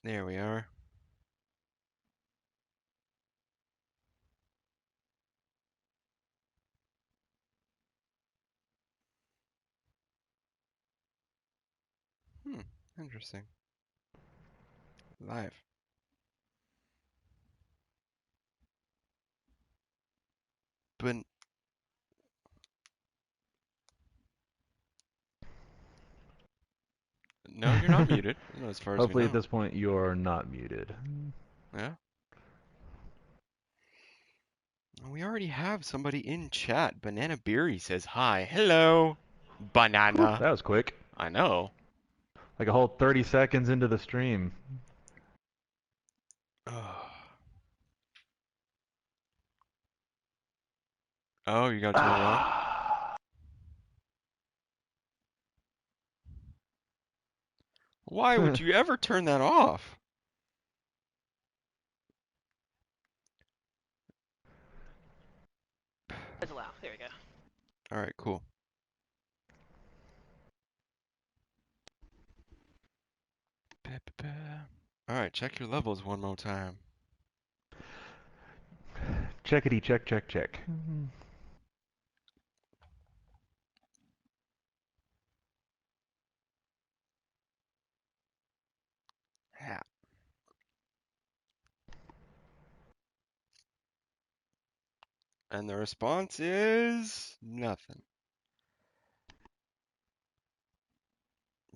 There we are. Interesting. Live. But no, you're not muted, as far as we Hopefully know. at this point you're not muted. Yeah. We already have somebody in chat. Banana Beery says hi. Hello, Whew, banana. that was quick. I know. Like a whole 30 seconds into the stream. Oh, you got to turn it off? Ah. Why would you ever turn that off? Allow. There we go. All right, cool. All right, check your levels one more time. Checkity check check check. Yeah. And the response is nothing.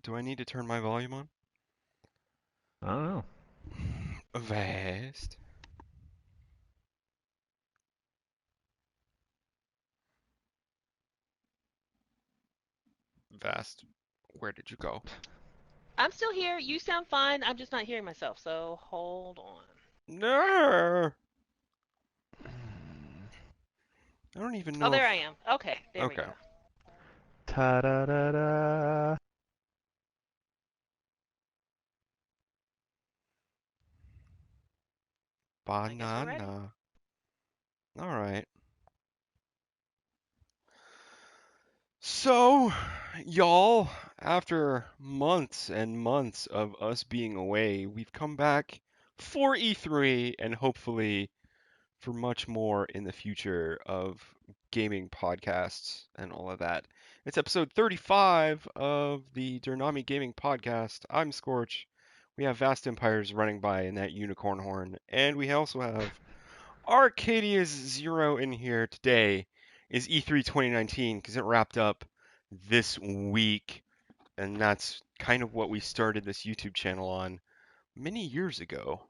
Do I need to turn my volume on? I don't know. Vast. Vast. Where did you go? I'm still here. You sound fine. I'm just not hearing myself. So hold on. No. I don't even Oh, know there if. I am. Okay, there we Okay. go. Ta da da da. I guess we're ready. Banana. All right. So, y'all, after months and months of us being away, we've come back for E3 and hopefully for much more in the future of gaming podcasts and all of that. It's episode 35 of the DerNami Gaming Podcast. I'm Scorch. We have Vast Empires running by in that unicorn horn, and we also have Arcadia's Zero in here today. Is E3 2019 because it wrapped up this week, and that's kind of what we started this YouTube channel on many years ago.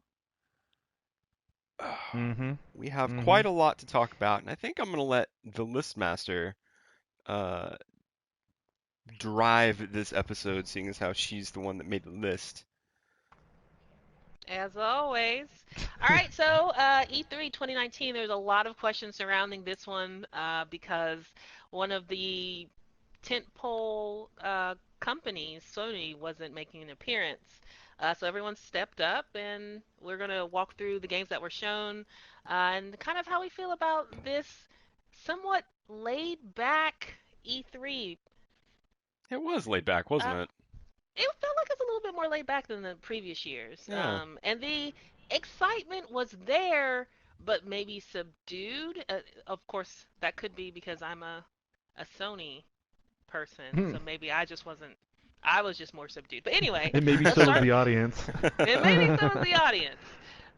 Mm-hmm. We have Mm-hmm. quite a lot to talk about, and I think I'm going to let the list master uh, drive this episode, seeing as how she's the one that made the list. As always. All right, so E3 2019, there's a lot of questions surrounding this one because one of the tentpole companies, Sony, wasn't making an appearance. So everyone stepped up, and we're going to walk through the games that were shown and kind of how we feel about this somewhat laid back E3. It was laid back, wasn't Uh, it? it felt like it's a little bit more laid back than the previous years. Yeah. And the excitement was there, but maybe subdued. Of course, that could be because I'm a Sony person, so maybe I just wasn't. I was just more subdued. But anyway, And maybe let's so was start. the audience. And maybe so was the audience.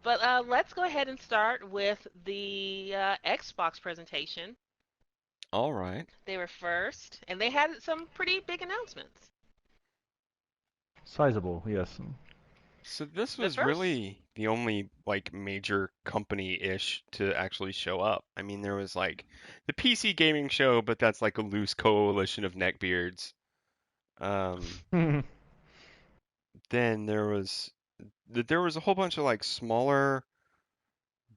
But let's go ahead and start with the Xbox presentation. All right. They were first, and they had some pretty big announcements. Sizable, yes. So this The was first really the only like major company-ish to actually show up. I mean, there was like the PC gaming show, but that's like a loose coalition of neckbeards. Um, then there was a whole bunch of like smaller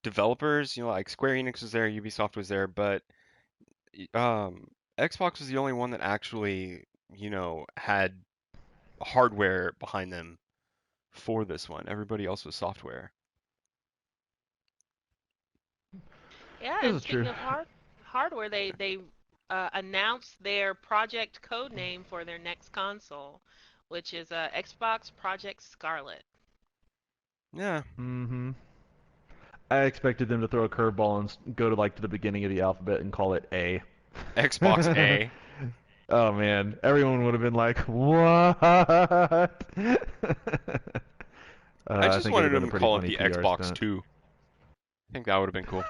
developers, like Square Enix was there, Ubisoft was there, but um, Xbox was the only one that actually, had hardware behind them for this one. Everybody else was software. Yeah, This and is true. speaking of hardware, they announced their project code name for their next console, which is Xbox Project Scarlet. Yeah, Mm-hmm. I expected them to throw a curveball and go to like to the beginning of the alphabet and call it A. Xbox A. Oh man, everyone would have been like, "What?" I I just think it'd wanted have been them a to pretty call it funny the PR Xbox stunt. 2. I think that would have been cool.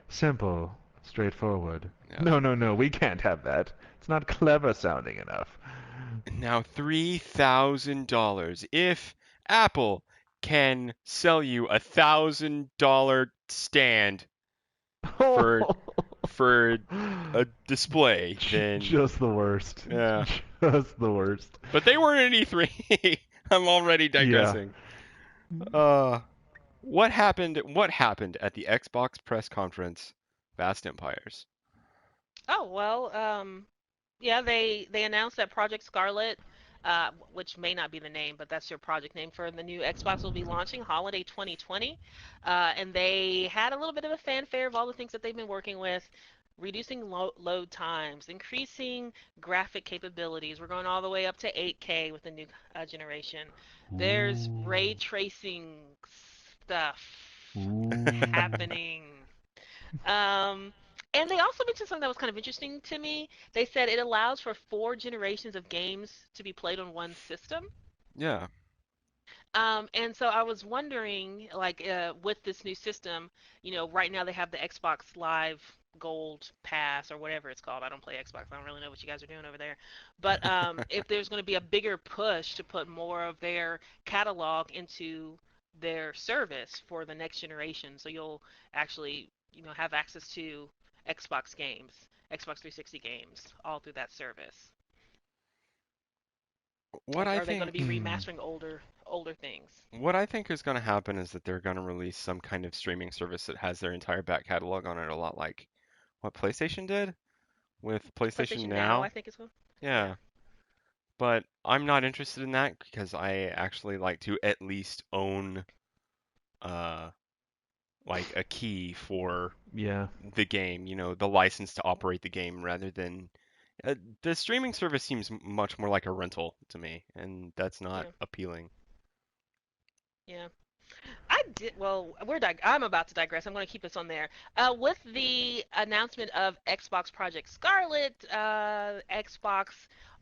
Simple, straightforward. Yeah. No, no, no, we can't have that. It's not clever sounding enough. Now, $3,000. If Apple can sell you $1,000 stand for for a display, then Just the worst. yeah. Just the worst. But they weren't at E3. I'm already Yeah. digressing. Uh, what happened? What happened at the Xbox press conference? Vast Empires. Oh well, yeah, they announced that Project Scarlet, which may not be the name, but that's your project name for the new Xbox, will be launching holiday 2020. And they had a little bit of a fanfare of all the things that they've been working with, reducing load times, increasing graphic capabilities. We're going all the way up to 8K with the new generation. There's ray Ooh. tracing stuff Ooh. happening. Um, and they also mentioned something that was kind of interesting to me. They said it allows for 4 generations of games to be played on one system. Yeah. And so I was wondering, like, with this new system, right now they have the Xbox Live Gold Pass or whatever it's called. I don't play Xbox. I don't really know what you guys are doing over there. But if there's going to be a bigger push to put more of their catalog into their service for the next generation, so you'll actually, have access to Xbox games, Xbox 360 games, all through that service. What Like, I are they going to think be Hmm. remastering older things? what I think is going to happen is that they're going to release some kind of streaming service that has their entire back catalog on it, a lot like what PlayStation did with PlayStation PlayStation Now, I Now. think is one. Yeah. Yeah. But I'm not interested in that because I actually like to at least own uh like a key for Yeah. the game, the license to operate the game rather than the streaming service seems much more like a rental to me, and that's not Yeah. appealing. Yeah. I did. Well, I'm about to digress. I'm going to keep us on there. With the announcement of Xbox Project Scarlet, Xbox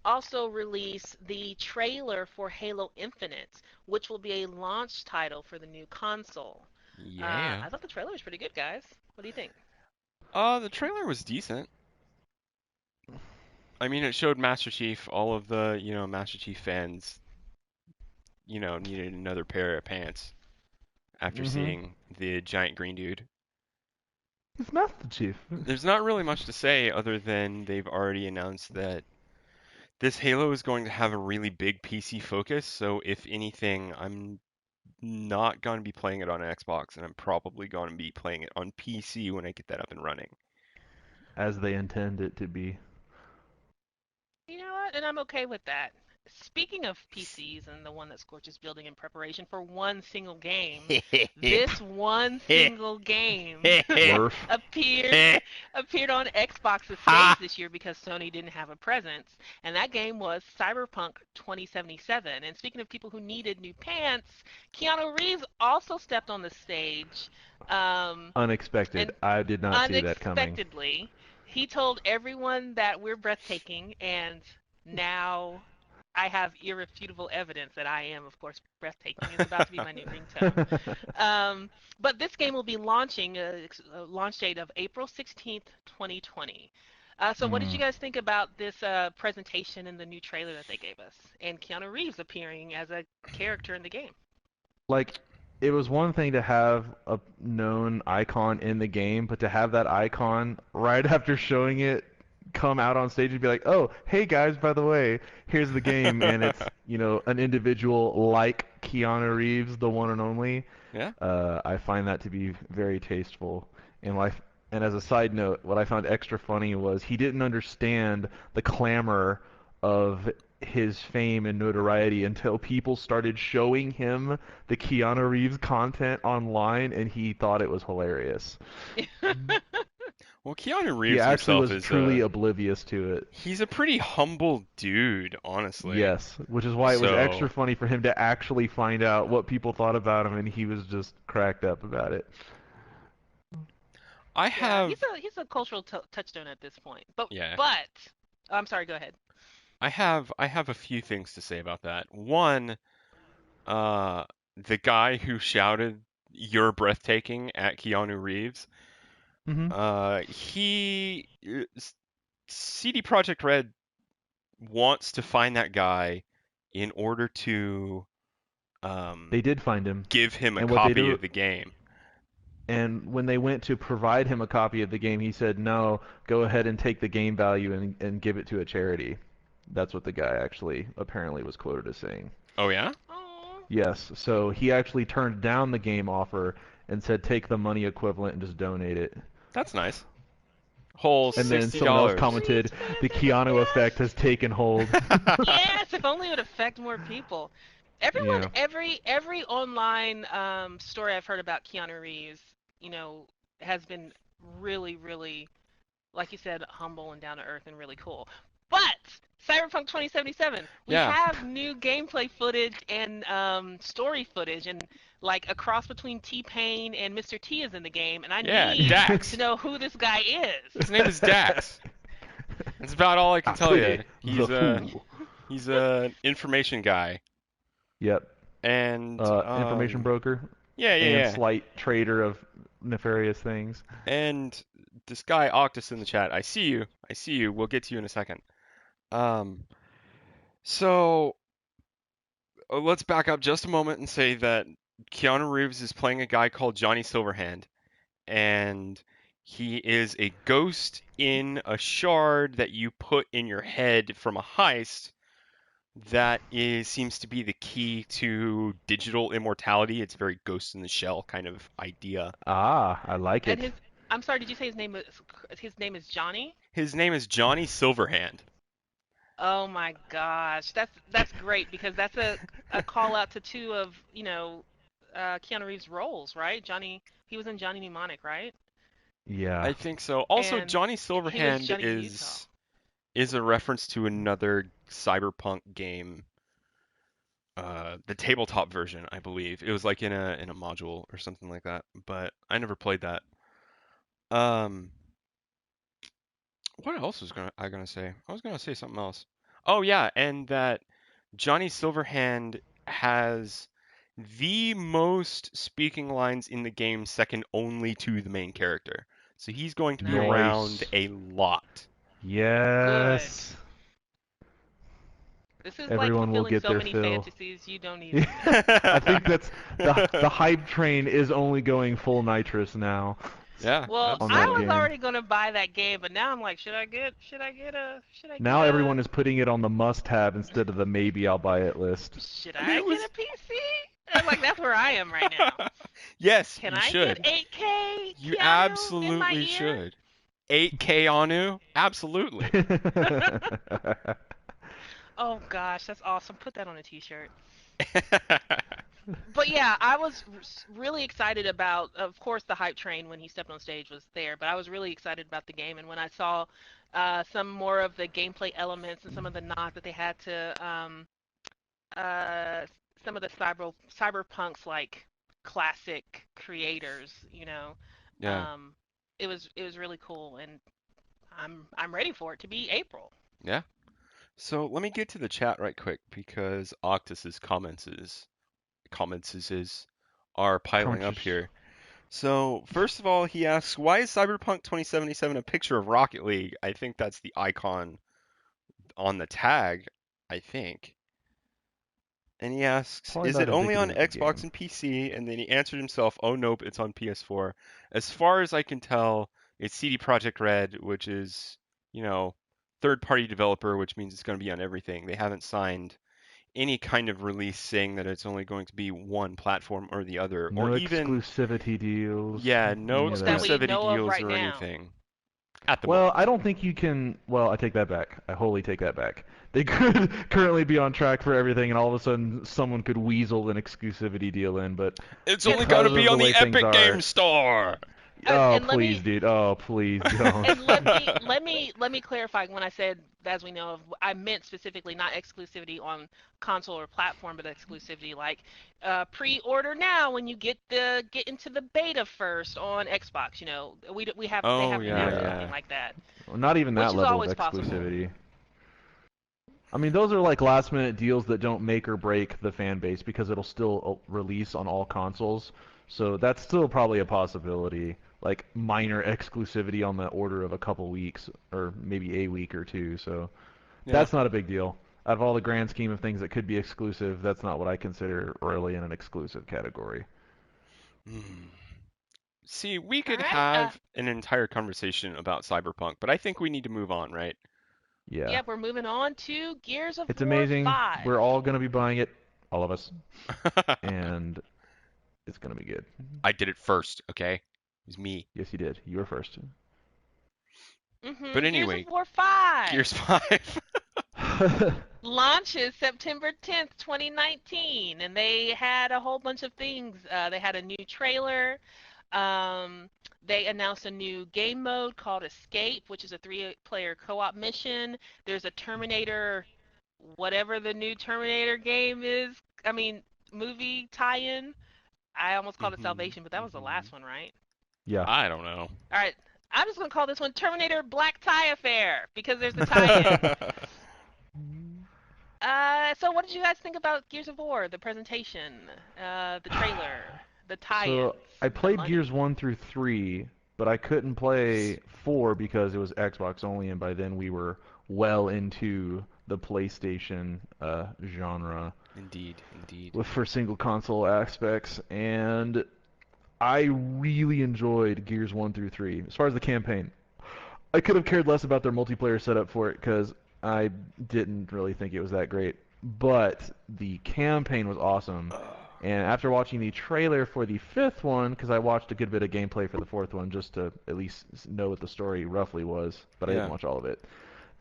also released the trailer for Halo Infinite, which will be a launch title for the new console. Yeah. I thought the trailer was pretty good, guys. What do you think? The trailer was decent. I mean, it showed Master Chief. All of the, Master Chief fans, needed another pair of pants after Mm-hmm. seeing the giant green dude. It's Master Chief. There's not really much to say other than they've already announced that this Halo is going to have a really big PC focus. So if anything, I'm not going to be playing it on Xbox, and I'm probably going to be playing it on PC when I get that up and running. As they intend it to be. You know what? And I'm okay with that. Speaking of PCs and the one that Scorch is building in preparation for one single game, this one single game Worf. appeared appeared on Xbox's stage this year because Sony didn't have a presence, and that game was Cyberpunk 2077. And speaking of people who needed new pants, Keanu Reeves also stepped on the stage, Unexpected. and I did not see that coming. unexpectedly, he told everyone that we're breathtaking, and now I have irrefutable evidence that I am, of course, breathtaking. It's about to be my new ringtone. But this game will be launching a launch date of April 16th, 2020. So what did Hmm. you guys think about this presentation and the new trailer that they gave us? And Keanu Reeves appearing as a character in the game. Like, it was one thing to have a known icon in the game, but to have that icon right after showing it come out on stage and be like, "Oh, hey guys, by the way, here's the game," and it's, an individual like Keanu Reeves, the one and only. Yeah. I find that to be very tasteful. And and as a side note, what I found extra funny was he didn't understand the clamor of his fame and notoriety until people started showing him the Keanu Reeves content online, and he thought it was hilarious. Well, Keanu He Reeves actually himself was is truly oblivious to it. he's a pretty humble dude, honestly. Yes, which is why it was extra So funny for him to actually find out what people thought about him, and he was just cracked up about it. I Yeah, have he's a cultural touchstone at this point. yeah, But I'm sorry. Go ahead. I have a few things to say about that. One, uh, the guy who shouted "You're breathtaking" at Keanu Reeves, Hmm. he CD Projekt Red wants to find that guy in order to They did find him, give him a and what they copy do, of the game. and when they went to provide him a copy of the game, he said, "No, go ahead and take the game value and give it to a charity." That's what the guy actually apparently was quoted as saying. Oh yeah? Oh, Yes, so he actually turned down the game offer and said, "Take the money equivalent and just donate it." That's nice. Whole And then $60. someone else please, commented, "The fans, Keanu effect yes. has taken hold." Yes, if only it would affect more people. Everyone, Yeah. every online story I've heard about Keanu Reeves, has been really, really, like you said, humble and down to earth and really cool. But Cyberpunk 2077, we Yeah. have new gameplay footage and story footage, and like a cross between T-Pain and Mr. T is in the game, and I Yeah, need to Dax. know who this guy is. His name is Dax. That's about all I can tell you. Après the fool. He's a information guy. Yep. And Information broker yeah, yeah, and yeah. slight trader of nefarious things. And this guy Octus in the chat. I see you. I see you. We'll get to you in a second. Um so let's back up just a moment and say that Keanu Reeves is playing a guy called Johnny Silverhand, and he is a ghost in a shard that you put in your head from a heist that seems to be the key to digital immortality. It's very Ghost in the Shell kind of idea. Ah, I like And it. I'm sorry, did you say his name is Johnny? His name is Johnny Silverhand. Oh my gosh, that's great because that's a call out to two of Keanu Reeves' roles, right? He was in Johnny Mnemonic, right? Yeah. I think so. Also, And Johnny he was Silverhand Johnny in Utah. is a reference to another cyberpunk game, the tabletop version, I believe. It was like in a module or something like that, but I never played that. Um, what else was I gonna say? I was gonna say something else. Oh yeah, and that Johnny Silverhand has the most speaking lines in the game, second only to the main character. So he's going to be around Nice. a lot. Good. Yes. This is like Everyone will fulfilling get so their many fill. fantasies you don't even know. I think that's the hype train is only going full nitrous now Yeah, Well, on I that was absolutely. game. already gonna buy that game, but now I'm like, Now everyone is putting it on the must-have instead of the maybe I'll buy it list. should I mean, I it get was. a PC? I'm like, that's where I am right now. Yes, Can you I get should. 8K You Keanu in my absolutely ear? should. 8K Anu? Absolutely. Oh gosh, that's awesome. Put that on a t-shirt. But yeah, I was really excited about, of course, the hype train when he stepped on stage was there, but I was really excited about the game. And when I saw some more of the gameplay elements and some of the nods that they had to uh, some of the cyberpunks like classic creators, Yeah, um, it was really cool, and I'm ready for it to be April. yeah. So let me get to the chat right quick because Octus's comments are piling up Crunches. here. So first of all, he asks, why is Cyberpunk 2077 a picture of Rocket League? I think that's the icon on the tag, I think. And he asks, Probably is not it only on indicative of the Xbox game. and PC? And then he answered himself, oh nope, it's on PS4. As far as I can tell, it's CD Projekt Red, which is, you know, third-party developer, which means it's going to be on everything. They haven't signed any kind of release saying that it's only going to be one platform or the other, No or even, exclusivity deals, yeah, no any of That that. we exclusivity know of deals right or now. anything at the Well, moment. I don't think you can. Well, I take that back. I wholly take that back. They could currently be on track for everything, and all of a sudden someone could weasel an exclusivity deal in. But It's only Can going to because be of the on way the things Epic Game are, Store. Oh, and let please, me dude. Oh, please don't. and let me clarify when I said as we know of, I meant specifically not exclusivity on console or platform, but exclusivity like pre-order now when you get into the beta first on Xbox. We have they Oh haven't yeah, announced Yeah. anything yeah. like that, Not even which that is level of always possible. exclusivity. I mean, those are like last minute deals that don't make or break the fan base because it'll still release on all consoles. So that's still probably a possibility. Like minor exclusivity on the order of a couple weeks or maybe a week or two. So Yeah. that's not a big deal. Out of all the grand scheme of things that could be exclusive, that's not what I consider really in an exclusive category. Hmm. See, we All could right. have an entire conversation about Cyberpunk, but I think we need to move on, right? Yeah. Yep, we're moving on to Gears of It's War amazing. 5. We're all going to be buying it, all of us, and it's going to be good. I did it first, okay? It was me. Yes, you did. You were first. But Gears of anyway, War 5 Gears 5. launches September 10th, 2019, and they had a whole bunch of things. They had a new trailer. Um, they announced a new game mode called Escape, which is a three-player co-op mission. There's a Terminator, whatever the new Terminator game is. I mean, movie tie-in. I almost called it Mhm, Salvation, but that was the mhm. last one, right? Yeah. I don't know. All right. I'm just gonna call this one Terminator Black Tie Affair because there's the tie-in. So what did you guys think about Gears of War? The presentation, the trailer, the So tie-ins, I the played Gears money. 1 through 3, but I couldn't play 4 because it was Xbox only, and by then we were well into the PlayStation genre Indeed, indeed. for single console aspects, and I really enjoyed Gears 1 through 3. As far as the campaign, I could have cared less about their multiplayer setup for it because I didn't really think it was that great. But the campaign was awesome. And after watching the trailer for the fifth one, because I watched a good bit of gameplay for the fourth one just to at least know what the story roughly was, but I didn't Yeah. watch all of it.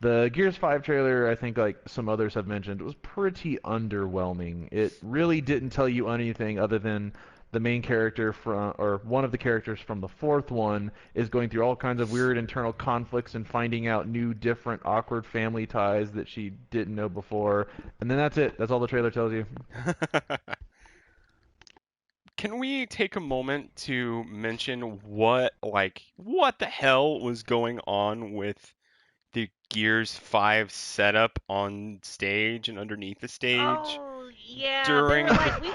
The Gears 5 trailer, I think like some others have mentioned, was pretty underwhelming. It really didn't tell you anything other than the main character from, or one of the characters from the fourth one is going through all kinds of weird internal conflicts and finding out new, different, awkward family ties that she didn't know before. And then that's it. That's all the trailer tells you. Can we take a moment to mention what the hell was going on with the Gears 5 setup on stage and underneath the stage Oh yeah, they during were like, the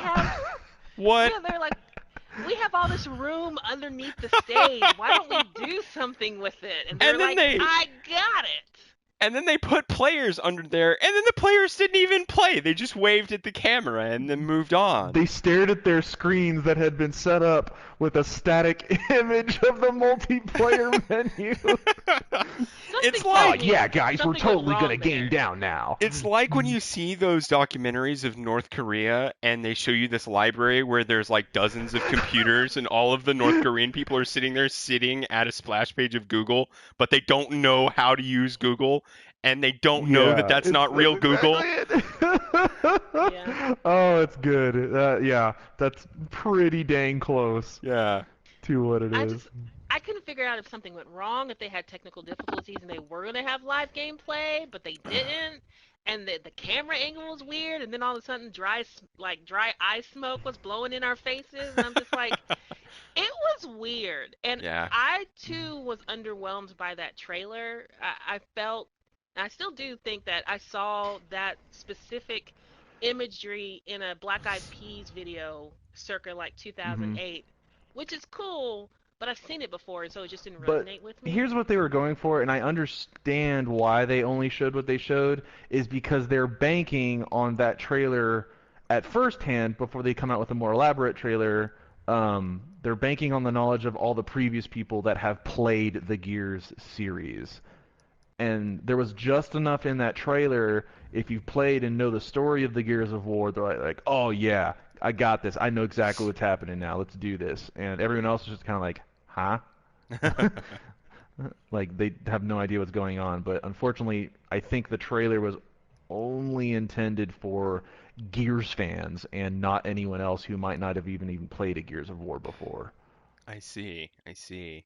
what? yeah, they're like, we have all this room underneath the stage. Why don't we do something with it? And they're And then like, they I got it. and then they put players under there, and then the players didn't even play. They just waved at the camera and then moved on. They stared at their screens that had been set up with a static image of the multiplayer menu. It's Something Oh, tells like yeah, me guys, we're something went totally gonna wrong game there. down now. It's like when you see those documentaries of North Korea and they show you this library where there's like dozens of computers and all of the North Korean people are sitting there sitting at a splash page of Google, but they don't know how to use Google and they don't know that Yeah, that's not that's real exactly Google. it. Yeah. Oh, it's good. Yeah, that's pretty dang close Yeah. to what it I is. just I couldn't figure out if something went wrong, if they had technical difficulties and they were gonna have live gameplay, but they didn't, and the camera angle was weird, and then all of a sudden dry ice smoke was blowing in our faces, and I'm just like, it was weird, and Yeah. I too was underwhelmed by that trailer. I felt, I still do think that I saw that specific imagery in a Black Eyed Peas video circa like hmm 2008, which is cool, but I've seen it before, and so it just didn't But resonate with me. here's what they were going for, and I understand why they only showed what they showed, is because they're banking on that trailer at first hand before they come out with a more elaborate trailer. They're banking on the knowledge of all the previous people that have played the Gears series. And there was just enough in that trailer. If you've played and know the story of the Gears of War, they're like, oh yeah, I got this. I know exactly what's happening now. Let's do this. And everyone else is just kind of like, huh? Like they have no idea what's going on. But unfortunately, I think the trailer was only intended for Gears fans and not anyone else who might not have even played a Gears of War before. I see. I see.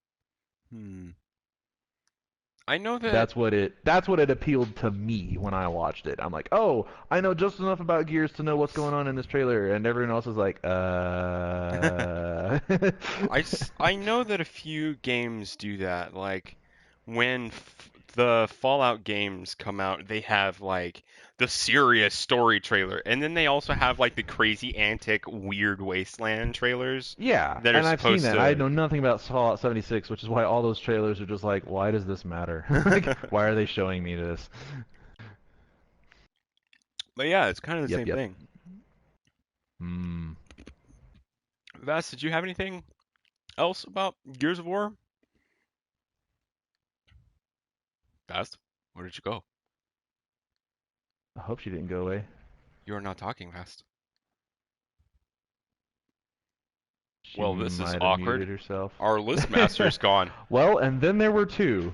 Hmm. I know that. That's what it appealed to me when I watched it. I'm like, "Oh, I know just enough about Gears to know what's going on in this trailer." And everyone else is like, I know that a few games do that. Like when the Fallout games come out, they have like the serious story trailer, and then they also have like the crazy antic weird wasteland trailers Yeah, that are and I've seen supposed that. I to. know nothing about Fallout 76, which is why all those trailers are just like, "Why does this matter? Like, why are they showing me this?" But yeah, it's kind of the Yep, same yep. thing. Hmm. Vass, did you have anything else about Gears of War? Vass, where did you go? I hope she didn't go away. You are not talking, Vass. She Well, this is might have muted awkward. herself. Our list master's gone. Well, and then there were two.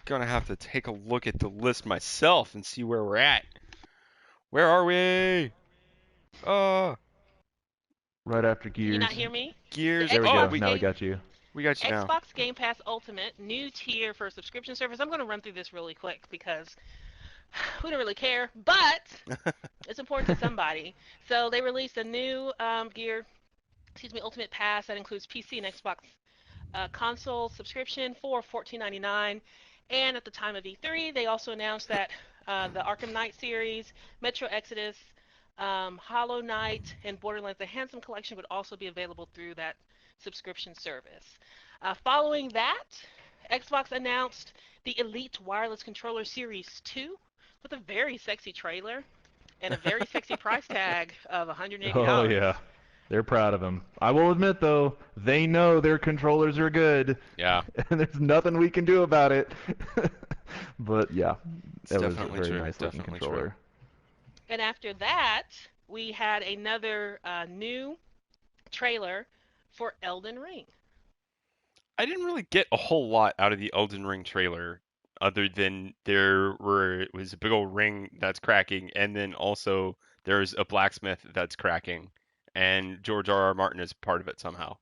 Gonna have to take a look at the list myself and see where we're at. Where are we? Uh, Right after Can you not Gears. hear me? The Gears. There we Oh, go. Xbox we Now we game got you. we got you now. Xbox Game Pass Ultimate new tier for subscription service. I'm going to run through this really quick because we don't really care, but it's important to somebody. So they released a new Ultimate Pass that includes PC and Xbox console subscription for $14.99. And at the time of E3, they also announced that the Arkham Knight series, Metro Exodus, Hollow Knight, and Borderlands: The Handsome Collection would also be available through that subscription service. Following that, Xbox announced the Elite Wireless Controller Series 2 with a very sexy trailer and a very sexy price tag of Oh $180. yeah. They're proud of them. I will admit though, they know their controllers are good, Yeah, and there's nothing we can do about it. But yeah, it's that was a definitely very true. nice looking Definitely true. controller. And after that, we had another new trailer for Elden Ring. I didn't really get a whole lot out of the Elden Ring trailer, other than it was a big old ring that's cracking, and then also there's a blacksmith that's cracking, and George R. R. Martin is part of it somehow.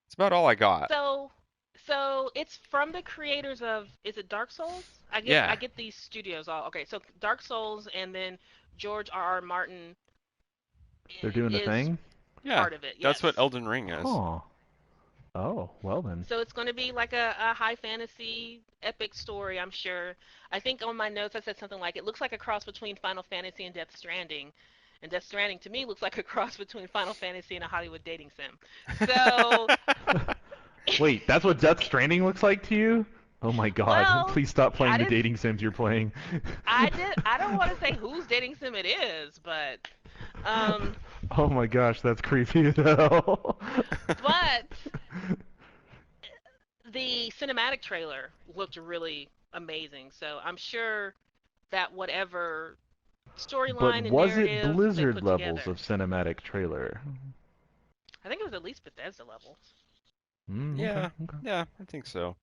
It's about all I got. So, so it's from the creators of, is it Dark Souls? I Yeah, get these studios all okay. So Dark Souls and then George R. R. Martin They're doing the is thing? yeah, part of it. that's Yes. what Elden Ring is. Huh. Oh, well then. So it's going to be like a high fantasy epic story, I'm sure. I think on my notes I said something like it looks like a cross between Final Fantasy and Death Stranding. And Death Stranding to me looks like a cross between Final Fantasy and a Hollywood dating sim. So, Wait, that's what Death Stranding looks like to you? Oh my god. well, Please stop I playing the didn't dating sims you're playing. I don't want to say whose dating sim it is, but um Oh my gosh, that's creepy as hell. but the cinematic trailer looked really amazing. So I'm sure that whatever But storyline and was it narrative they Blizzard put levels together. of cinematic trailer? I think it was at least Bethesda levels. Okay, Yeah, okay. yeah, I think so.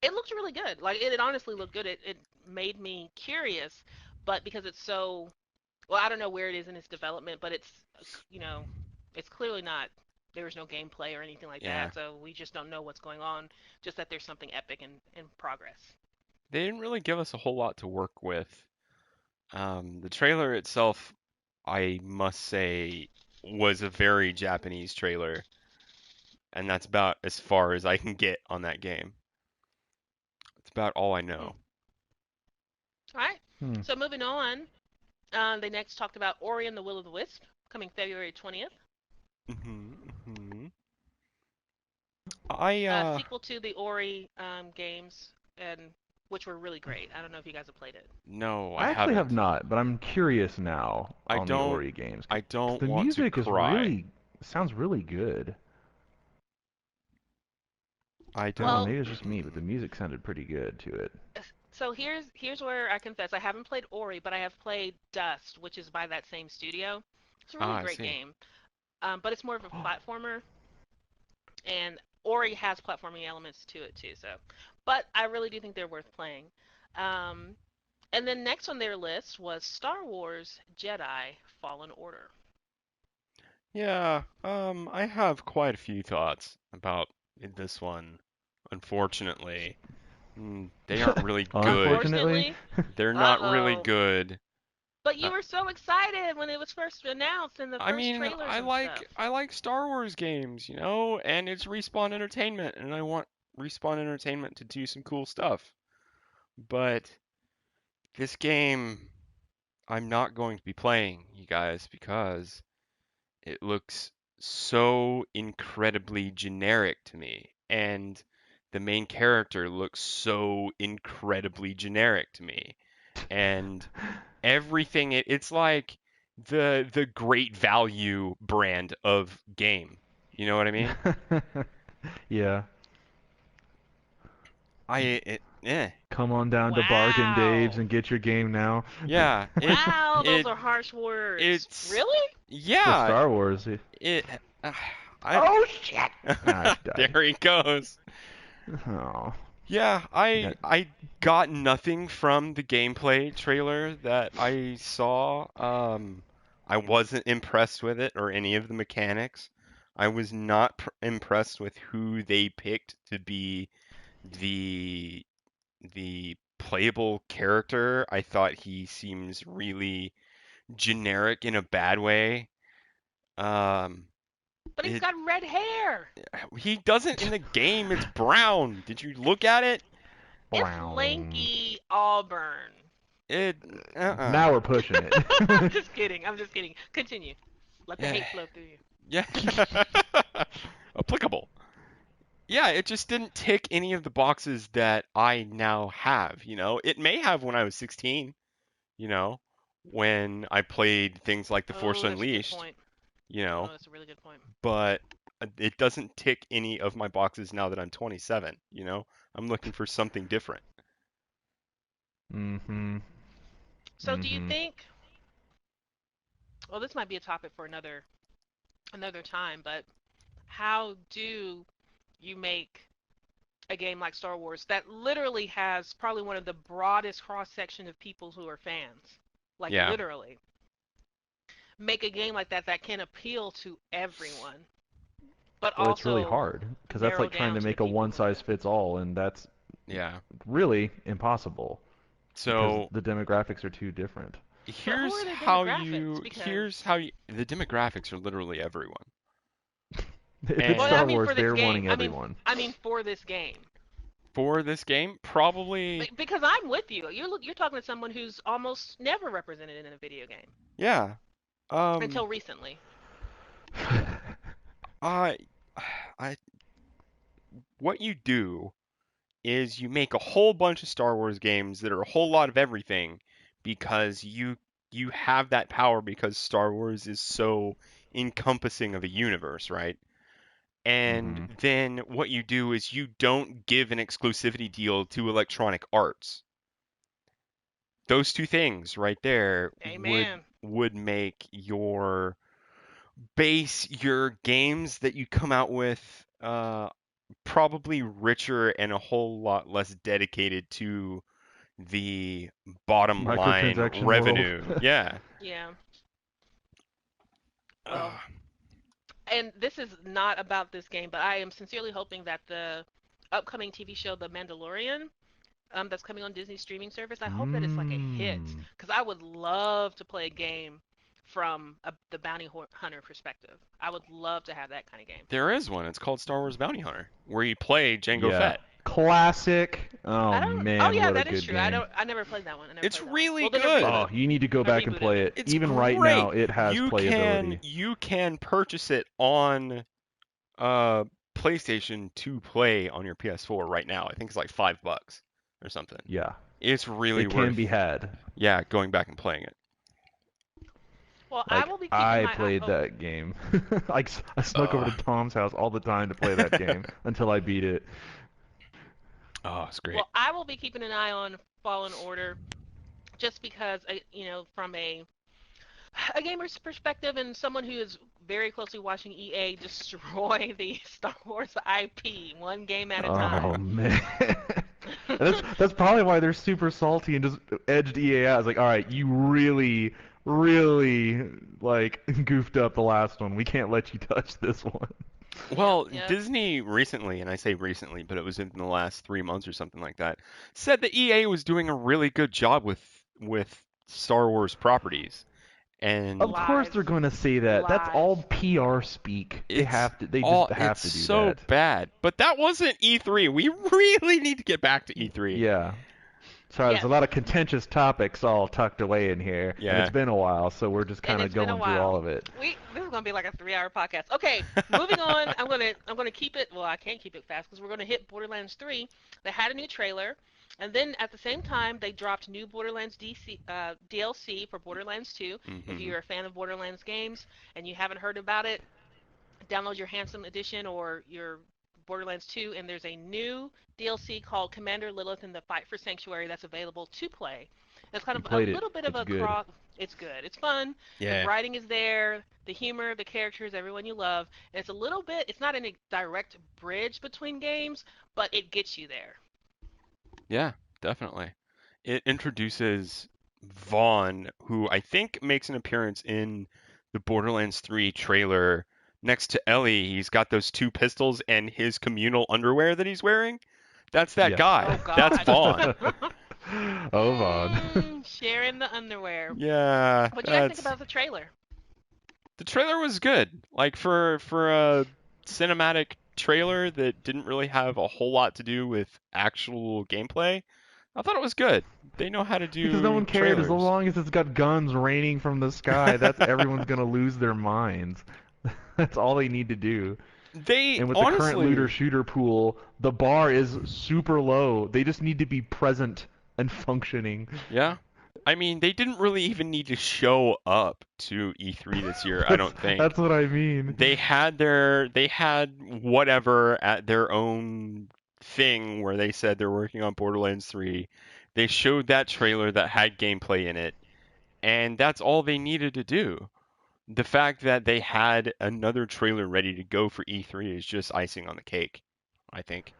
It looked really good. Like it honestly looked good. It made me curious, but because it's so well, I don't know where it is in its development, but it's you know, it's clearly not. There was no gameplay or anything like Yeah, that, so we just don't know what's going on. Just that there's something epic in progress. they didn't really give us a whole lot to work with. The trailer itself, I must say, was a very Japanese trailer, and that's about as far as I can get on that game. It's about all I Hmm. know. All right. Hmm. So moving on, they next talked about Ori and the Will of the Wisp coming February 20th. Hmm. I Sequel to the Ori games, and which were really great. I don't know if you guys have played it. no, I I actually have haven't. not, but I'm curious now I on the don't. Ori games. I 'Cause don't the want to music is cry. really sounds really good. I I don't know, don't. Well, maybe it's just me, but the music sounded pretty good to it. so here's where I confess I haven't played Ori, but I have played Dust, which is by that same studio. It's a really Ah, I great see. game, but it's more of a platformer, and Ori has platforming elements to it too. So, but I really do think they're worth playing. Um, and then next on their list was Star Wars Jedi Fallen Order. Yeah, I have quite a few thoughts about this one, unfortunately. They aren't really good. Unfortunately. Unfortunately, They're not really uh-oh. good. But Uh, you were so excited when it was first announced in the I first mean, trailers and stuff. I like Star Wars games, you know, and it's Respawn Entertainment, and I want Respawn Entertainment to do some cool stuff. But this game, I'm not going to be playing, you guys, because it looks so incredibly generic to me, and the main character looks so incredibly generic to me, and everything it's like the great value brand of game. You know what I mean? Yeah. Eh. Come on down to Bargain Dave's Wow. and get your game now. Yeah, Wow, those it are harsh words. it's Really? With yeah, Star Wars. it uh, I Oh shit! Ah, she died. there he goes. Oh. Yeah, Yeah. I got nothing from the gameplay trailer that I saw. I wasn't impressed with it or any of the mechanics. I was not impressed with who they picked to be the the playable character. I thought he seems really generic in a bad way. Um, But he's it got red hair. he doesn't in the game. It's brown. Did you look at it? It's Brown. lanky auburn. It uh-uh. Now we're pushing it. I'm just kidding. I'm just kidding. Continue. Let the Yeah. hate flow through you. Yeah. Applicable. Yeah, it just didn't tick any of the boxes that I now have, you know. It may have when I was 16, you know, when I played things like The Force Oh, that's a good Unleashed, point. you Oh, know, that's a really good point. but it doesn't tick any of my boxes now that I'm 27, you know. I'm looking for something different. Mm-hmm. So do you Mm-hmm. think, well, this might be a topic for another time, but how do you make a game like Star Wars that literally has probably one of the broadest cross section of people who are fans? Like Yeah. literally. Make a game like that that can appeal to everyone, but Well, it's really also hard because that's narrow like trying down to to the make a people one who are size fans. fits all, and that's Yeah. really impossible because So the demographics are too different. But who are the demographics? here's Because how you the demographics are literally everyone. If it's well, I Star And mean Wars, for this they're game. wanting everyone. I mean for this game. for this game, probably Because I'm with you. You're talking to someone who's almost never represented in a video game yeah. Um until recently. I I what you do is you make a whole bunch of Star Wars games that are a whole lot of everything because you have that power because Star Wars is so encompassing of a universe, right? And Hmm. then what you do is you don't give an exclusivity deal to Electronic Arts. Those two things right there Amen. would make your games that you come out with probably richer and a whole lot less dedicated to the bottom line Microtransaction world. revenue. Yeah. Yeah. Well, Uh, and this is not about this game, but I am sincerely hoping that the upcoming TV show The Mandalorian that's coming on Disney streaming service. I hope that it's like a hit Mm. because I would love to play a game from the bounty hunter perspective. I would love to have that kind of game. there is one. It's called Star Wars Bounty Hunter, where you play Jango Yeah. Fett. Classic. I Oh don't. Oh man, yeah, what a that is good true. game. I never played that one. I never It's played that one. really Well, then good. Oh, you need to go I back and rebooted play it. it. It's Even right now, great. it has playability. You can purchase it on uh PlayStation to play on your PS4 right now. I think it's like $5 or something. Yeah, It's really it can be worth, had. yeah, going back and playing it. Well, I Like will be keeping I my eye. played Oh, that game. I snuck over Uh, to Tom's house all the time to play that game until I beat it. oh, it's great. well, I will be keeping an eye on Fallen Order just because, from a gamer's perspective and someone who is very closely watching EA destroy the Star Wars IP one game at a Oh time. man. That's probably why they're super salty and just edged EA out. It's like, all right, you really really like goofed up the last one. We can't let you touch this one. Yep, Well, yep. Disney recently, and I say recently, but it was in the last 3 months or something like that, said that EA was doing a really good job with Star Wars properties, Of and course Lies. they're going to say that. That's Lies. all PR speak. They it's have to. They just it's have to do so that. bad. But that wasn't E3. We really need to get back to E3. Yeah. Sorry, there's a Yes. lot of contentious topics all tucked away in here, and it's Yeah. been a while, so we're just And kind of it's been a going through all while. of it. This is gonna be like a 3-hour podcast. Okay, moving on. I'm gonna keep it. Well, I can't keep it fast because we're gonna hit Borderlands 3. They had a new trailer, and then at the same time they dropped new Borderlands DLC for Borderlands 2. If Hmm. you're a fan of Borderlands games and you haven't heard about it, download your Handsome Edition or your Borderlands 2, and there's a new DLC called Commander Lilith and the Fight for Sanctuary that's available to play. It's kind You of a played it. little bit of It's a good. cross. It's good. It's fun. The Yeah. writing is there. The humor, the characters, everyone you love. And it's a little bit. It's not a direct bridge between games, but it gets you there. Yeah, definitely. It introduces Vaughn, who I think makes an appearance in the Borderlands 3 trailer next to Ellie. He's got those two pistols and his communal underwear that he's wearing. That's that Yes. guy. Oh That's God. Vaughn. Oh, Vaughn. Sharing the underwear. Yeah, What do you guys think that's about the trailer? the trailer was good. Like for a cinematic trailer that didn't really have a whole lot to do with actual gameplay, I thought it was good. They know how to Because no do one cared as trailers. long as it's got guns raining from the sky. That's everyone's gonna lose their minds. That's all they need to do. They And with the current looter honestly, shooter pool, the bar is super low. They just need to be present and functioning. yeah. I mean, they didn't really even need to show up to E3 this year, I That's don't think. that's what I mean. They had whatever at their own thing where they said they're working on Borderlands 3. They showed that trailer that had gameplay in it, and that's all they needed to do. The fact that they had another trailer ready to go for E3 is just icing on the cake, I think.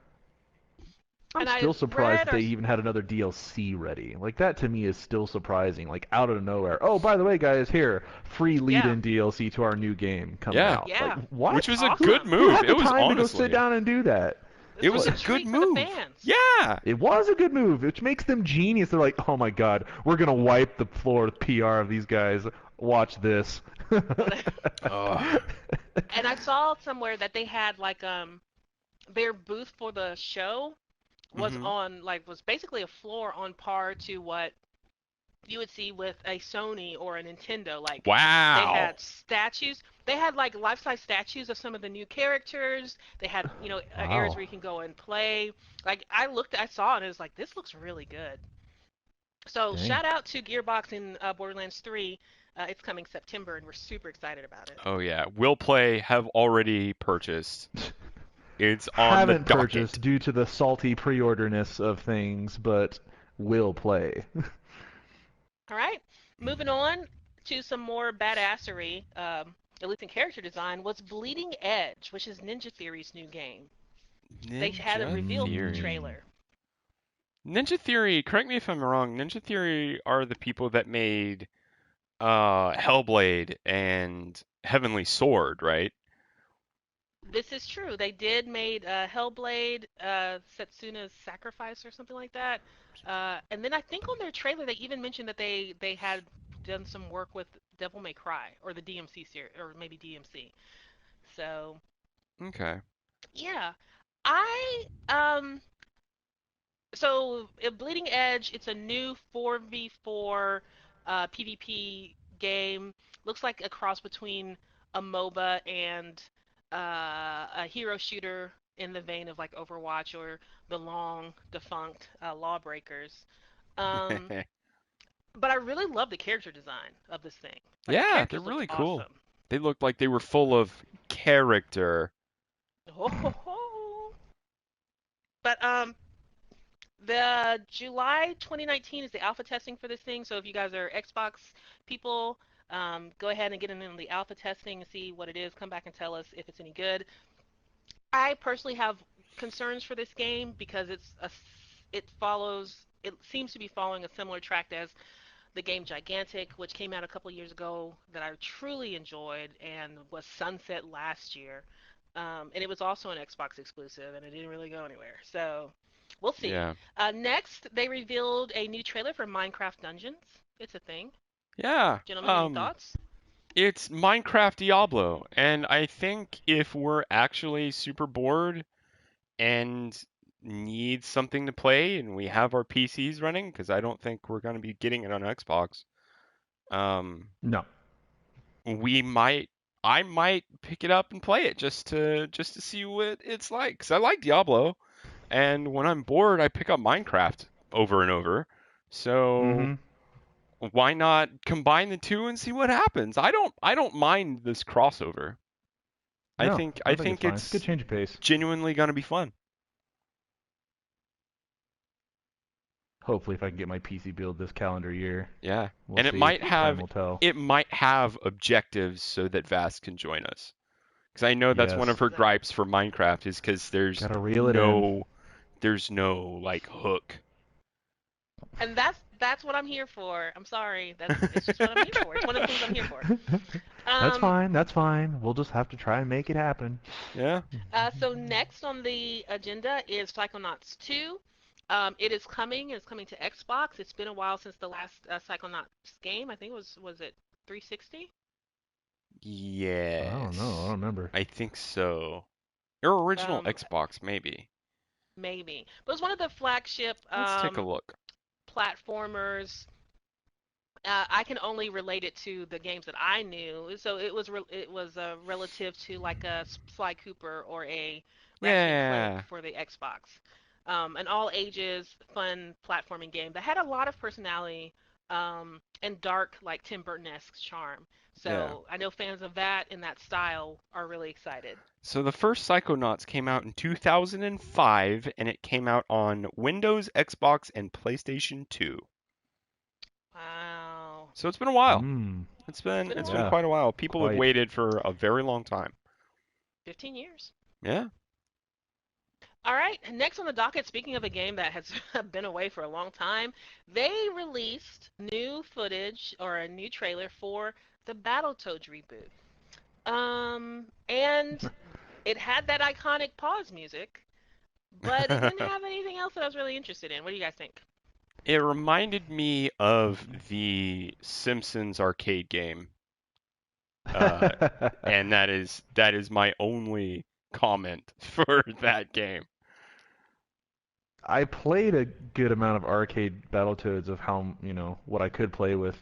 I'm And I still surprised read that or they even had another DLC ready. Like that to me is still surprising. Like out of nowhere. Oh, by the way, guys, here, free yeah, lead-in DLC to our new game coming Yeah, out. Like yeah, which what? was a good awesome. Who move. had It the was time to go sit honestly. down and do that? It This was was a a good treat for the move. fans. Yeah. It was a good move, which makes them genius. They're like, oh my god, we're gonna wipe the floor with PR of these guys. Watch this. Ugh. And I saw somewhere that they had like their booth for the show was Hmm. on like was basically a floor on par to what you would see with a Sony or a Nintendo. Like they Wow. had statues. They had like life-size statues of some of the new characters. They had, areas Wow. where you can go and play. Like I saw it and it was like, this looks really good. So Dang. shout out to Gearbox and Borderlands 3. It's coming September and we're super excited about it. Oh yeah. Will play have already purchased. It's on the Haven't docket. purchased due to the salty pre-orderness of things, but will play. All right, moving on to some more badassery, at least in character design, was Bleeding Edge, which is Ninja Theory's new game. They had a Ninja reveal Mm. Theory. trailer. Ninja Theory, correct me if I'm wrong, Ninja Theory are the people that made Hellblade and Heavenly Sword, right? This is true. They did made Hellblade, Setsuna's Sacrifice, or something like that. And then I think on their trailer they even mentioned that they had done some work with Devil May Cry or the DMC series, or maybe DMC. So Okay. yeah, I so Bleeding Edge, it's a new 4v4 PvP game. Looks like a cross between a MOBA and a hero shooter in the vein of like Overwatch or the long defunct Lawbreakers. Um, but I really love the character design of this thing. Like the Yeah, they're characters looked really cool. awesome. They looked like they were full of character. Ho, ho, ho. But the July 2019 is the alpha testing for this thing. So if you guys are Xbox people, go ahead and get in the alpha testing and see what it is. Come back and tell us if it's any good. I personally have concerns for this game because it seems to be following a similar track as the game Gigantic, which came out a couple years ago that I truly enjoyed and was sunset last year. And it was also an Xbox exclusive, and it didn't really go anywhere. So we'll see. Yeah. Next, they revealed a new trailer for Minecraft Dungeons. It's a thing. Yeah. Gentlemen, any thoughts? It's Minecraft Diablo, and I think if we're actually super bored and need something to play and we have our PCs running, because I don't think we're going to be getting it on Xbox, um, No. we might, I might pick it up and play it just to see what it's like. 'Cause I like Diablo, and when I'm bored, I pick up Minecraft over and over. So Mm-hmm. why not combine the two and see what happens? I don't mind this crossover. I No, think I I think it's think fine. It's a good it's change of pace. genuinely going to be fun. Hopefully, if I can get my PC build this calendar year, Yeah. we'll And it see. might Time have will tell. it might have objectives so that Vast can join us. Because I know that's one of Yes. her gripes for Minecraft is because Gotta reel it in. there's no like hook. And that's what I'm here for. I'm sorry. It's just what I'm here for. It's one of the things I'm here for. That's Um, fine. That's fine. We'll just have to try and make it happen. Yeah. so next on the agenda is Psychonauts 2. It is coming. It's coming to Xbox. It's been a while since the last Psychonauts game. I think was it 360? I don't know. I don't Yes. remember. I think so. Your original Um, Xbox, maybe. maybe. But it's one of the flagship Let's take a look. platformers. I can only relate it to the games that I knew. So it was relative to like a Sly Cooper or a Ratchet and Clank Yeah. for the Xbox. An all ages fun platforming game that had a lot of personality and dark like Tim Burton-esque charm. Yeah. So I know fans of that in that style are really excited. So the first Psychonauts came out in 2005 and it came out on Windows, Xbox, and PlayStation 2. Wow, So it's been a while. Hmm. It's it's been been a it's been while. Yeah. quite a while. People have Quite. waited for a very long time. 15 years. Yeah. All right, next on the docket, speaking of a game that has been away for a long time, they released new footage or a new trailer for the Battletoads reboot. And it had that iconic pause music, but it didn't have anything else that I was really interested in. What do you guys think? It reminded me of the Simpsons arcade game. Uh, and that is my only comment for that game. I played a good amount of arcade Battletoads of how, what I could play with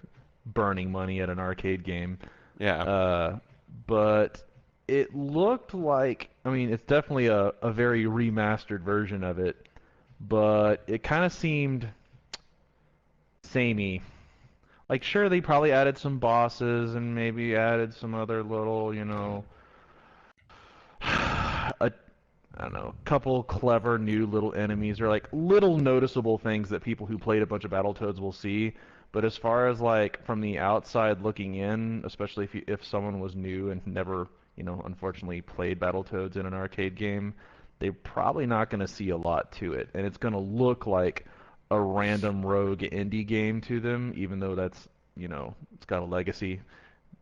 burning money at an arcade game. Yeah. Uh, but it looked like, I mean, it's definitely a very remastered version of it, but it kind of seemed samey. Like, sure, they probably added some bosses and maybe added some other little, a I don't know, couple clever new little enemies or like little noticeable things that people who played a bunch of Battletoads will see. But as far as like from the outside looking in, especially if someone was new and never, unfortunately played Battletoads in an arcade game, they're probably not going to see a lot to it. And it's going to look like a random rogue indie game to them, even though that's, it's got a legacy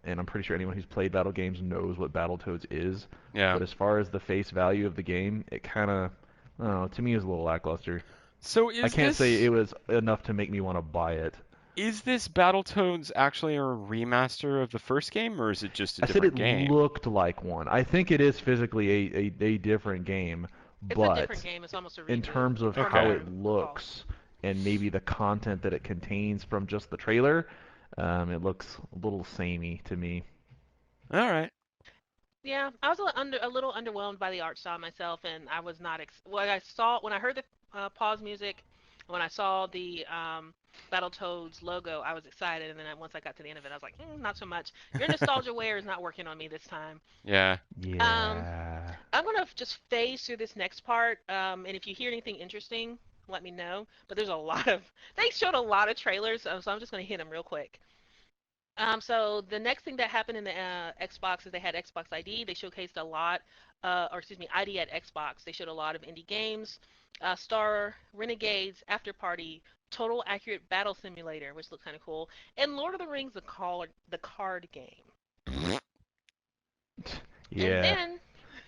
and I'm pretty sure anyone who's played battle games knows what Battletoads is. Yeah. But as far as the face value of the game, it kind of, I don't know, to me is a little lackluster. So I is can't say it this was enough to make me want to buy it. is this Battletoads actually a remaster of the first game, or is it just a I said different it game? looked like one. I think it is physically a different game, It's a different but game. It's almost a in reboot terms of or how Okay. it a pause. looks and maybe the content that it contains from just the trailer, it looks a little samey to me. All right. Yeah, I was a little underwhelmed by the art style myself, and I was not when I heard the pause music, when I saw the Battletoads logo, I was excited, and then once I got to the end of it, I was like, not so much. Your nostalgia wear is not working on me this time. Yeah. Um, Yeah. I'm gonna just phase through this next part, and if you hear anything interesting, let me know. But there's a lot of they showed a lot of trailers, so I'm just gonna hit them real quick. So the next thing that happened in the Xbox is they had Xbox ID. They showcased a lot, or excuse me, ID at Xbox. They showed a lot of indie games, Star Renegades, After Party, Total Accurate Battle Simulator, which looked kind of cool, and Lord of the Rings, the card game. And Yeah. then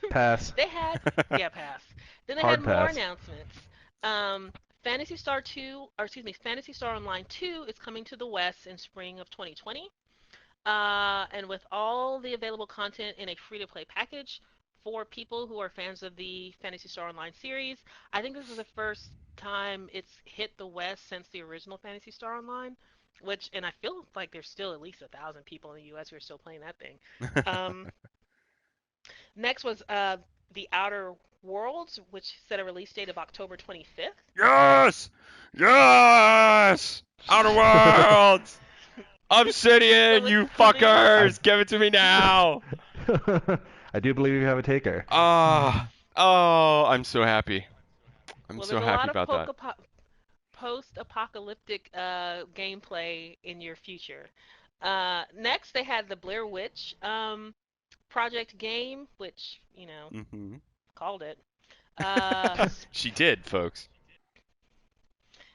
Pass. they had, yeah, pass. Then they had Hard more pass. announcements. Um, Fantasy Star 2, or excuse me, Fantasy Star Online 2 is coming to the West in spring of 2020. And with all the available content in a free-to-play package for people who are fans of the Fantasy Star Online series, I think this is the first time it's hit the West since the original Fantasy Star Online, and I feel like there's still at least 1,000 people in the U.S. who are still playing that thing. Um, Next was The Outer Worlds, which set a release date of October 25th. Yes! Yes! Outer Worlds! Obsidian, you I fuckers! Give it to me now! I do believe you have a taker. Ah, oh, I'm so happy. I'm Well, so there's a happy lot of about that. post-apocalyptic gameplay in your future. Next, they had the Blair Witch project game, which, Hmm. called it. Uh, She did, folks.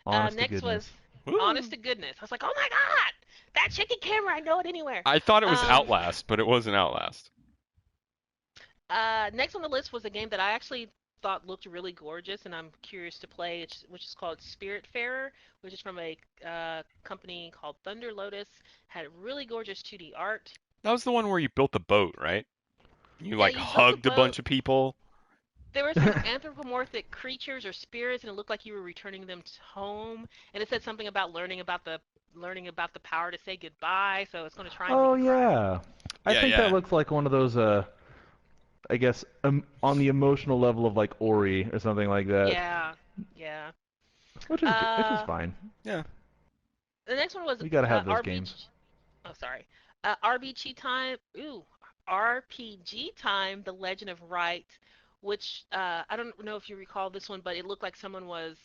Honest to Next was goodness. Honest Woo. to Goodness. I was like, oh my god, that chicken camera, I know it anywhere. I thought it was Um, Outlast, but it wasn't Outlast. Next on the list was a game that I actually thought looked really gorgeous, and I'm curious to play, which is called Spiritfarer, which is from a company called Thunder Lotus. Had really gorgeous 2D art. That was the one where you built the boat, right? You Yeah, like you built a hugged a boat. bunch of people. There were some anthropomorphic creatures or spirits, and it looked like you were returning them to home. And it said something about learning about the power to say goodbye. So it's going to try and make Oh you cry. yeah. I Yeah, think that yeah. looks like one of those I guess on the emotional level of like Ori or something like that, Yeah, yeah. which is Uh, fine. Yeah. the next one was We gotta have those RPG. games. Oh, sorry. RPG time. Ooh, RPG time. The Legend of Right, which I don't know if you recall this one, but it looked like someone was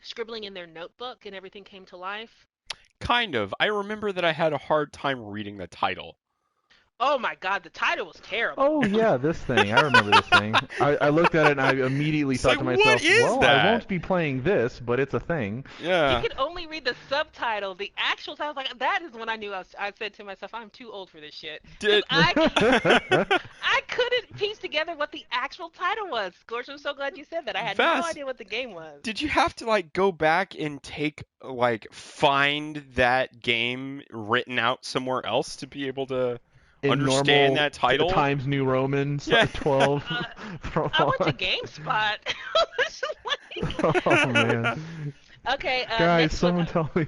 scribbling in their notebook and everything came to life. Kind of. I remember that I had a hard time reading the title. Oh my God, the title was terrible. Oh yeah, this thing. I remember this thing. I looked at it and I immediately It's thought like, to what myself, is well, I that? won't be playing this, but it's a thing. You Yeah. could only read the subtitle. The actual title, like that is when I knew I said to myself, I'm too old for this shit, because Did I couldn't piece together what the actual title was. Scorch, I'm so glad you said that. I had no Vass, idea what the game was. did you have to like go back and find that game written out somewhere else to be able to In understand normal that title? Times New Roman Yeah. 12 Uh, I went to font. GameSpot. Oh man. Okay, Guys, next one. someone tell me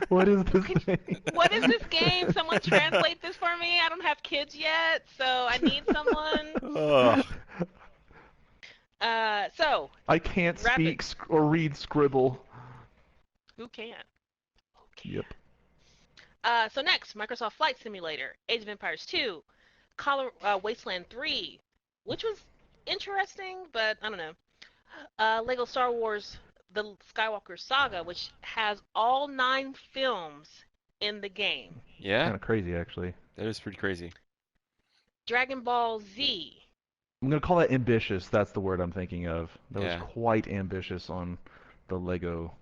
what is this Could, thing? what is this game? Someone translate this for me. I don't have kids yet, so I need someone. Ugh. So I can't rapid. speak or read scribble. Who can? Who can? Yep. So next, Microsoft Flight Simulator, Age of Empires 2, Wasteland 3, which was interesting, but I don't know. Lego Star Wars: The Skywalker Saga, which has all 9 films in the game. Yeah, Kind of crazy, actually. that is pretty crazy. Dragon Ball Z. I'm gonna call that ambitious. That's the word I'm thinking of. That was Yeah. quite ambitious on the Lego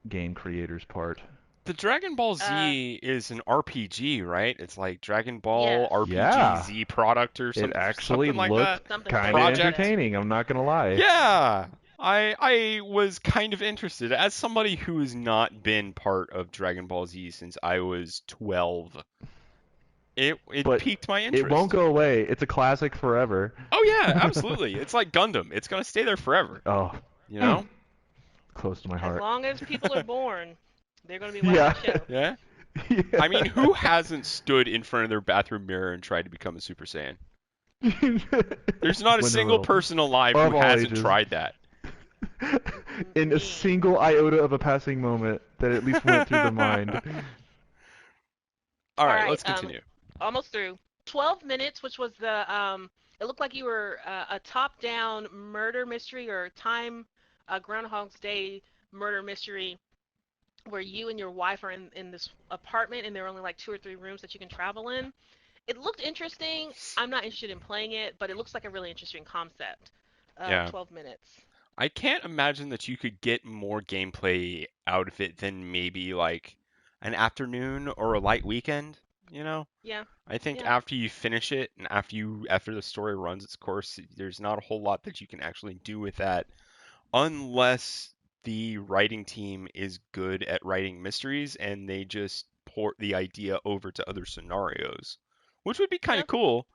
game creators' part. The Dragon Ball Uh, Z is an RPG, right? It's like Dragon Ball yes, RPG Yeah, Z product or it actually something like that. looked something kind of like Project. that. entertaining. I'm not gonna lie. Yeah. I was kind of interested as somebody who has not been part of Dragon Ball Z since I was 12. It But piqued my it won't interest. go away. It's a classic forever. Oh yeah, absolutely. It's like Gundam. It's gonna stay there forever, Oh, you know? close to my As heart. long as people are born, they're going to be watching Yeah. the show. Yeah. Yeah. I mean, who hasn't stood in front of their bathroom mirror and tried to become a Super Saiyan? There's not a When they're single little. person alive who Of all hasn't ages. tried that. In a Me. single iota of a passing moment that at least went through the mind. All All right, right, let's continue. almost through. 12 minutes, which was it looked like you were a top-down murder mystery or Groundhog's Day murder mystery where you and your wife are in this apartment and there are only like 2 or 3 rooms that you can travel in. It looked interesting. I'm not interested in playing it, but it looks like a really interesting concept. Yeah. 12 minutes. I can't imagine that you could get more gameplay out of it than maybe like an afternoon or a light weekend, you know? Yeah, I think yeah, after you finish it and after the story runs its course, there's not a whole lot that you can actually do with that unless the writing team is good at writing mysteries and they just port the idea over to other scenarios, which would be kind yeah. of cool,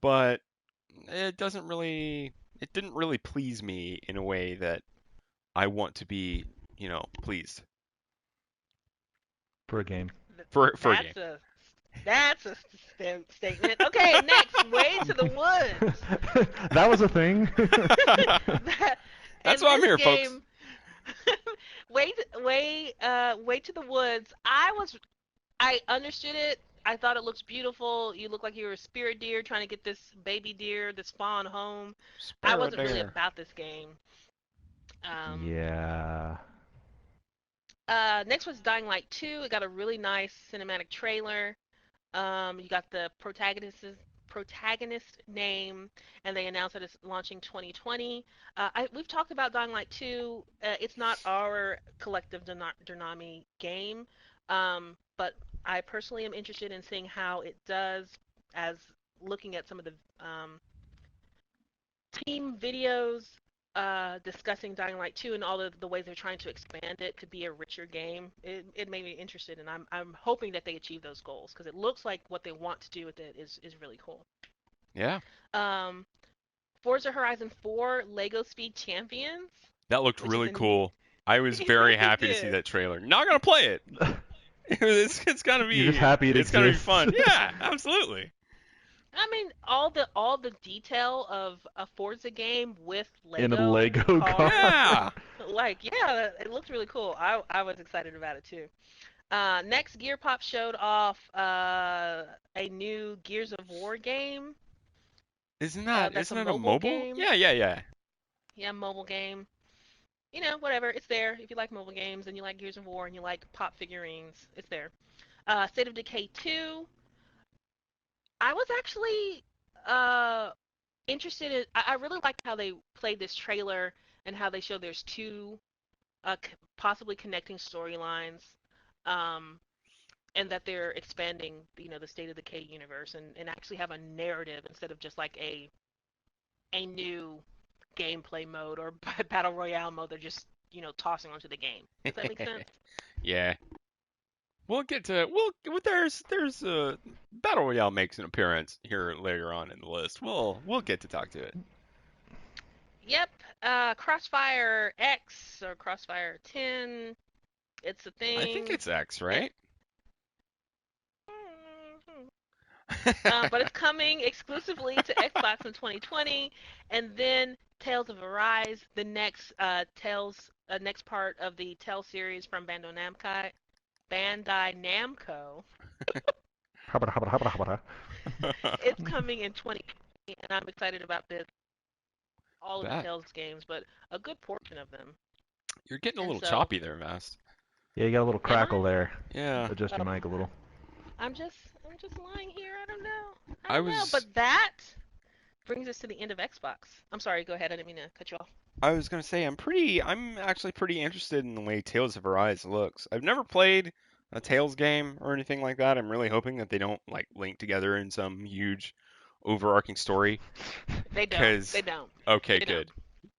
but it didn't really please me in a way that I want to be, pleased for a game. Th- for a game. That's a that's a statement. Okay, next, Way to the Woods. That was a thing. That, That's and what I'm this here, folks. game, Way to the Woods. I understood it. I thought it looks beautiful. You look like you were a spirit deer trying to get this baby deer, this fawn home. I Sparrow wasn't really there. about this game. Um, Yeah. Next was Dying Light 2. It got a really nice cinematic trailer. You got the protagonist name, and they announced that it's launching 2020. We've talked about Dying Light 2. It's not our collective DerNami game, but I personally am interested in seeing how it does, as looking at some of the team videos discussing Dying Light 2 and all of the ways they're trying to expand it to be a richer game. It made me interested, and I'm hoping that they achieve those goals because it looks like what they want to do with it is really cool. Yeah, Um, Forza Horizon 4 Lego Speed Champions, that looked which is really in cool. I was it very really happy to see did. that trailer. Not gonna play it. You're just happy it It's gonna be exists. fun. Yeah, absolutely. I mean, all the detail of a Forza game with In a Lego Lego cars, car. Yeah. like yeah, it looked really cool. I was excited about it too. Next, Gear Pop showed off a new Gears of War game. Isn't that That's a isn't it a mobile mobile? game. Yeah, yeah, yeah. Yeah, mobile game. You know, whatever. It's there. If you like mobile games and you like Gears of War and you like pop figurines, it's there. State of Decay 2. I was actually uh, interested in. I really liked how they played this trailer and how they showed there's two possibly connecting storylines. Um, and that they're expanding, the State of Decay universe and actually have a narrative instead of just like a new gameplay mode or battle royale mode. They're just tossing onto the game. Does that make sense? Yeah. We'll get to there's Battle Royale makes an appearance here later on in the list. We'll get to talk to it. Yep. Crossfire X or Crossfire 10. It's a I think thing. it's X, It, right? but it's coming exclusively to Xbox in 2020, and then Tales of Arise, the next part of the Tales series from Bandai Namco. It's coming in 2020, and I'm excited about this. All of the That Tales games, but a good portion of them. you're getting a And little so, choppy there, Vast. Yeah, you got a little am crackle I? there. Yeah. Adjust your Oh, mic a little. I'm just lying here. I don't know. I I don't know. was But that brings us to the end of Xbox. I'm sorry. Go ahead. I didn't mean to cut you off. I was gonna say I'm actually pretty interested in the way Tales of Arise looks. I've never played a Tales game or anything like that. I'm really hoping that they don't like link together in some huge overarching story. They don't. They Cause don't. okay, They don't. good.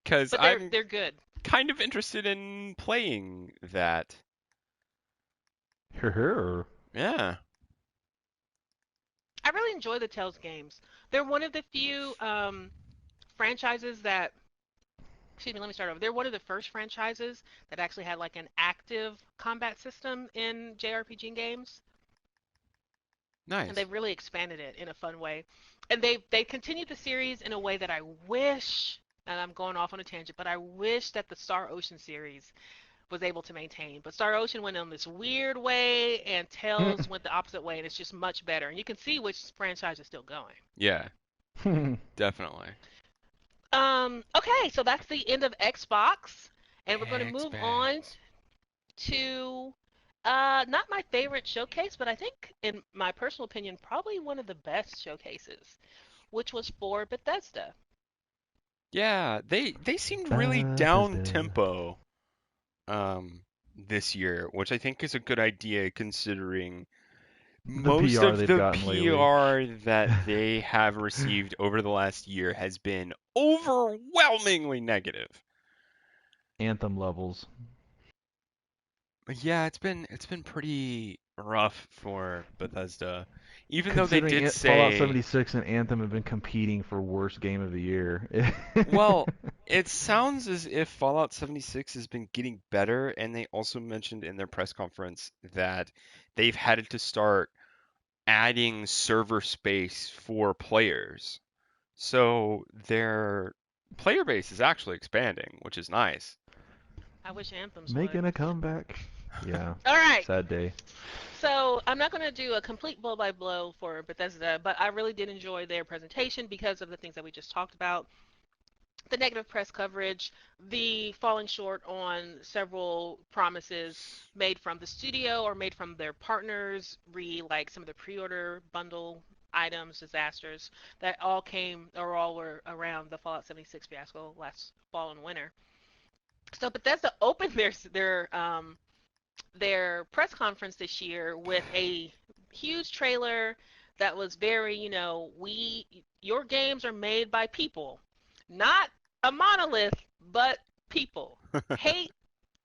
Cause But they're I'm they're good. kind of interested in playing that. Her. Yeah. I really enjoy the Tales games. They're one of the few franchises that. Excuse me. Let me start over. They're one of the first franchises that actually had like an active combat system in JRPG games, and Nice. they've really expanded it in a fun way. And they continued the series in a way that I wish. And I'm going off on a tangent, but I wish that the Star Ocean series was able to maintain. But Star Ocean went on this weird way, and Tales went the opposite way, and it's just much better. And you can see which franchise is still going. Yeah, definitely. Okay, so that's the end of Xbox, and we're going to move on Xbox. to not my favorite showcase, but I think, in my personal opinion, probably one of the best showcases, which was for Bethesda. Yeah, they seemed really down Bethesda. tempo um this year, which I think is a good idea considering The most PR of they've the gotten lately. PR that they have received over the last year has been overwhelmingly negative. Anthem levels. Yeah, it's been pretty rough for Bethesda. Even though they Considering did Fallout say, 76 and Anthem have been competing for worst game of the year. well, it sounds as if Fallout 76 has been getting better, and they also mentioned in their press conference that they've had to start adding server space for players. So their player base is actually expanding, which is nice. I wish Anthems would. Making a comeback. Yeah. All right. Sad day. So I'm not going to do a complete blow by blow for Bethesda, but I really did enjoy their presentation because of the things that we just talked about. The negative press coverage, the falling short on several promises made from the studio or made from their partners, like some of the pre-order bundle items, disasters that all came or all were around the Fallout 76 fiasco last fall and winter. So Bethesda opened their press conference this year with a huge trailer that was very, your games are made by people, not a monolith, but people. Hate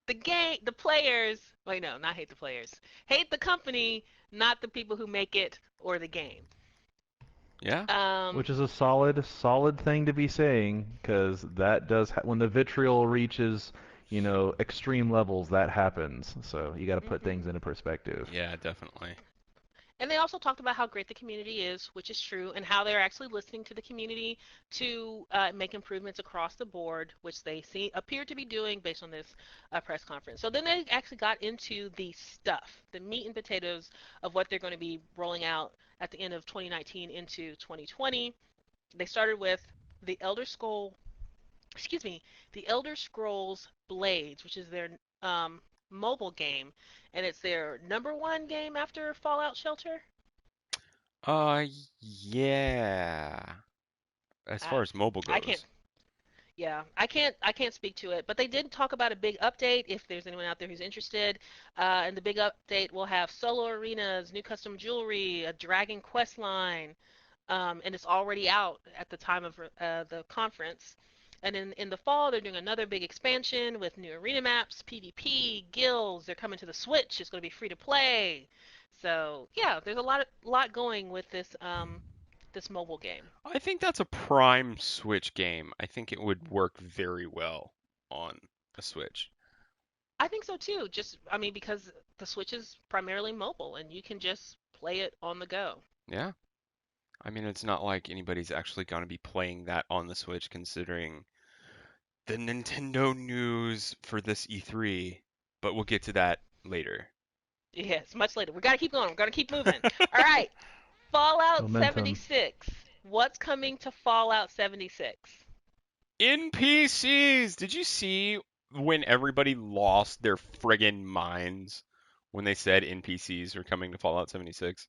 the game, the players. Wait, no, not hate the players. Hate the company, not the people who make it or the game. Yeah. Um, Which is a solid thing to be saying, because that does when the vitriol reaches, extreme levels, that happens. So you got to put mhm. things into perspective. Yeah, definitely. And they also talked about how great the community is, which is true, and how they're actually listening to the community to make improvements across the board, which they appear to be doing based on this press conference. So then they actually got into the stuff, the meat and potatoes of what they're going to be rolling out at the end of 2019 into 2020. They started with the excuse me, the Elder Scrolls Blades, which is their mobile game, and it's their number one game after Fallout Shelter. Uh, yeah. As Uh, far as mobile I can't. goes. Yeah, I can't speak to it, but they did talk about a big update. If there's anyone out there who's interested, and the big update will have solo arenas, new custom jewelry, a Dragon Quest line, and it's already out at the time of the conference. And in the fall, they're doing another big expansion with new arena maps, PvP, guilds. They're coming to the Switch. It's going to be free to play. So yeah, there's a lot going with this mobile game. I think that's a prime Switch game. I think it would work very well on a Switch. I think so too. Just I mean because the Switch is primarily mobile and you can just play it on the go. Yeah. I mean, it's not like anybody's actually going to be playing that on the Switch considering the Nintendo news for this E3, but we'll get to that later. Yes, much later. We got to keep going. We're going to keep moving. All right. Fallout Momentum. 76. What's coming to Fallout 76? NPCs! Did you see when everybody lost their friggin' minds when they said NPCs are coming to Fallout 76?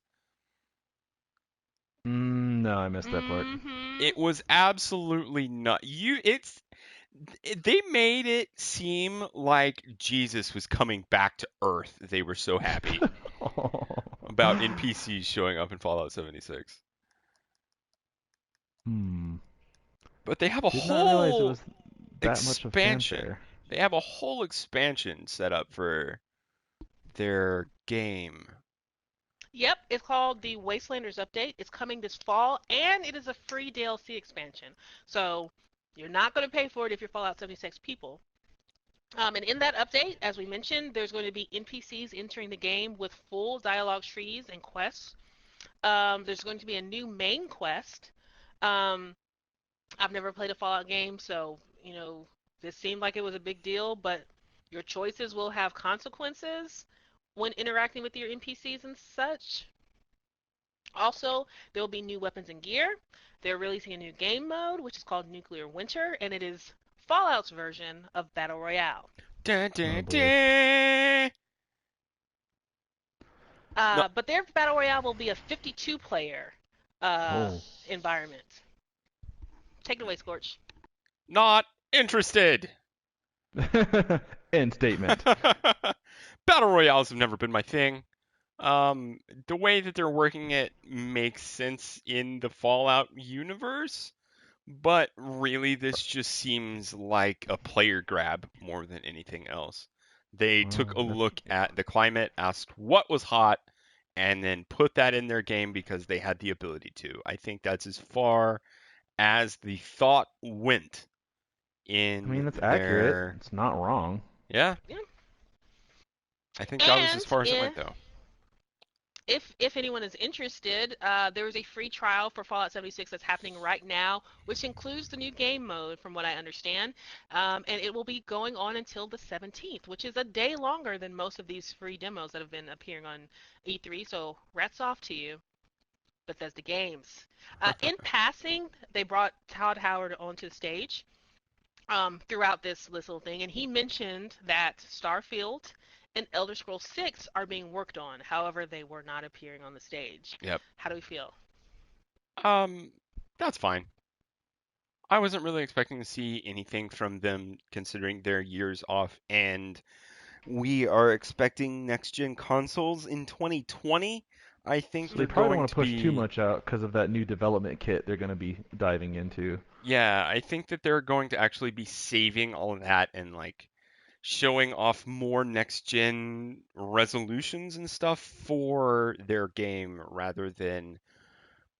No, I missed that part. Mhm. It was absolutely not. They made it seem like Jesus was coming back to Earth. They were so happy about NPCs showing up in Fallout 76. Hmm. But they have a Did not realize it whole was that much of expansion. fanfare. They have a whole expansion set up for their game. Yep, it's called the Wastelanders Update. It's coming this fall, and it is a free DLC expansion. So you're not going to pay for it if you're Fallout 76 people. And in that update, as we mentioned, there's going to be NPCs entering the game with full dialogue trees and quests. There's going to be a new main quest. Um, I've never played a Fallout game, so this seemed like it was a big deal, but your choices will have consequences when interacting with your NPCs and such. Also, there will be new weapons and gear. They're releasing a new game mode, which is called Nuclear Winter, and it is Fallout's version of Battle Royale. Dun, Oh dun, boy. dun. No, But their Battle Royale will be a 52-player uh, Oh. environment. Take it away, Scorch. Not interested. End statement. Battle royales have never been my thing. The way that they're working it makes sense in the Fallout universe, but really this just seems like a player grab more than anything else. They took a look at the climate, asked what was hot, and then put that in their game because they had the ability to. I think that's as far as the thought went I mean, in that's accurate. their. It's not wrong. Yeah, Yeah. I think that was as And far as it went, though. if anyone is interested, there is a free trial for Fallout 76 that's happening right now, which includes the new game mode, from what I understand. And it will be going on until the 17th, which is a day longer than most of these free demos that have been appearing on E3. So, rats off to you, Bethesda Games. In passing, they brought Todd Howard onto the stage throughout this little thing, and he mentioned that Starfield and Elder Scrolls 6 are being worked on. However, they were not appearing on the stage. Yep. How do we feel? That's fine. I wasn't really expecting to see anything from them considering their years off, and we are expecting next gen consoles in 2020. I think They they're probably don't going want to to push too be. much out because of that new development kit they're going to be diving into. Yeah, I think that they're going to actually be saving all of that and like showing off more next gen resolutions and stuff for their game rather than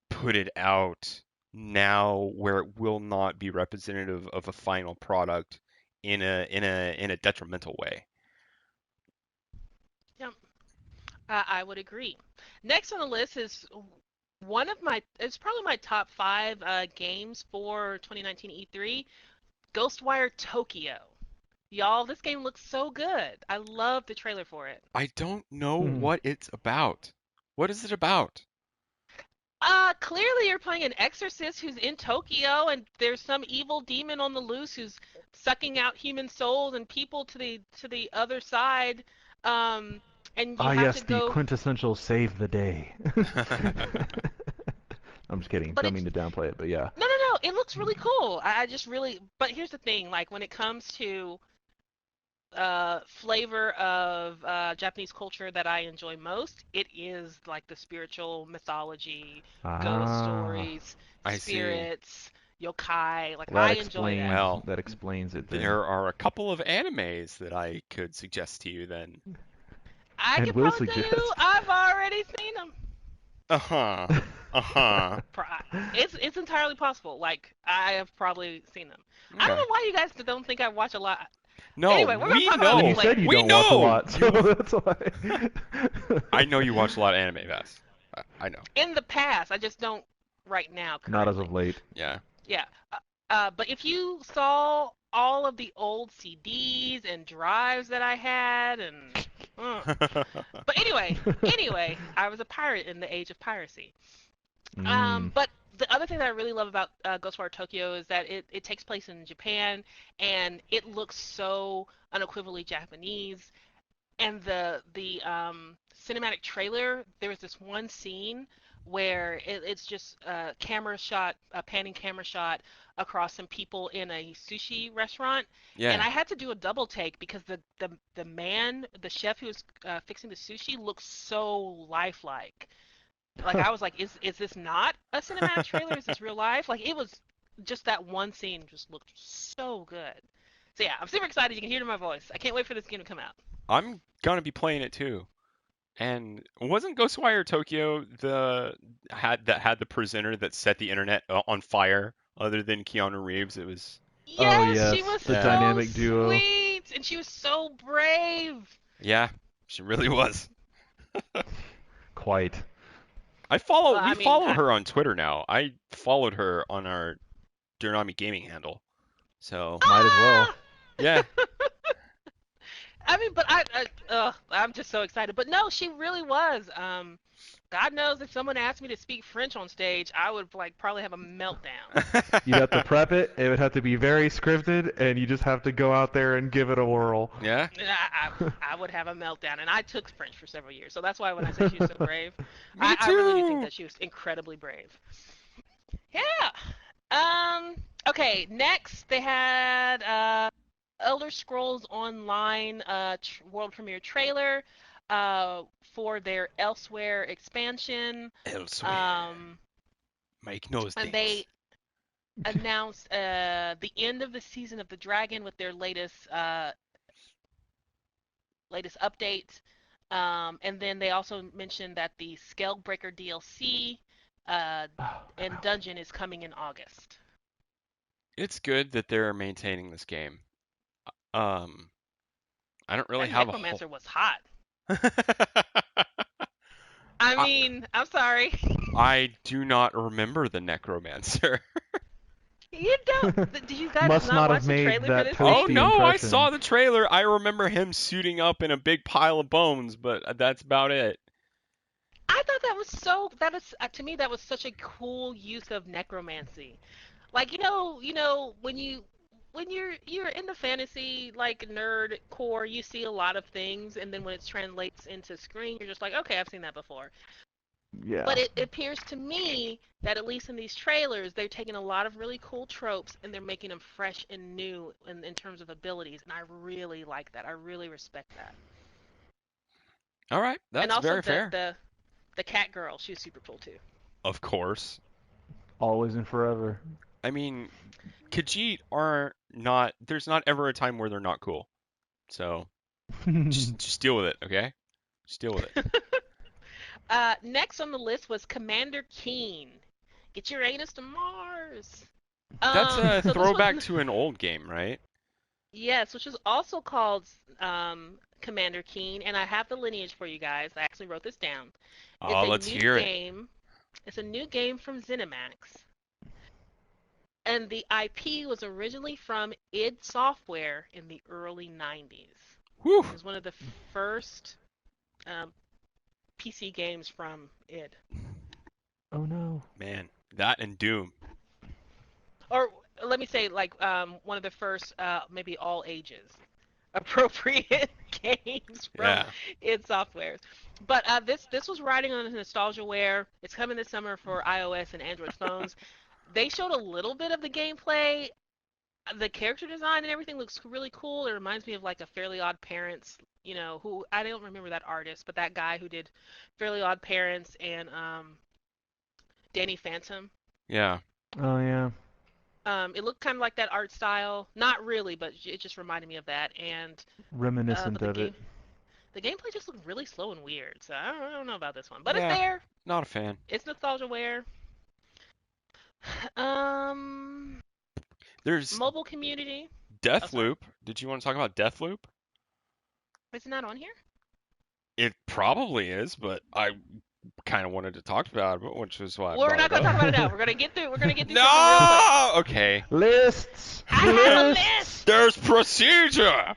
put it out now where it will not be representative of a final product in a detrimental way. Yeah, I would agree. Next on the list is it's probably my top five games for 2019 E3, Ghostwire Tokyo. Y'all, this game looks so good. I love the trailer for it. I don't know Hmm. what it's about. What is it about? Clearly you're playing an exorcist who's in Tokyo, and there's some evil demon on the loose who's sucking out human souls and people to the other side. Um, and you Ah, have yes, to the go. quintessential save the day. I'm just kidding. But Don't it's mean to downplay it, but yeah. no. It looks really cool. I just really. But here's the thing: like when it comes to flavor of Japanese culture that I enjoy most, it is like the spiritual mythology, ghost Ah, stories, I see. spirits, yokai. Like that I enjoy that. explains Well, that explains it then. there are a couple of animes that I could suggest to you then. I And could will probably tell you suggest. I've already seen them. Uh-huh. Uh-huh. It's entirely possible. Like I have probably seen them. I don't Okay. know why you guys don't think I watch a lot. No, Anyway, we're gonna we talk about Well, this you know. said later. you We don't watch a know. lot, so You that's why. I know you watch a lot of anime, Vass. I know. In the past, I just don't right now Not as currently. of late. Yeah. Yeah. But if you saw all of the old CDs and drives that I had, and uh, but anyway, I was a pirate in the age of piracy. Mm. But the other thing that I really love about Ghostwire Tokyo is that it takes place in Japan, and it looks so unequivocally Japanese. And the cinematic trailer, there was this one scene where it's just a camera shot, a panning camera shot across some people in a sushi restaurant, and Yeah. I had to do a double take because the man, the chef who was fixing the sushi, looks so lifelike. Like I was like, is this not a cinematic trailer? Is this real life? Like it was just that one scene just looked so good. So yeah, I'm super excited. You can hear it in my voice. I can't wait for this game to come out. I'm gonna be playing it too. And wasn't Ghostwire Tokyo the the presenter that set the internet on fire other than Keanu Reeves? It was Oh Yes, she yes, was the yeah. so dynamic duo. sweet, and she was so brave. Yeah, she really was. Quite. Well, We I mean, follow her on Twitter now. I followed her on our DerNami Gaming handle. So, Might as well. ah! yeah. I mean, but I'm just so excited. But no, she really was. God knows if someone asked me to speak French on stage, I would like probably have a meltdown. You'd have to prep it. It would have to be very scripted, and you just have to go out there and give it a whirl. Yeah. I would have a meltdown, and I took French for several years, so that's why when I say she was so brave, Me I really do think too. that she was incredibly brave. Yeah. Okay, next they had Elder Scrolls Online world premiere trailer for their Elsewhere expansion. Elsewhere. Um, Mike knows and things. they announced the end of the season of the Dragon with their latest update. And then they also mentioned that the Scalebreaker DLC uh, Oh, and dungeon is coming in August. It's good that they're maintaining this game. Um, I don't really That have a whole. Necromancer was hot. I I, mean, I'm sorry. I do not remember the Necromancer. You don't. Did you guys Must not not watch have the made trailer for that this thing? Oh toasty no, I impression. saw the trailer. I remember him suiting up in a big pile of bones, but that's about it. I thought that was to me that was such a cool use of necromancy. Like when you're in the fantasy like nerd core, you see a lot of things, and then when it translates into screen, you're just like, okay, I've seen that before. Yeah. But it appears to me that at least in these trailers, they're taking a lot of really cool tropes and they're making them fresh and new in terms of abilities, and I really like that. I really respect that. All right, And that's also very the fair. the the cat girl, she was super cool too. Of course. Always and forever. I mean, Khajiit are not. There's not ever a time where they're not cool. So just deal with it, okay? Just deal with it. Next on the list was Commander Keen. Get your anus to Mars. That's a So this was throwback to an old game, right? yes, which is also called Commander Keen, and I have the lineage for you guys. I actually wrote this down. It's Oh, a let's new hear it. game. It's a new game from ZeniMax, and the IP was originally from id Software in the early 90s. Whew, It was one of the first um, PC games from id. Oh no. man, that and Doom. Or let me say, like one of the first, maybe all ages appropriate games from Yeah. id Software. But this was riding on nostalgiaware. It's coming this summer for iOS and Android phones. They showed a little bit of the gameplay. The character design and everything looks really cool. It reminds me of like a Fairly Odd Parents, who I don't remember that artist, but that guy who did Fairly Odd Parents and Danny Phantom. Yeah. Oh yeah. It looked kind of like that art style. Not really, but it just reminded me of that. And Reminiscent but the of it. game, the gameplay just looked really slow and weird. So I don't know about this one, but it's Yeah. there. Not a fan. It's nostalgia wear. Um, There's mobile community. Oh, sorry. Deathloop. Did you want to talk about Deathloop? Isn't that on here? It probably is, but I kind of wanted to talk about it, which is why I Well, we're brought not it gonna talk up. about it now. We're gonna get through. We're gonna get through something real quick. No! Okay. Lists. I have a Lists. list. There's procedure!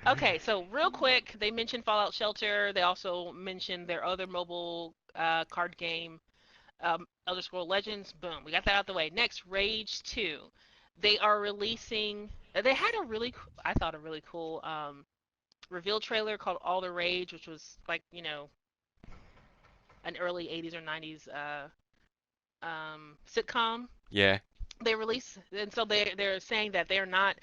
Okay, so real quick, they mentioned Fallout Shelter. They also mentioned their other mobile card game, Elder Scrolls Legends. Boom, we got that out the way. Next, Rage 2. They are releasing. They had I thought, a really cool reveal trailer called All the Rage, which was like an early 80s or 90s sitcom. Yeah. They release, and so they're saying that they're not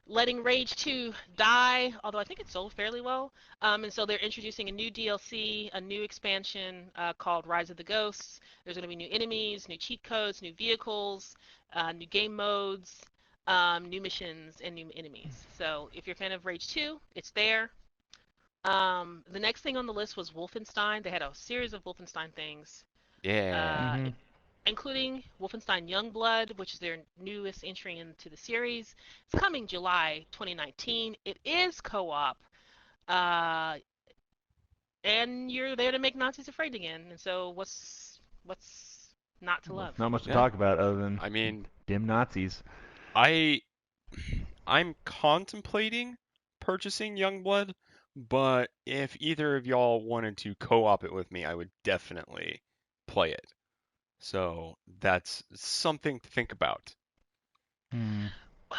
letting Rage 2 die, although I think it sold fairly well. And so they're introducing a new DLC, a new expansion called Rise of the Ghosts. There's going to be new enemies, new cheat codes, new vehicles, new game modes, new missions, and new enemies. So if you're a fan of Rage 2, it's there. The next thing on the list was Wolfenstein. They had a series of Wolfenstein things. Yeah. Uh, including Wolfenstein Youngblood, which is their newest entry into the series. It's coming July 2019. It is co-op, uh, and you're there to make Nazis afraid again. And so, what's not to Well, love? not much to Yeah. talk about other than I mean, dim Nazis. I I'm contemplating purchasing Youngblood, but if either of y'all wanted to co-op it with me, I would definitely play it. So that's something to think about Hmm.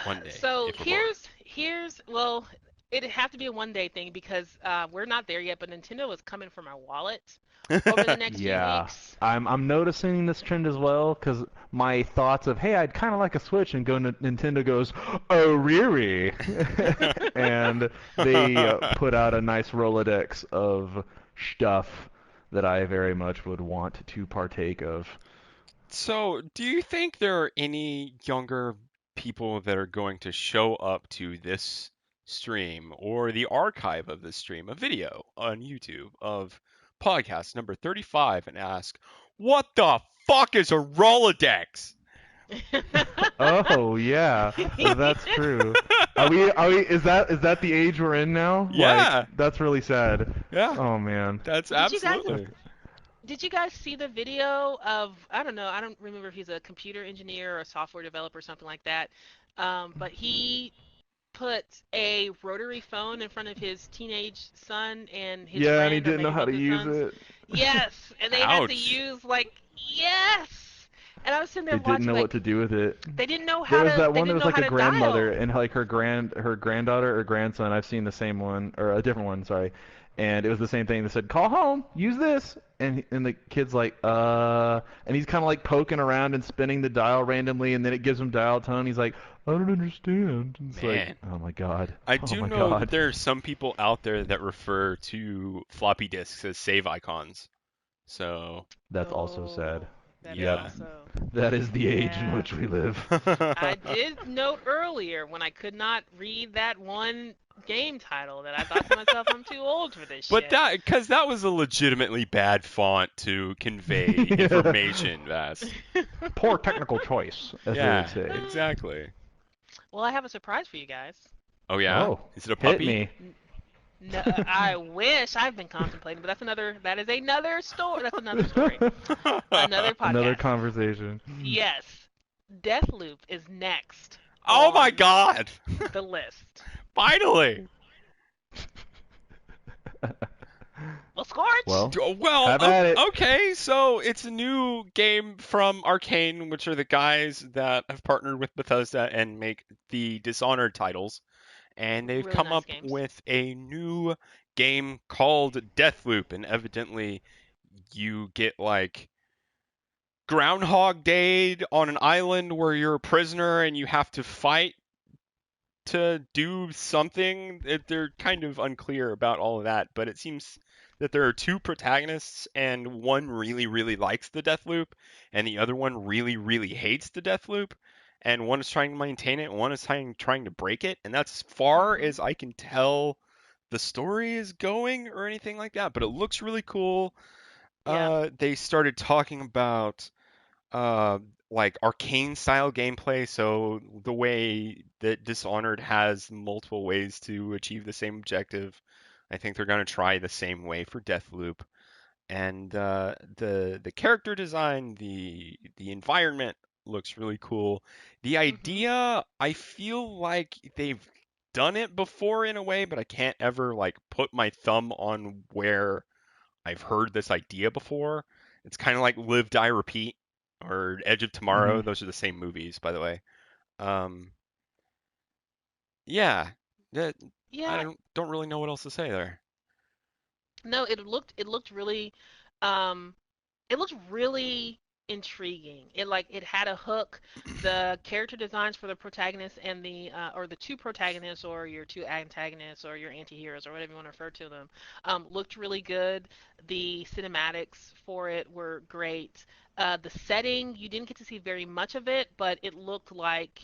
one day So if we're bored. here's well, It'd have to be a one-day thing because we're not there yet, but Nintendo is coming for my wallet over the next few Yeah, weeks. I'm noticing this trend as well because my thoughts of hey, I'd kind of like a Switch, and Nintendo goes, oh really, and they put out a nice Rolodex of stuff that I very much would want to partake of. So, do you think there are any younger people that are going to show up to this stream or the archive of this stream, a video on YouTube of podcast number 35 and ask, what the fuck is a Rolodex? Oh yeah, that's true. Are we is that the age we're in now? Like Yeah, that's really sad. yeah, Oh man. that's Did you guys absolutely. did you guys see the video of, I don't know, I don't remember if he's a computer engineer or a software developer or something like that. But he put a rotary phone in front of his teenage son and his Yeah, and he friend, or didn't know maybe how both to his use sons. it. Yes, and they had to Ouch. use like, yes. And I was sitting there They didn't watching know what like to do with it. they There was didn't like know a how to grandmother dial. and like her granddaughter or grandson. I've seen the same one or a different one, sorry. And it was the same thing. They said, "Call home, use this," and the kid's like, and he's kind of like poking around and spinning the dial randomly, and then it gives him dial tone. He's like, "I don't understand." It's like, Man, oh my god, I oh do my know that god. there are some people out there that refer to floppy disks as save icons. So, That's also sad. Oh, that is Yep, yeah. also, that is the age in yeah. which we live. I did note earlier when I could not read that one game title that I thought to myself, I'm too old for this But shit. because that was a legitimately bad font to convey Yeah. information, Vass. Poor technical choice, as they would Yeah, say. exactly. Well, I have a surprise for you guys. Oh yeah? Oh, Is it a hit puppy? me. No, I wish. I've been contemplating, but that is another story. That's another story. Another Another podcast. conversation. Yes. Deathloop is next Oh my on God! the list. Finally! Well, Scorch. Well, Well, have at it. okay, so it's a new game from Arcane, which are the guys that have partnered with Bethesda and make the Dishonored titles. And they've Really come nice up games. with a new game called Deathloop, and evidently you get like Groundhog Day on an island where you're a prisoner and you have to fight to do something. They're kind of unclear about all of that, but it seems that there are two protagonists, and one really, really likes the Deathloop, and the other one really, really hates the Deathloop. And one is trying to maintain it, and one is trying to break it, and that's as far Mhm. as I can tell the story is going or anything like that. But it looks really cool. Yeah. They started talking about uh, like arcane style gameplay. So the way that Dishonored has multiple ways to achieve the same objective, I think they're going to try the same way for Deathloop. And the character design, the environment looks really cool. The Mhm. idea, I feel like they've done it before in a way, but I can't ever like put my thumb on where I've heard this idea before. It's kind of like Live, Die, Repeat or Edge of Hmm. Tomorrow. Those are the same movies, by the way. Um, yeah, that, I Yeah. don't really know what else to say there. No, it looked really um it looked really intriguing. It had a hook. The character designs for the protagonist and the or the two protagonists or your two antagonists or your anti-heroes or whatever you want to refer to them looked really good. The cinematics for it were great. The setting, you didn't get to see very much of it, but it looked like,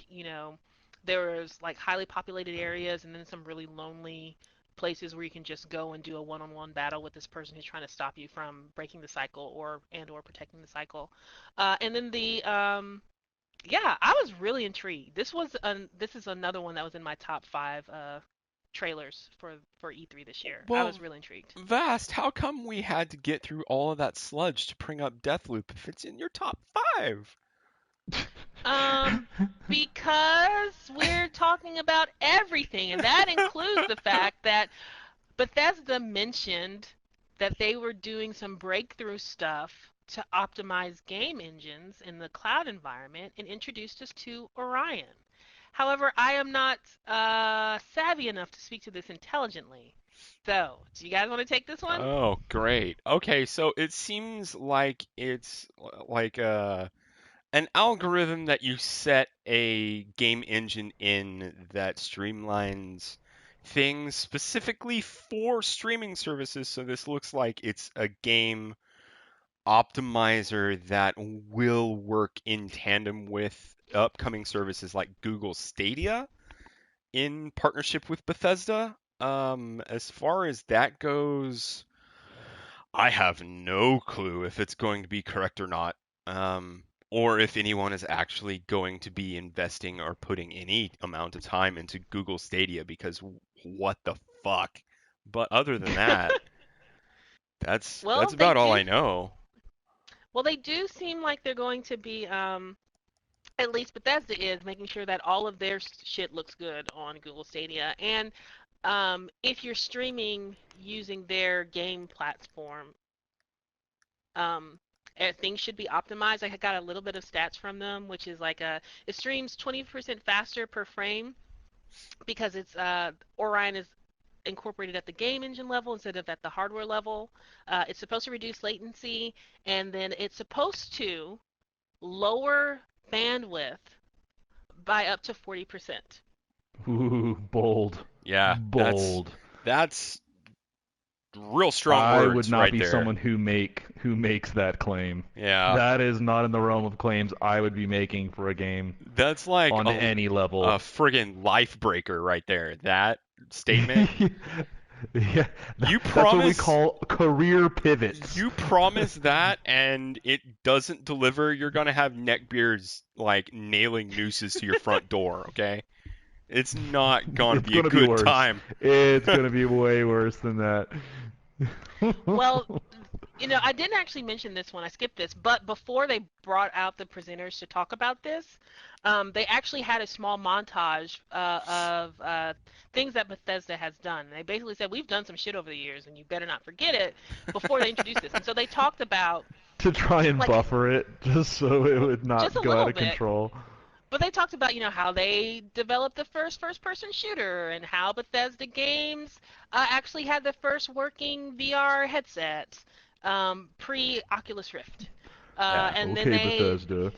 there was like highly populated areas and then some really lonely places where you can just go and do a one-on-one battle with this person who's trying to stop you from breaking the cycle or protecting the cycle. And then yeah, I was really intrigued. This is another one that was in my top five trailers for E3 this year. I Well, was really intrigued. Vast, how come we had to get through all of that sludge to bring up Deathloop if it's in your top five? Um, because we're talking about everything, and that includes the fact that Bethesda mentioned that they were doing some breakthrough stuff to optimize game engines in the cloud environment and introduced us to Orion. However, I am not savvy enough to speak to this intelligently. So, do you guys want to take this one? Oh, great. Okay, so it seems like it's like an algorithm that you set a game engine in that streamlines things specifically for streaming services. So this looks like it's a game optimizer that will work in tandem with upcoming services like Google Stadia in partnership with Bethesda. As far as that goes, I have no clue if it's going to be correct or not, or if anyone is actually going to be investing or putting any amount of time into Google Stadia because what the fuck? But other than that, Well, that's they about all do. I know. Well, they do seem like they're going to be. At least Bethesda is making sure that all of their shit looks good on Google Stadia. And if you're streaming using their game platform, um, things should be optimized. I got a little bit of stats from them, which is like it streams 20% faster per frame because it's Orion is incorporated at the game engine level instead of at the hardware level. It's supposed to reduce latency, and then it's supposed to lower bandwidth by up to 40%. Ooh, bold. Yeah, Bold. that's real strong I would words not right be there. someone who makes that claim. Yeah, That is not in the realm of claims I would be making for a game that's like on any level. a friggin' life breaker right there. That statement. Yeah, You that's what we promise call career pivots. you promise that and it doesn't deliver, you're gonna have neckbeards like nailing nooses to your front door, okay? It's not gonna It's be a gonna be good worse. time. It's gonna be way worse than that. Well, I didn't actually mention this one. I skipped this. But before they brought out the presenters to talk about this, they actually had a small montage of things that Bethesda has done. They basically said, we've done some shit over the years, and you better not forget it before they introduced this. And so they talked about, To try and like, buffer it just so it would just a not go out little of bit. control. But they talked about, how they developed the first-person shooter and how Bethesda Games actually had the first working VR headset pre-Oculus Rift. Yeah. And then Okay, they Bethesda.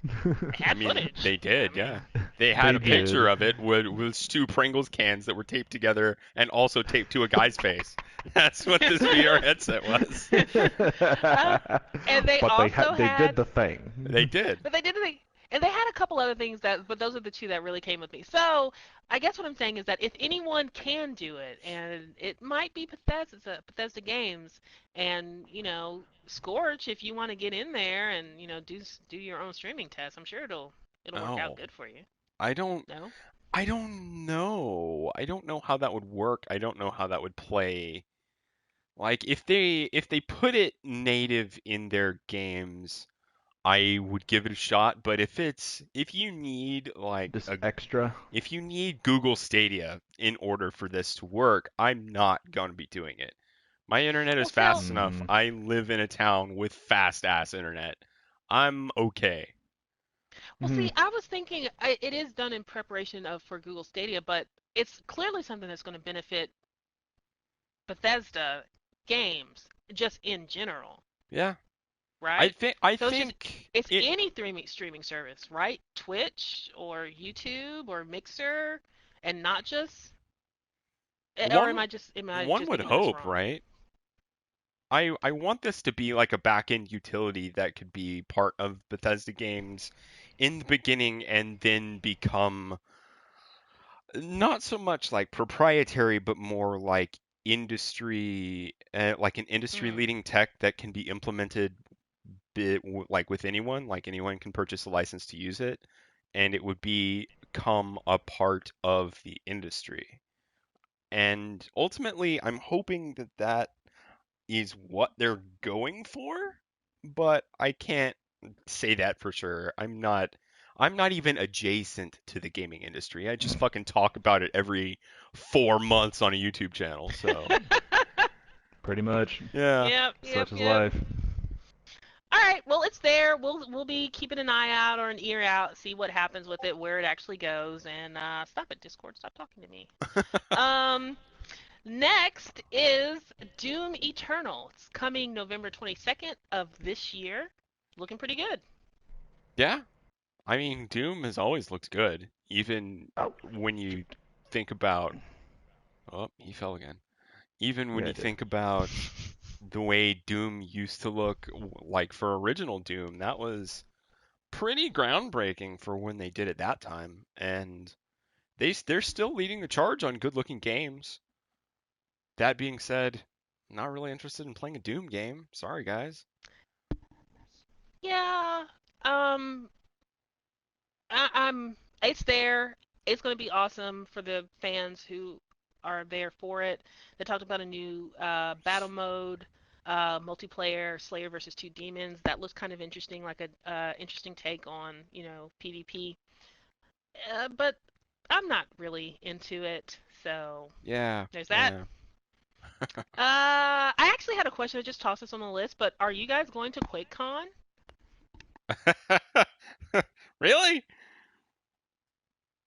I had mean, footage. they I did, yeah. mean, They had They a picture did. of it with two Pringles cans that were taped together and also taped to a guy's face. That's what this VR headset was. uh, and they But also they did had, the thing. They did. but they did the, and they had a couple other things but those are the two that really came with me. So I guess what I'm saying is that if anyone can do it, and it might be Bethesda Games, and Scorch, if you want to get in there and do your own streaming test, I'm sure it'll work out Oh, good for you. I don't No? I don't know. I don't know how that would work. I don't know how that would play. Like if they put it native in their games, I would give it a shot, but if you need Just extra. if you need Google Stadia in order for this to work, I'm not going to be doing it. My internet is Well, see, fast enough. Hmm. I live in a town with fast ass internet. I'm okay. I was thinking it is done in preparation of for Google Stadia, but it's clearly something that's going to benefit Bethesda games just in general, Yeah. I right? think I So think it's it any streaming service, right? Twitch or YouTube or Mixer, and not just, or one am I one just would getting this hope, wrong? right? I want this to be like a back-end utility that could be part of Bethesda games in the beginning and then become not so much like proprietary, but more like like an industry Mm. leading tech that can be implemented like with anyone, like anyone can purchase a license to use it, and it would become a part of the industry. And ultimately, I'm hoping that that is what they're going for, but I can't say that for sure. I'm not even adjacent to the gaming industry. I just fucking talk about it every 4 months on a YouTube channel. So Pretty much. yeah, Yep, yep, Such is yep. life. All right, well, it's there. We'll be keeping an eye out or an ear out, see what happens with it, where it actually goes, and stop it, Discord, stop talking to me. Um, Next is Doom Eternal. It's coming November 22nd of this year. Looking pretty good. Yeah, I mean, Doom has always looked good, even Oh, when you think about. Oh, he fell again. Even when yeah, I you did. think about the way Doom used to look, like for original Doom, that was pretty groundbreaking for when they did it that time, and they're still leading the charge on good-looking games. That being said, not really interested in playing a Doom game. Sorry, guys. Yeah. Um, I'm. It's there. It's going to be awesome for the fans who are there for it. They talked about a new battle mode, multiplayer Slayer versus two demons. That looks kind of interesting, like a interesting take on PvP. But I'm not really into it, so Yeah, there's that. yeah. I actually had a question. I just tossed this on the list, but are you guys going to QuakeCon? Really?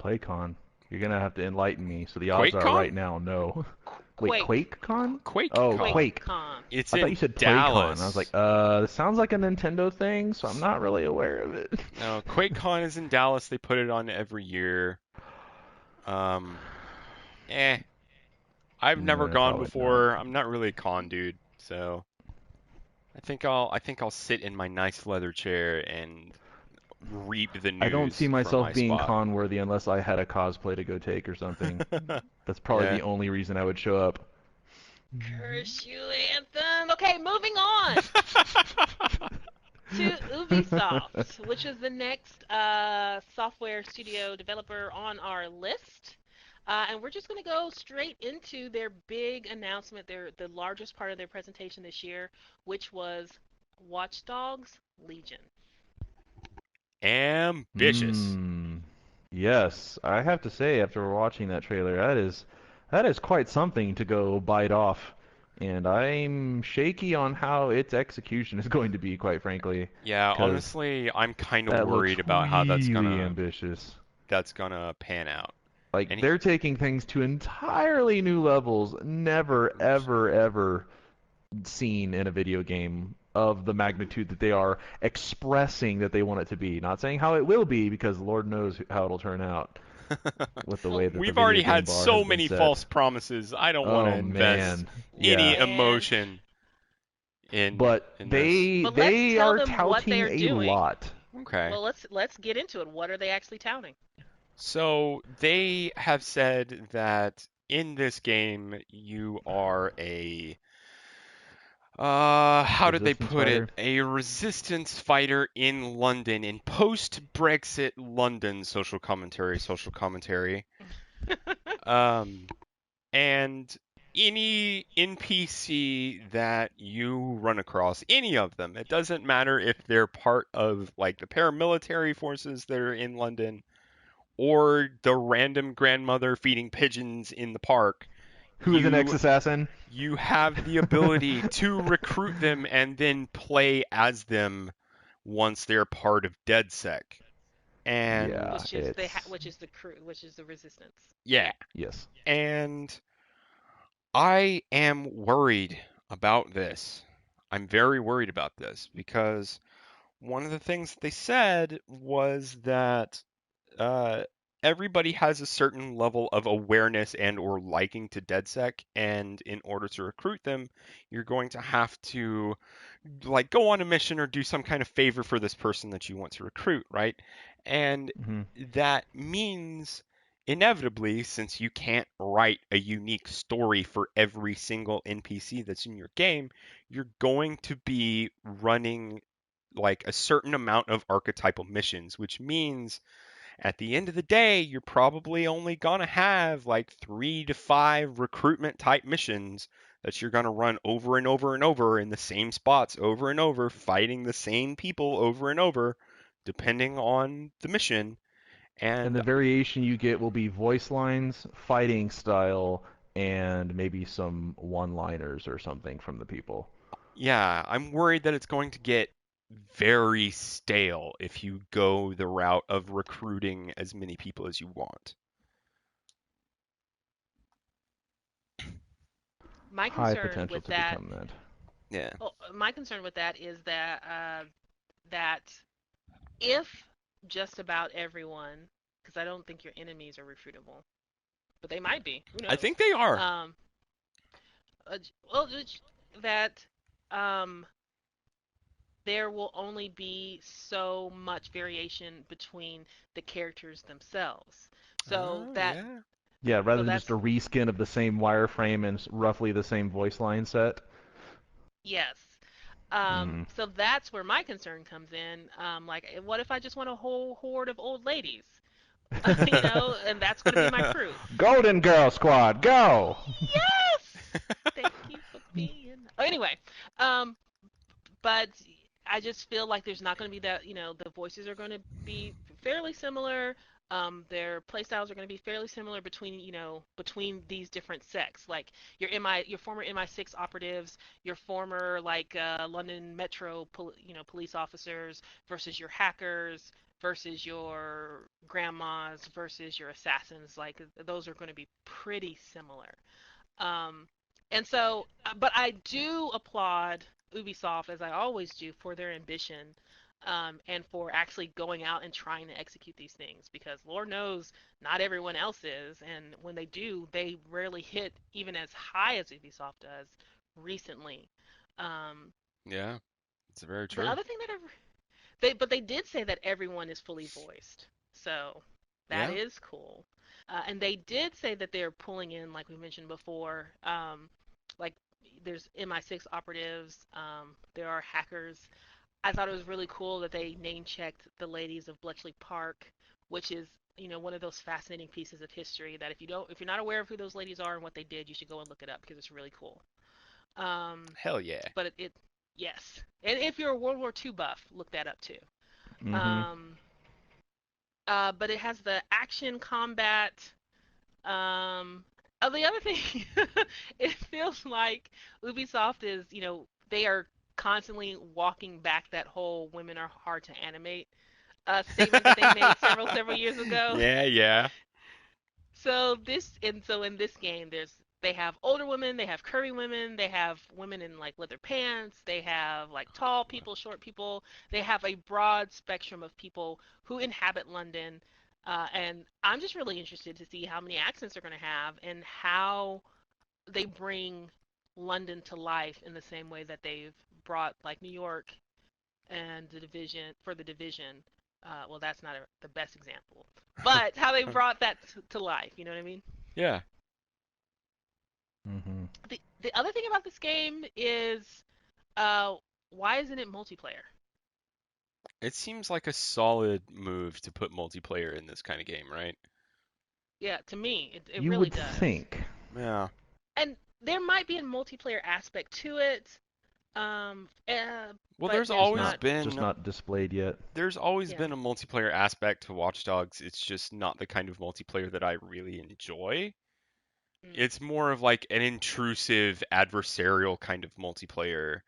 PlayCon. You're gonna have to enlighten me. So the odds are QuakeCon? right now, no. Wait, Quake. QuakeCon? Oh, QuakeCon. Quake. QuakeCon. It's I thought you in said PlayCon. I was like, Dallas. this sounds like a Nintendo thing, so I'm not really aware of it. No, QuakeCon is in Dallas. They put it on every year. Um, eh. I've never gone Probably not. before. I'm not really a con dude, so I think I'll sit in my nice leather chair and reap the I don't see news from myself my being spot. con worthy unless I had a cosplay to go take or something. That's probably Yeah. the only reason I would show up. Curse you, Anthem. Okay, moving on to Ubisoft, which is the next software studio developer on our list. And we're just going to go straight into their big announcement, the largest part of their presentation this year, which was Watch Dogs Legion. Ambitious. Hmm. Yes, I have to say after watching that trailer, that is quite something to go bite off. And I'm shaky on how its execution is going to be, quite frankly, Yeah, because honestly, I'm kind of that looks worried about how that's really gonna ambitious. that's gonna pan out. Like And they're taking things to entirely new levels, never, oops. ever, ever seen in a video game of the magnitude that they are expressing that they want it to be. Not saying how it will be, because Lord knows how it'll turn out with the Oh, way that the We've video already game had bar has so been many set. false promises. I don't want to Oh invest man, any yeah. man. emotion in But in this. they But let's they tell are them what touting they're a doing. lot. Okay. Well, let's get into it. What are they actually touting? So they have said that in this game you are a how did they Resistance put it? fighter. A resistance fighter in London, in post-Brexit London, social commentary, social commentary. Um, and any NPC that you run across, any of them, it doesn't matter if they're part of like the paramilitary forces that are in London or the random grandmother feeding pigeons in the park, Who is an you ex-assassin? you have the ability to recruit them and then play as them once they're part of DedSec. And Yeah, it's Which is the crew, which is the resistance. yeah, yes. and I am worried about this. I'm very worried about this because one of the things that they said was that uh, everybody has a certain level of awareness and or liking to DedSec, and in order to recruit them, you're going to have to like go on a mission or do some kind of favor for this person that you want to recruit, right? And Hmm. that means inevitably, since you can't write a unique story for every single NPC that's in your game, you're going to be running like a certain amount of archetypal missions, which means at the end of the day, you're probably only going to have like 3 to 5 recruitment type missions that you're going to run over and over and over in the same spots over and over, fighting the same people over and over, depending on the mission. And And the variation you get will be voice lines, fighting style, and maybe some one-liners or something from the people. yeah, I'm worried that it's going to get very stale if you go the route of recruiting as many people as you want. My High concern potential with to that, become that. Yeah. well, my concern with that is that that if just about everyone, because I don't think your enemies are recruitable, but they might be. Who I knows? think they are. Um, uh, well, that um, there will only be so much variation between the characters themselves. So Oh, that yeah. Yeah, so rather than just that's a reskin of the same wireframe and roughly the same voice line set. yes. Mm. So that's where my concern comes in. Like, what if I just want a whole horde of old ladies? And that's going to be my crew. Golden Girl Squad, go! Yes! Thank you for being. Oh, anyway, um, but I just feel like there's not going to be that, the voices are going to be fairly similar. Their playstyles are going to be fairly similar between these different sects. Like your former MI6 operatives, your former like London Metro, police officers versus your hackers versus your grandmas versus your assassins. Like those are going to be pretty similar. Um, and so, but I do applaud Ubisoft, as I always do, for their ambition and for actually going out and trying to execute these things. Because Lord knows, not everyone else is, and when they do, they rarely hit even as high as Ubisoft does recently. Um, Yeah, it's very the true. other thing that they did say that everyone is fully voiced, so that Yeah. is cool. And they did say that they're pulling in, like we mentioned before, like there's MI6 operatives, there are hackers. I thought it was really cool that they name checked the ladies of Bletchley Park, which is one of those fascinating pieces of history that if you're not aware of who those ladies are and what they did, you should go and look it up because it's really cool. Um, Hell yeah. but yes, and if you're a World War II buff, look that up too. Mm-hmm. Um, but it has the action combat. The other thing, it feels like Ubisoft is, they are constantly walking back that whole "women are hard to animate" statement that they made several years ago. Yeah, yeah. So in this game, they have older women, they have curvy women, they have women in like leather pants, they have like tall people, short people, they have a broad spectrum of people who inhabit London, and I'm just really interested to see how many accents they're going to have and how they bring London to life in the same way that they've brought like New York and the division. Well, that's not the best example, but how they brought that to life. You know what I mean? Yeah. Mm-hmm. The other thing about this game is, uh, why isn't it multiplayer? It seems like a solid move to put multiplayer in this kind of game, right? Yeah, to me, it You really would does. think. Yeah. And there might be a multiplayer aspect to it, Well, but there's there's always not. Just been not displayed yet. there's always Yeah. been a multiplayer aspect to Watch Dogs. It's just not the kind of multiplayer that I really enjoy. Mm, It's more of like an intrusive adversarial kind of multiplayer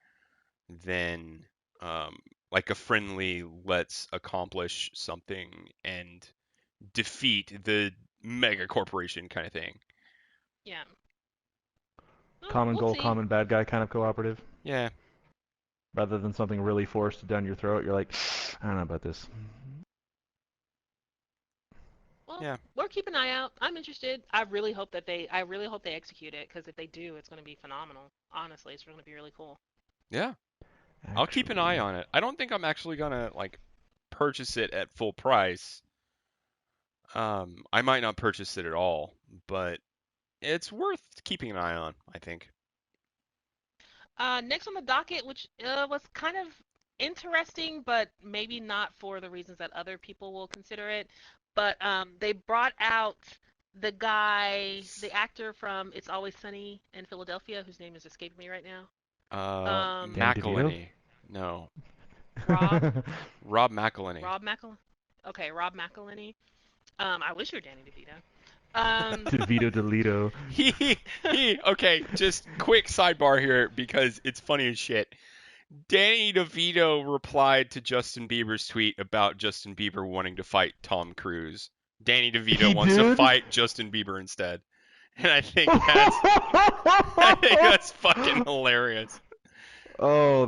than um, like a friendly let's accomplish something and defeat the mega corporation kind of thing. yeah. Well, Common we'll goal, see. common bad guy kind of cooperative. Yeah. Rather than something really forced down your throat, you're like, I don't know about this. Well, Yeah. we'll keep an eye out. I'm interested. I really hope they execute it because if they do, it's going to be phenomenal. Honestly, it's going to be really cool. Yeah. I'll keep an eye Actually, on it. I don't think I'm actually gonna like purchase it at full price. I might not purchase it at all, but it's worth keeping an eye on, I think. Next on the docket, which was kind of interesting, but maybe not for the reasons that other people will consider it. But they brought out the actor from It's Always Sunny in Philadelphia, whose name is escaping me right now. Danny DeVito. McElhenney. No, Rob, Rob McElhenney. Rob McElhenney. Okay, Rob McElhenney. I wish you were Danny DeVito. Um, DeVito Delito. Okay, just quick sidebar here because it's funny as shit. Danny DeVito replied to Justin Bieber's tweet about Justin Bieber wanting to fight Tom Cruise. Danny DeVito He wants to did? fight Justin Bieber instead. And I think that's fucking hilarious. Oh,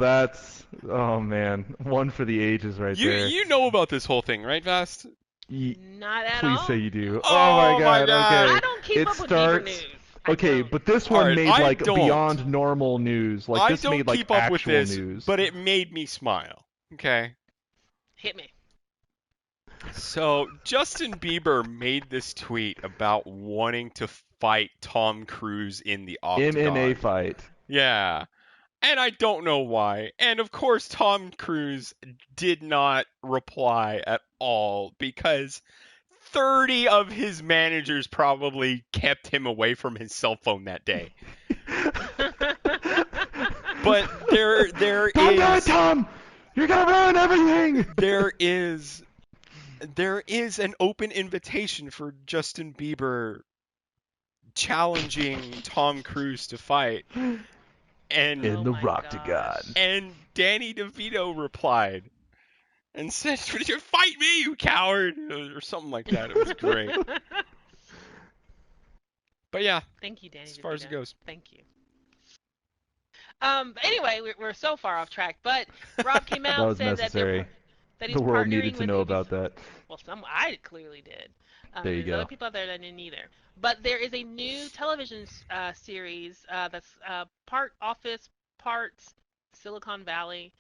oh man, one for the ages right there. You know about this whole thing, right, Vast? Not at Please all. say you do. Oh Oh my my God. God. Okay. I don't keep It up with Bieber starts. news. I Okay, don't. but this All one right, made I like don't. beyond normal news. Like I this don't made like keep up with actual this, news. but it made me smile. Okay. Hit me. So Justin Bieber made this tweet about wanting to fight Tom Cruise in the MMA octagon. fight. Yeah. And I don't know why. And of course, Tom Cruise did not reply at all because 30 of his managers probably kept him away from his cell phone that day. But there Don't do it, is Tom! You're gonna ruin everything! there is an open invitation for Justin Bieber challenging Tom Cruise to fight. And In Oh the my Roctagon. gosh. and Danny DeVito replied and said, "Fight me, you coward," or something like that. It was great. But yeah, Thank you, Danny. as far as it DeVito. goes. Thank you. Anyway, we're so far off track, but Rob came That out was said necessary. that he's The world partnering needed to with know Ubisoft. about that. Well, I clearly did. There you There's go. other people out there that didn't either. But there is a new television series that's part Office, part Silicon Valley,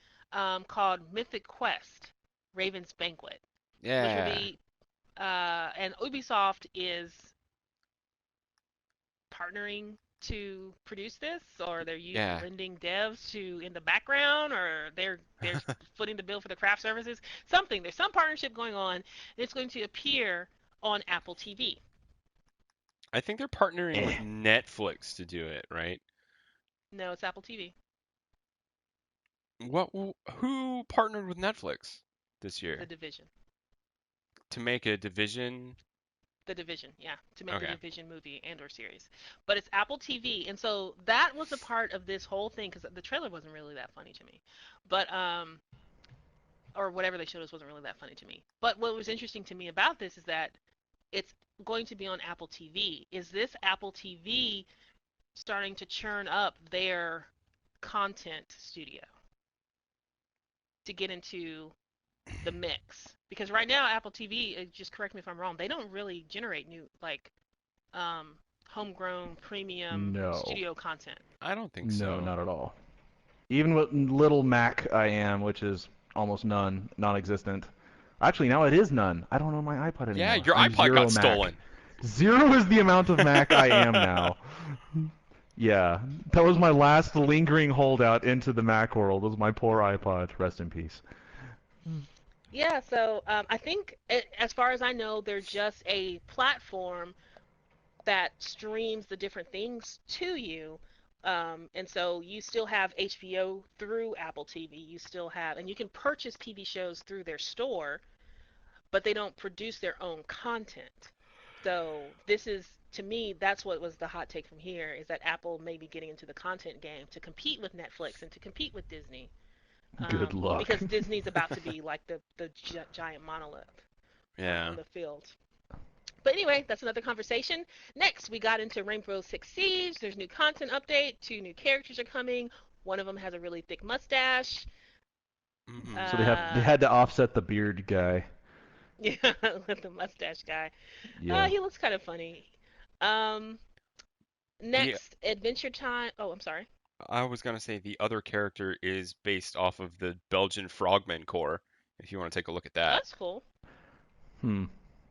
called Mythic Quest: Raven's Banquet, which will Yeah. be and Ubisoft is partnering to produce this, or they're Yeah. lending devs to in the background, or they're footing the bill for the craft services. Something there's some partnership going on, and it's going to appear on Apple TV. I think they're partnering with Netflix to do it, right? No, it's Apple TV. Who partnered with Netflix this The year Division. to make a Division? The Division, yeah, to make the Okay. Division movie and/or series. But it's Apple TV, and so that was a part of this whole thing because the trailer wasn't really that funny to me, but or whatever they showed us wasn't really that funny to me. But what was interesting to me about this is that it's going to be on Apple TV. Is this Apple TV starting to churn up their content studio to get into the mix? Because right now Apple TV, just correct me if I'm wrong, they don't really generate new homegrown premium No. studio content. I don't think so. No, not at all. Even with little Mac I am, which is almost non-existent. Actually, now it is none. I don't own my iPod anymore. Yeah, your I'm iPod zero got Mac. stolen. 0 is the amount of Mac I am now. Yeah, that was my last lingering holdout into the Mac world. Was my poor iPod. Rest in peace. Yeah, so I think, as far as I know, they're just a platform that streams the different things to you. And so you still have HBO through Apple TV. You still have, and you can purchase TV shows through their store, but they don't produce their own content. So this is, to me, that's what was the hot take from here, is that Apple may be getting into the content game to compete with Netflix and to compete with Disney. Good luck. Because Disney's about to be like the giant monolith Yeah. on the field. But anyway, that's another conversation. Next, we got into Rainbow Six Siege. There's new content update. 2 new characters are coming. One of them has a really thick mustache. Mhm. So they had to offset the beard guy. Yeah, with the mustache guy. Yeah. He looks kind of funny. Next, Adventure Time. Oh, I'm sorry. I was gonna say the other character is based off of the Belgian Frogman Corps, if you want to take a look at that. That's cool.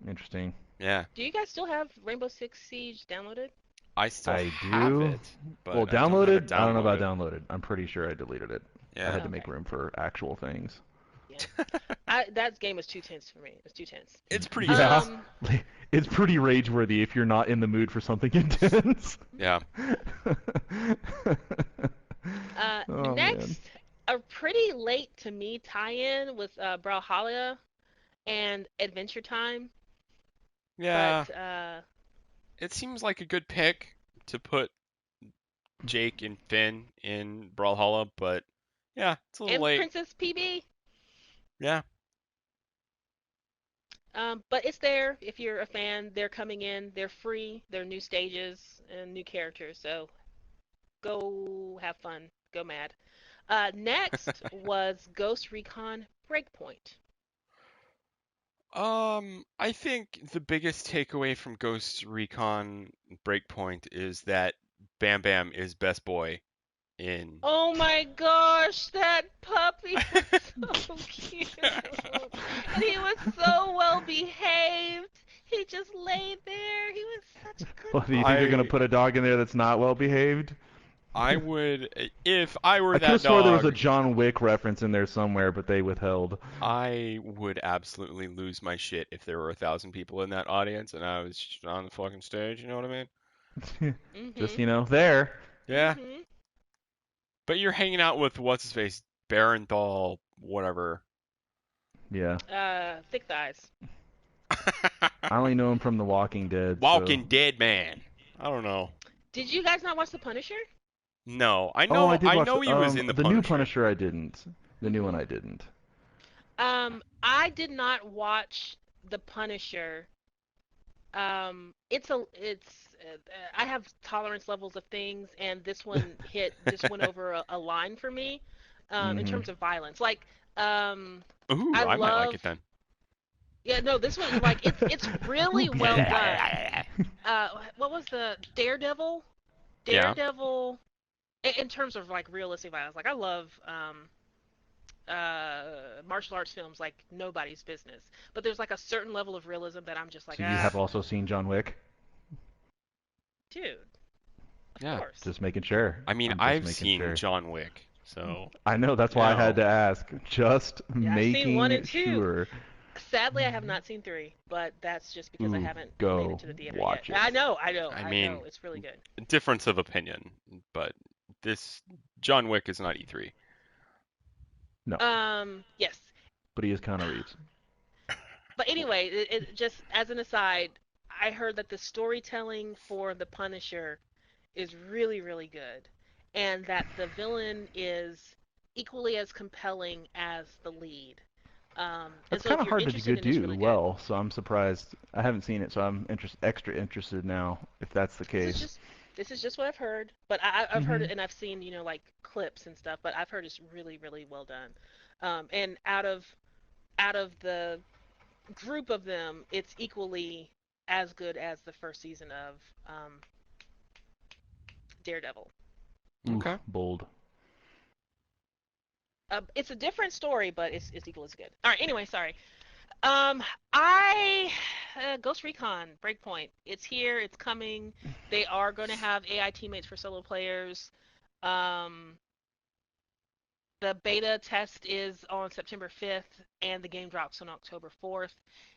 Interesting. Yeah, Do you guys still have Rainbow Six Siege downloaded? I still I have do. it, but Well, I don't have it downloaded? I don't know about downloaded. downloaded. I'm pretty sure I deleted it. I Yeah. had to make Okay. room for actual things. Yeah. That game was too tense for me. It was too tense. It's pretty Yeah. tense. It's pretty rage-worthy if you're not in the mood for something intense. Yeah. Oh, Next, man. a pretty late to me tie-in with Brawlhalla and Adventure Time. Yeah. But It seems like a good pick to put Jake and Finn in Brawlhalla, but Yeah, it's a little And late. Princess PB. Yeah. But it's there if you're a fan. They're coming in. They're free. They're new stages and new characters. So go have fun. Go mad. Next was Ghost Recon Breakpoint. I think the biggest takeaway from Ghost Recon Breakpoint is that Bam Bam is best boy in. Oh my gosh, that puppy was so cute. And he was so well behaved. He just laid there. He was such a good Well, do you think they're gonna I put a dog in there that's not well behaved? I would, if I were I could have that swore there was a dog, John Wick reference in there somewhere, but they withheld. I would absolutely lose my shit if there were 1,000 people in that audience and I was just on the fucking stage. You know what I mean? Just, Mhm. there. Yeah. Mhm. But you're hanging out with what's his face, Barenthal, whatever. Yeah. Thick thighs. I only know him from The Walking Dead, so. Walking Dead man. I don't know. Did you guys not watch The Punisher? No, I Oh, I know, did I watch know he was in the the new Punisher. Punisher. I didn't. The new one Mhm. I didn't. I did not watch The Punisher. I have tolerance levels of things, and this went over a line for me, in Hmm. terms of violence. Like, um, Ooh, I I might like love, it then. yeah, no, this one, like, it's Ooh, really well done. yeah. What was the Daredevil? Yeah. Daredevil, in terms of like realistic violence. Like, I love, martial arts films like nobody's business, but there's like a certain level of realism that I'm just like, So you have also seen John Wick? dude, of Yeah. course. Just making sure. I mean, I'm just I've making seen sure. John Wick, so, I know, that's you why I had know. to ask. Just Yeah, I've seen one making and two. sure. Sadly, I have not seen three, but that's just because I Ooh, haven't made it go to the theater yet. watch it. I I mean, know. It's really good. difference of opinion, but this John Wick is not E3. No, Yes. but he is Keanu Reeves. But anyway, it just as an aside, I heard that the storytelling for The Punisher is really, really good, and that the villain is equally as compelling as the lead. And That's so kind if of you're hard to interested in this, do really good. well, so I'm surprised. I haven't seen it, so I'm extra interested now if that's the This is case. just this is just what I've heard, but I've heard Hmm. it and I've seen like clips and stuff, but I've heard it's really, really well done. And out of the group of them, it's equally as good as the first season of, Daredevil. Okay. Oof, bold. It's a different story, but it's equal as good. All right. Anyway, sorry. I Ghost Recon Breakpoint. It's here. It's coming. They are going to have AI teammates for solo players. Um, the beta test is on September 5th, and the game drops on October 4th.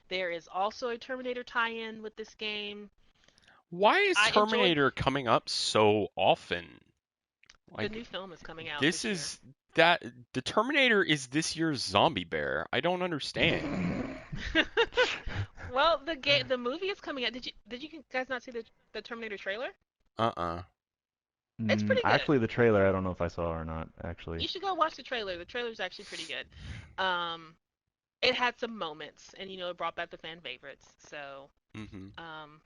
There is also a Terminator tie-in with this game. Why is I enjoyed Terminator coming up so often? the Like, new film is coming out this this year. is that the Terminator is this year's Zombie Bear. I don't understand. Well, the movie is coming out. Did you guys not see the Terminator trailer? Uh-uh. It's pretty good. Actually, the trailer, I don't know if I saw or not, actually. You should go watch the trailer. The trailer's actually pretty good. Um, it had some moments, and it brought back the fan favorites. So, Mm-hmm. um,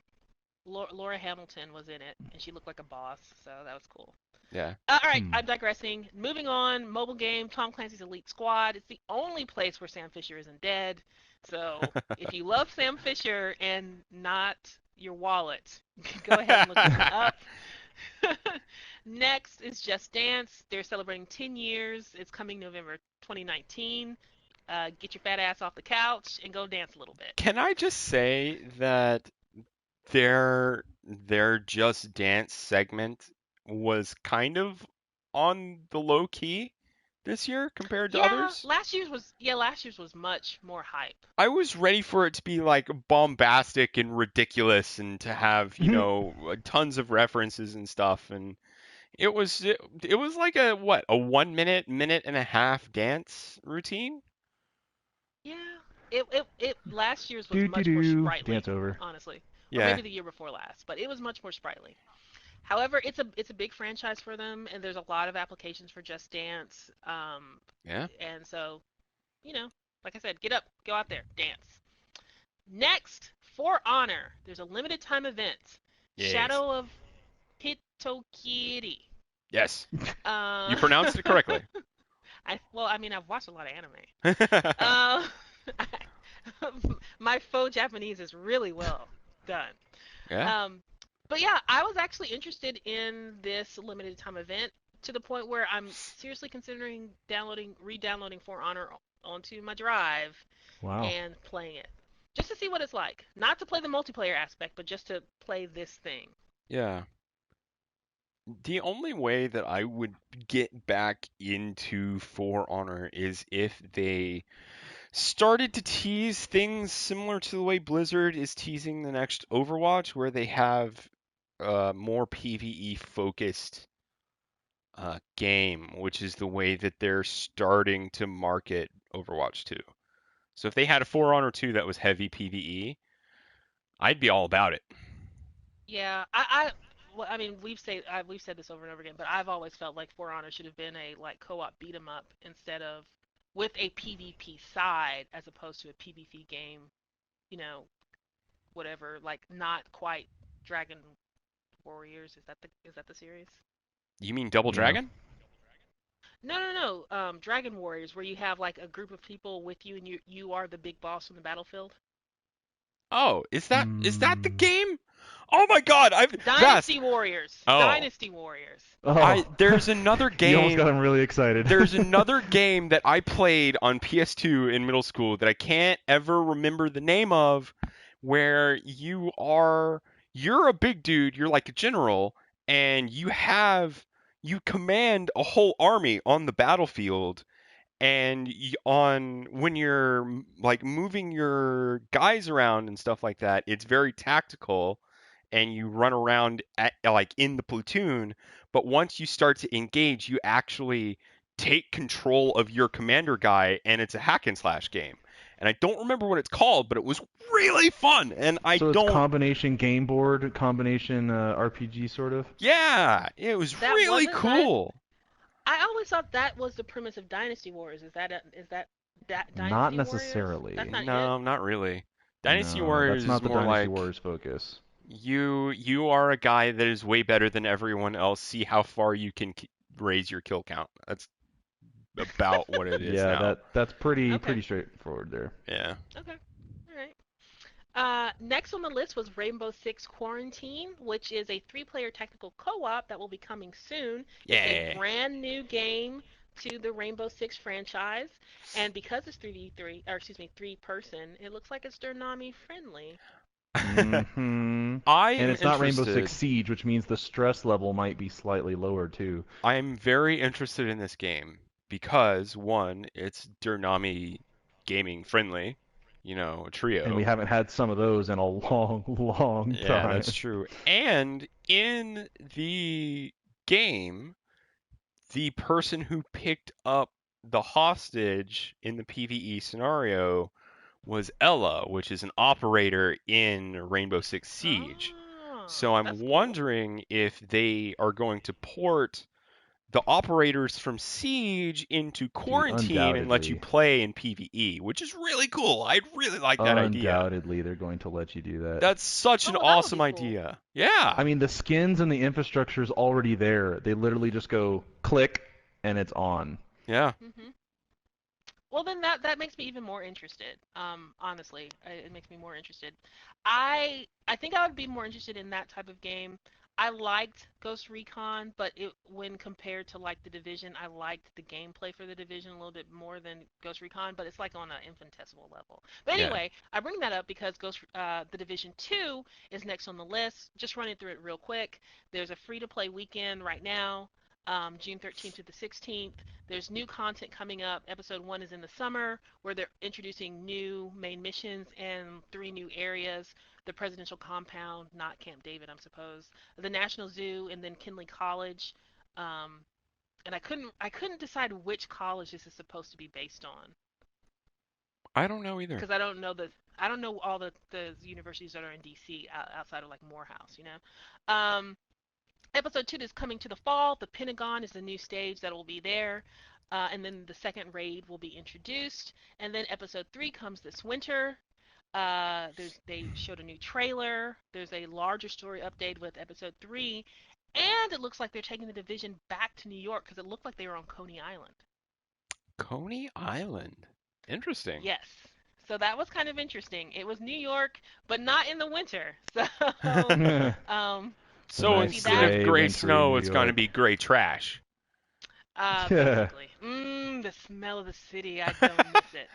Laura Hamilton was in it, and she looked like a boss, so that was cool. Yeah. All right, Hmm. I'm digressing. Moving on, mobile game, Tom Clancy's Elite Squad. It's the only place where Sam Fisher isn't dead. So, if you love Sam Fisher and not your wallet, go ahead and look this one up. Next is Just Dance. They're celebrating 10 years. It's coming November 2019. Get your fat ass off the couch and go dance a little bit. Can I just say that their Just Dance segment was kind of on the low key this year compared to Yeah, others? last year's was much more hype. I was ready for it to be like bombastic and ridiculous and to have, tons of references and stuff, and it was like a 1 minute and a half dance routine. Yeah, it last year's was Do do much more do. sprightly, Dance over. honestly, or Yeah. maybe the year before last, but it was much more sprightly. However, it's a big franchise for them, and there's a lot of applications for Just Dance. Yeah. And so, you know, like I said, get up, go out there, dance. Next, For Honor, there's a limited time event, Yes. Shadow of Hitokiri. Yes. You Uh, pronounced it correctly. I mean, I've watched a lot of anime. Uh, my faux Japanese is really well done. Yeah. Um, but yeah, I was actually interested in this limited time event to the point where I'm seriously considering re-downloading For Honor onto my drive Wow. and playing it. Just to see what it's like. Not to play the multiplayer aspect, but just to play this thing. Yeah. The only way that I would get back into For Honor is if they started to tease things similar to the way Blizzard is teasing the next Overwatch, where they have more PvE focused game, which is the way that they're starting to market Overwatch 2. So if they had a For Honor 2 that was heavy PvE, I'd be all about it. Yeah, well, I mean, we've said this over and over again, but I've always felt like For Honor should have been a like co-op beat 'em up instead of with a PvP side as opposed to a PvP game. You know, whatever, like not quite Dragon Warriors. Is that the series? You mean Double Yeah. Dragon? No, no, no. Dragon Warriors, where you have like a group of people with you and you are the big boss on the battlefield. Oh, is that the Mm. game? Oh my God, I've Vast. Dynasty Warriors. Oh, Dynasty Warriors. Oh, there's another you almost got game. him really excited. There's another game that I played on PS2 in middle school that I can't ever remember the name of, where you're a big dude, you're like a general, and you command a whole army on the battlefield, and on when you're like moving your guys around and stuff like that, it's very tactical, and you run around like in the platoon. But once you start to engage, you actually take control of your commander guy, and it's a hack and slash game. And I don't remember what it's called, but it was really fun. And I So it's don't. combination game board, combination RPG sort of. Yeah, it was That really wasn't Dynasty. cool. I always thought that was the premise of Dynasty Warriors. Is that Not Dynasty Warriors? That's necessarily. not it. No, not really. Dynasty No, that's Warriors is not the more Dynasty like Warriors focus. you are a guy that is way better than everyone else. See how far you can raise your kill count. That's about what it is Yeah, now. that's pretty Okay. straightforward there. Yeah. Okay. All right. Next on the list was Rainbow Six Quarantine, which is a three-player technical co-op that will be coming soon. It's a Yeah. brand new game to the Rainbow Six franchise, and because it's 3v3, or excuse me, three-person, it looks like it's DerNami friendly. Hmm. I And am it's not Rainbow Six interested. Siege, which means the stress level might be slightly lower too. I am very interested in this game because one, it's DerNami Gaming friendly, a And we trio. haven't had some of those in a long, long Yeah, time. that's true. And in the game, the person who picked up the hostage in the PvE scenario was Ella, which is an operator in Rainbow Six Siege. So Oh, I'm that's cool. wondering if they are going to port the operators from Siege into Dude, Quarantine and let you undoubtedly. play in PvE, which is really cool. I'd really like that idea. Undoubtedly, they're going to let you do that. That's such Oh, an well, that would be awesome cool. idea. Yeah. I mean, the skins and the infrastructure is already there. They literally just go click and it's on. Yeah. Hmm. Well, then that makes me even more interested. Honestly, it makes me more interested. I think I would be more interested in that type of game. I liked Ghost Recon, but when compared to like the Division, I liked the gameplay for the Division a little bit more than Ghost Recon, but it's like on an infinitesimal level. But Yeah. anyway, I bring that up because the Division 2 is next on the list. Just running through it real quick. There's a free-to-play weekend right now, June 13th to the 16th. There's new content coming up. Episode 1 is in the summer, where they're introducing new main missions and 3 new areas. The presidential compound, not Camp David, I'm supposed. The National Zoo, and then Kinley College. Um, and I couldn't decide which college this is supposed to be based on I don't know either. because I don't know all the universities that are in DC outside of like Morehouse. Episode 2 is coming to the fall. The Pentagon is the new stage that will be there. And then the second raid will be introduced. And then episode 3 comes this winter. They showed a new trailer. There's a larger story update with episode 3. And it looks like they're taking the division back to New York because it looked like they were on Coney Island. Coney Island. Interesting. Yes. So that was kind of interesting. It was New York, but not in the winter. So, So nice instead of gray wintry snow, New it's going to York. be gray trash. basically. The smell of the city, I don't miss it.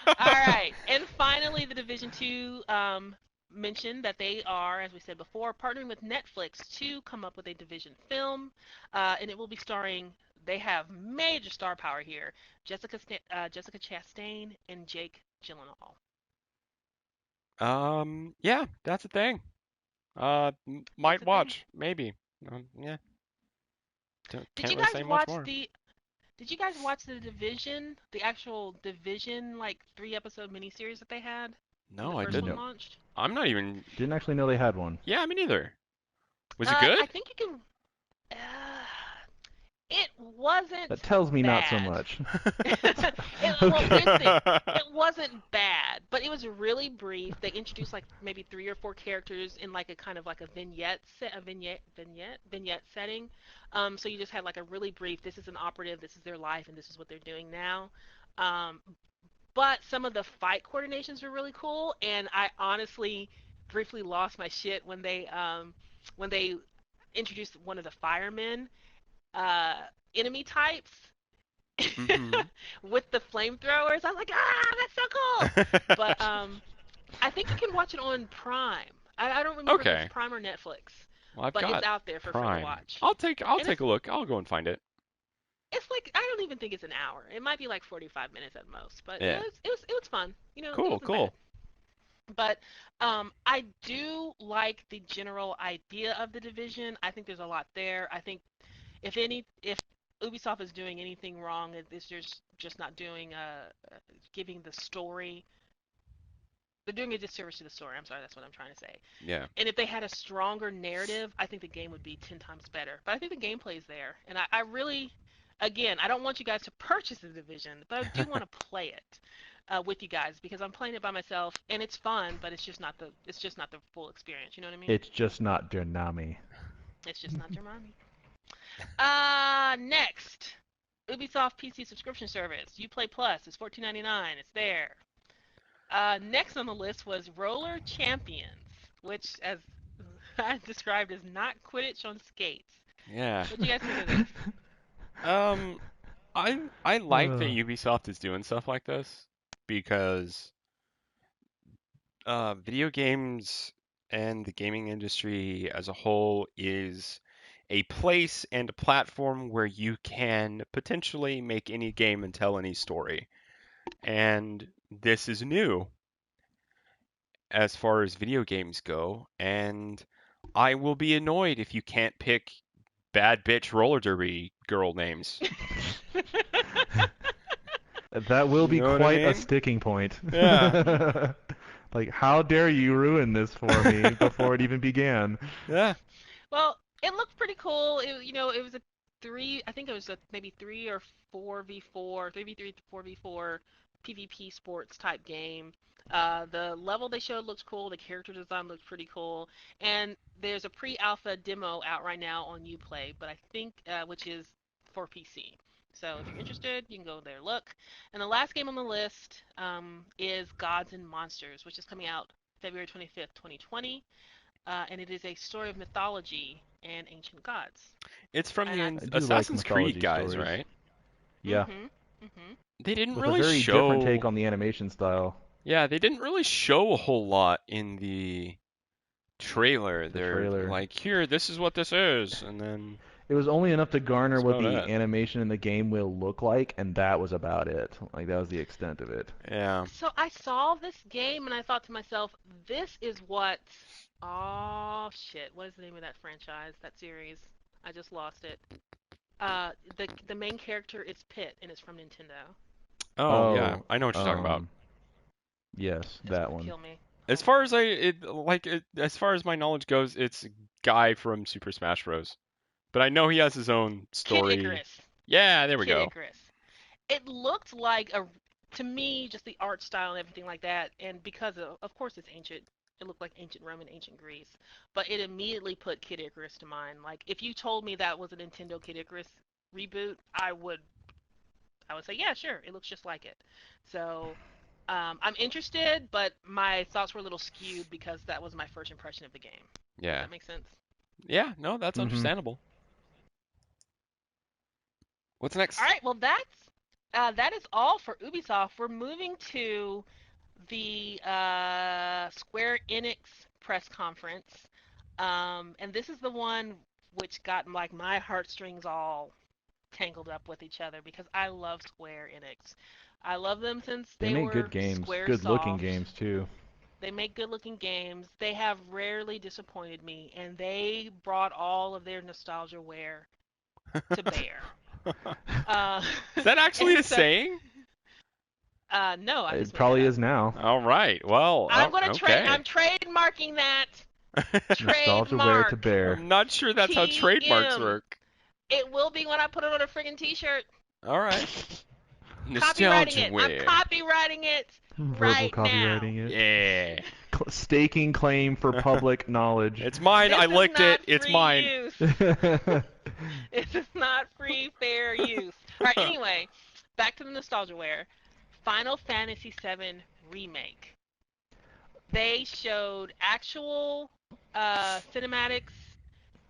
All right. And finally, the Division 2 mentioned that they are, as we said before, partnering with Netflix to come up with a Division film. And it will be starring, they have major star power here, Jessica Chastain and Jake Gyllenhaal. Yeah, that's a thing. Might That's a watch, maybe. Yeah. Did Can't you really guys say much watch more. Did you guys watch the Division, the actual Division, like 3-episode miniseries that they had when No, the I first one didn't. launched? I'm not even. Didn't actually know they had one. Yeah, me neither. Was it good? I think you can. Uh, it wasn't That tells me not so bad. much. Well, here's the thing. It wasn't bad, but it was really brief. They introduced like maybe 3 or 4 characters in like a kind of like a vignette setting. So you just had like a really brief. This is an operative. This is their life, and this is what they're doing now. But some of the fight coordinations were really cool, and I honestly briefly lost my shit when they introduced one of the firemen uh, enemy types Mhm. with the flamethrowers. I was like, that's so cool. But I think you can watch it on Prime. I don't remember if Okay. it's Prime or Netflix, Well, I've but it's got out there for free to Prime. watch. I'll take And a look. I'll go and find it. it's like, I don't even think it's an hour. It might be like 45 minutes at most, but Yeah. it was fun. You know, it Cool, wasn't cool. bad. But I do like the general idea of the Division. I think there's a lot there. I think if Ubisoft is doing anything wrong, it's just not doing giving the story. They're doing a disservice to the story. I'm sorry, that's what I'm trying to say. Yeah. And if they had a stronger narrative, I think the game would be 10 times better. But I think the gameplay is there, and I really, again, I don't want you guys to purchase the Division, but I do want to play it with you guys because I'm playing it by myself, and it's fun, but it's just not the full experience. You know what I mean? It's just not DerNami. It's just not your mommy. Next, Ubisoft PC subscription service. Uplay Plus is $14.99. It's there. Next on the list was Roller Champions, which, as I described, is not Quidditch on skates. Yeah. What do you guys think of this? I like that Uh. Ubisoft is doing stuff like this because video games and the gaming industry as a whole is a place and a platform where you can potentially make any game and tell any story. And this is new as far as video games go, and I will be annoyed if you can't pick bad bitch roller derby girl names. That will be You know what I quite a mean? sticking point. Yeah. Like, how dare you ruin this for me before it even began? Yeah. Well, it looked pretty cool. It was a three. I think it was a maybe 3 or 4v4, 3v3, 4v4 PvP sports type game. The level they showed looks cool. The character design looks pretty cool. And there's a pre-alpha demo out right now on Uplay, but I think which is for PC. So if you're interested, you can go there look. And the last game on the list is Gods and Monsters, which is coming out February 25th, 2020. And it is a story of mythology and ancient gods. It's from And the I, I do like Assassin's Creed mythology guys, stories. right? Yeah, mm-hmm. They didn't with a really very different take show. on the animation style. Yeah, they didn't really show a whole lot in the trailer. The They're trailer. like, here, this is what this is, and then It was only enough to garner that's what about the it. animation in the game will look like, and that was about it. Like, that was the extent of it. Yeah. So I saw this game and I thought to myself, this is what. Oh shit! What is the name of that franchise? That series? I just lost it. The main character is Pit and it's from Nintendo. Oh, yeah. I know what you're talking about. Yes, It's that gonna one. kill me. As far as as far as my knowledge goes, it's Guy from Super Smash Bros. But I know he has his own Kid story. Icarus. Yeah, there we Kid go. Icarus. It looked like to me, just the art style and everything like that, and because of course it's ancient, it looked like ancient Rome and ancient Greece, but it immediately put Kid Icarus to mind. Like if you told me that was a Nintendo Kid Icarus reboot, I would say yeah, sure, it looks just like it. So I'm interested, but my thoughts were a little skewed because that was my first impression of the game. Does Yeah. that make sense? Yeah, no, that's Mm-hmm. understandable. What's All next? right, well that is all for Ubisoft. We're moving to the Square Enix press conference, and this is the one which got like my heartstrings all tangled up with each other because I love Square Enix. I love them since They they make good were games, good-looking SquareSoft. games too. They make good-looking games. They have rarely disappointed me, and they brought all of their nostalgia wear to bear. Uh, Is that actually and a so, saying? no, I It just made that probably up. is now. All right. Well, I'm gonna trade. okay. I'm trademarking that. Nostalgia wear to Trademark. bear. I'm not sure that's how trademarks TM. work. It will be when I put it on a friggin' t-shirt. All right. Copywriting Nostalgia it. I'm wear. copywriting it Verbal right now. copywriting it. Yeah. Staking claim for public knowledge. It's mine. I This is licked it. not It's free mine. use. This is not free, fair use. All right, anyway, back to the nostalgia wear. Final Fantasy VII Remake. They showed actual cinematics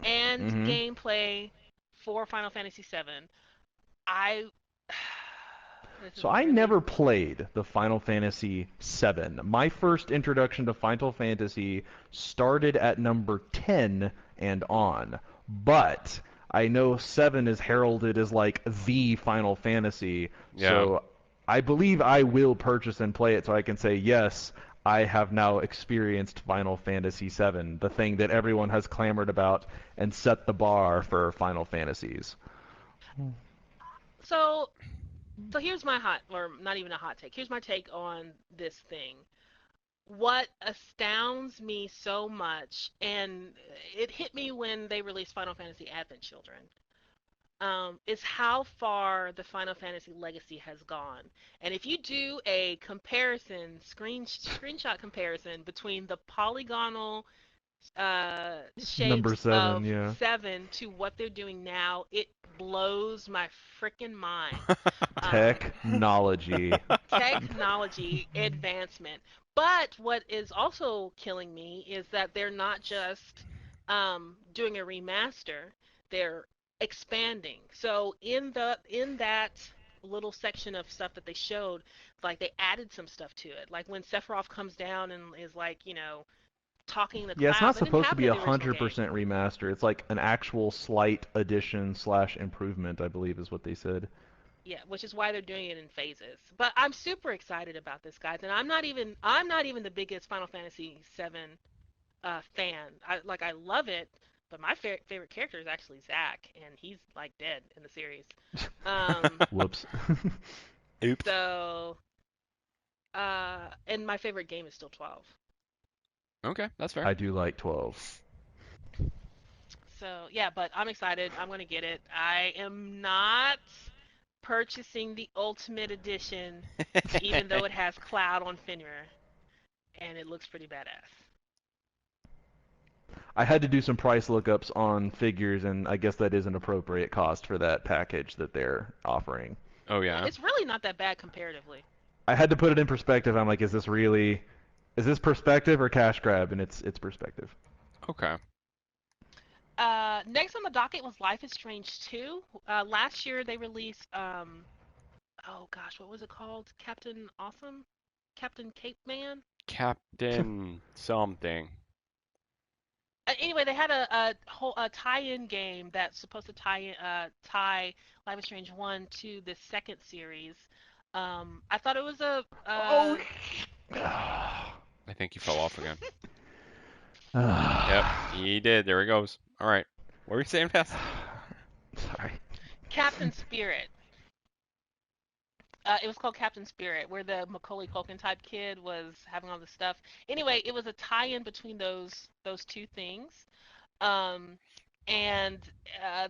and hmm gameplay for Final Fantasy VII. I this is So I really never played the Final Fantasy VII. My first introduction to Final Fantasy started at number 10 and on. But I know 7 is heralded as like the Final Fantasy. Yeah. So I believe I will purchase and play it so I can say, yes, I have now experienced Final Fantasy VII, the thing that everyone has clamored about and set the bar for Final Fantasies. so. So here's my or not even a hot take. Here's my take on this thing. What astounds me so much, and it hit me when they released Final Fantasy Advent Children, is how far the Final Fantasy legacy has gone. And if you do a comparison, screenshot comparison between the polygonal Number shapes 7, of yeah. 7 to what they're doing now, it blows my freaking mind. Um, Technology. Technology advancement. But what is also killing me is that they're not just doing a remaster; they're expanding. So in that little section of stuff that they showed, like they added some stuff to it. Like when Sephiroth comes down and is like, talking to Yeah, it's Cloud, not that didn't supposed to happen be in a the original hundred game. percent remaster. It's like an actual slight addition slash improvement, I believe, is what they said. Yeah, which is why they're doing it in phases. But I'm super excited about this, guys, and I'm not even the biggest Final Fantasy VII fan. I love it, but my favorite character is actually Zack, and he's like dead in the series. Um, Whoops. Oops. so and my favorite game is still 12. Okay, that's fair. I do like 12. So yeah, but I'm excited. I'm gonna get it. I am not purchasing the Ultimate Edition, even though it has Cloud on Fenrir, and it looks pretty badass. I had to do some price lookups on figures, and I guess that is an appropriate cost for that package that they're offering. Oh Yeah, yeah. it's really not that bad comparatively. I had to put it in perspective. I'm like, is this perspective or cash grab? And it's perspective. Okay. Next on the docket was Life is Strange 2. Last year they released, oh gosh, what was it called? Captain Awesome? Captain Cape Man? Captain something. Anyway, they had a whole tie-in game that's supposed to tie Life is Strange 1 to the second series. I thought it was Oh. I think he fell off again. Yep, he did. There he goes. All right. What were you saying, Beth? Sorry. Captain Spirit. It was called Captain Spirit, where the Macaulay Culkin type kid was having all this stuff. Anyway, it was a tie-in between those two things, um, and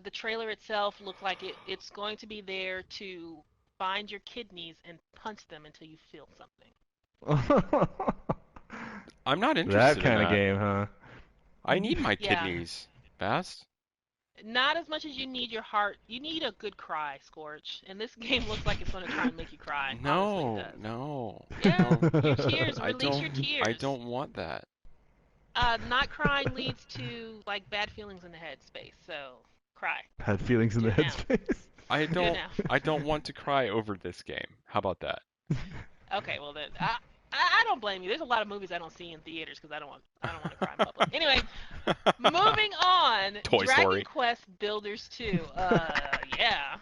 the trailer itself looked like it's going to be there to find your kidneys and punch them until you feel something. I'm not That interested in kind of that. game, huh? I need my Yeah. kidneys. Fast? Not as much as you need your heart. You need a good cry, Scorch. And this game looks like it's going to try and make you cry. Honestly, it No, does. no. Yeah, No. your tears. I Release don't your I tears. don't want that. Not crying leads to like bad feelings in the head space. So cry. Had feelings in Do the it now. headspace. I Do it don't now. I don't want to cry over this game. How about that? Okay, well then I don't blame you. There's a lot of movies I don't see in theaters because I don't want to cry in public. Anyway, moving on. Toy Dragon Story. Quest Builders 2. Yeah.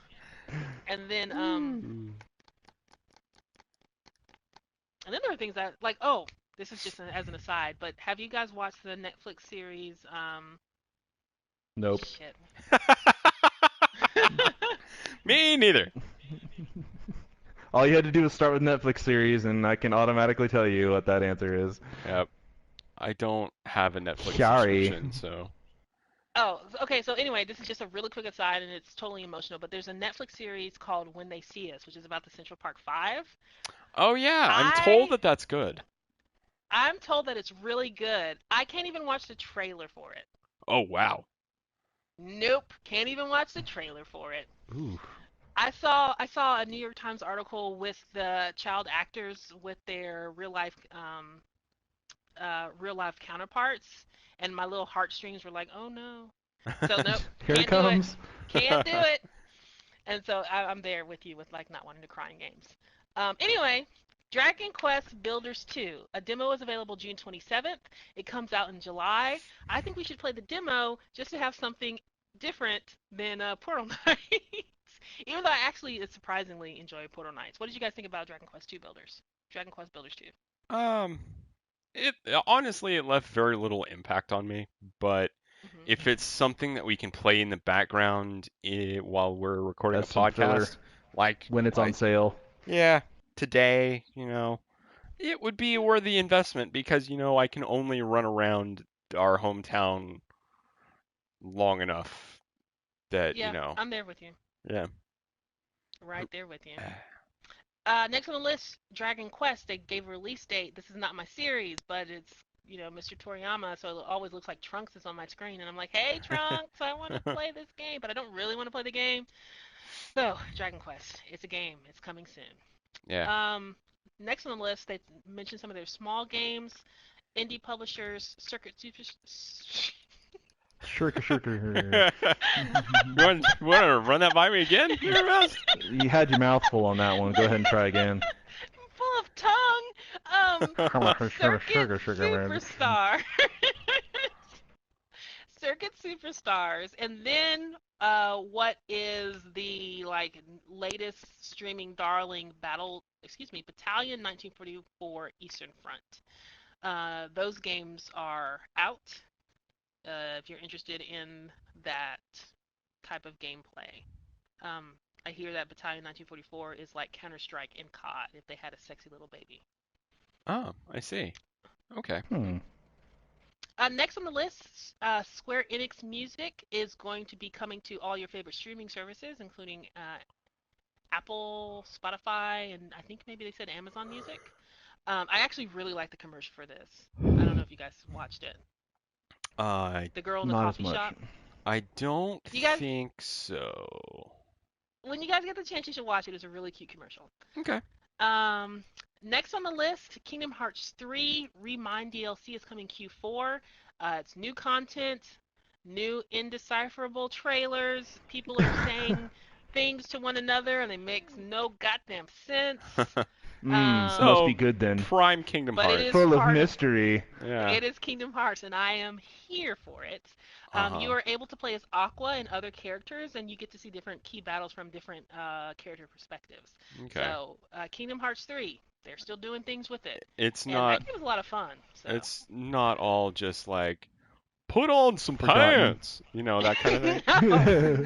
And then and then there are things that like this is just as an aside, but have you guys watched the Netflix series Nope. shit. Me neither. All you had to do was start with Netflix series, and I can automatically tell you what that answer is. Yep. I don't have a Netflix Sorry. subscription, so Oh, okay. So anyway, this is just a really quick aside, and it's totally emotional. But there's a Netflix series called When They See Us, which is about the Central Park Five. Oh yeah, I'm told that that's good. I'm told that it's really good. I can't even watch the trailer for it. Oh wow. Nope, can't even watch the trailer for it. Ooh. I saw a New York Times article with the child actors with their real life counterparts, and my little heartstrings were like, oh no. So nope, Here it can't do it. comes. Can't do it. And so I'm there with you with like not wanting to cry in games. Anyway, Dragon Quest Builders 2. A demo is available June 27th. It comes out in July. I think we should play the demo just to have something different than Portal Knights. Even though I actually surprisingly enjoy Portal Knights. What did you guys think about Dragon Quest 2 Builders? Dragon Quest Builders 2. It honestly it left very little impact on me, but Mm-hmm. if it's something that we can play in the background while we're recording That's a some filler. podcast, like When it's on sale. yeah, today, it would be a worthy investment because, I can only run around our hometown long enough that, Yeah, I'm there with you. yeah. Right there with you. Next on the list, Dragon Quest. They gave a release date. This is not my series, but it's Mr. Toriyama, so it always looks like Trunks is on my screen, and I'm like, hey Trunks, I want to play this game, but I don't really want to play the game. So Dragon Quest, it's a game. It's coming soon. Yeah. Next on the list, they mentioned some of their small games, indie publishers, Circuit Super. Shirker. You want to run that by me again? You had your mouth full on that one. Go ahead and try again. Full of tongue. Circuit Superstar. Circuit Superstars, and then what is the latest streaming darling Battalion 1944 Eastern Front. Those games are out. If you're interested in that type of gameplay. I hear that Battalion 1944 is like Counter-Strike in COD if they had a sexy little baby. Oh, I see. Okay. Next on the list, Square Enix Music is going to be coming to all your favorite streaming services, including Apple, Spotify, and I think maybe they said Amazon Music. I actually really like the commercial for this. I don't know if you guys watched it. The girl in the coffee shop. I don't think so. When you guys get the chance, you should watch it. It's a really cute commercial. Okay. Next on the list, Kingdom Hearts 3 Remind DLC is coming Q4. It's new content, new indecipherable trailers. People are saying things to one another, and it makes no goddamn sense. Must be good then. Prime Kingdom Hearts. Full of mystery. Yeah. It is Kingdom Hearts, and I am here for it. You are able to play as Aqua and other characters, and you get to see different key battles from different character perspectives. Okay. So, Kingdom Hearts 3, they're still doing things with it. It's and not. That game was a lot of fun. So. It's not all just like, put on some pants, that kind of thing.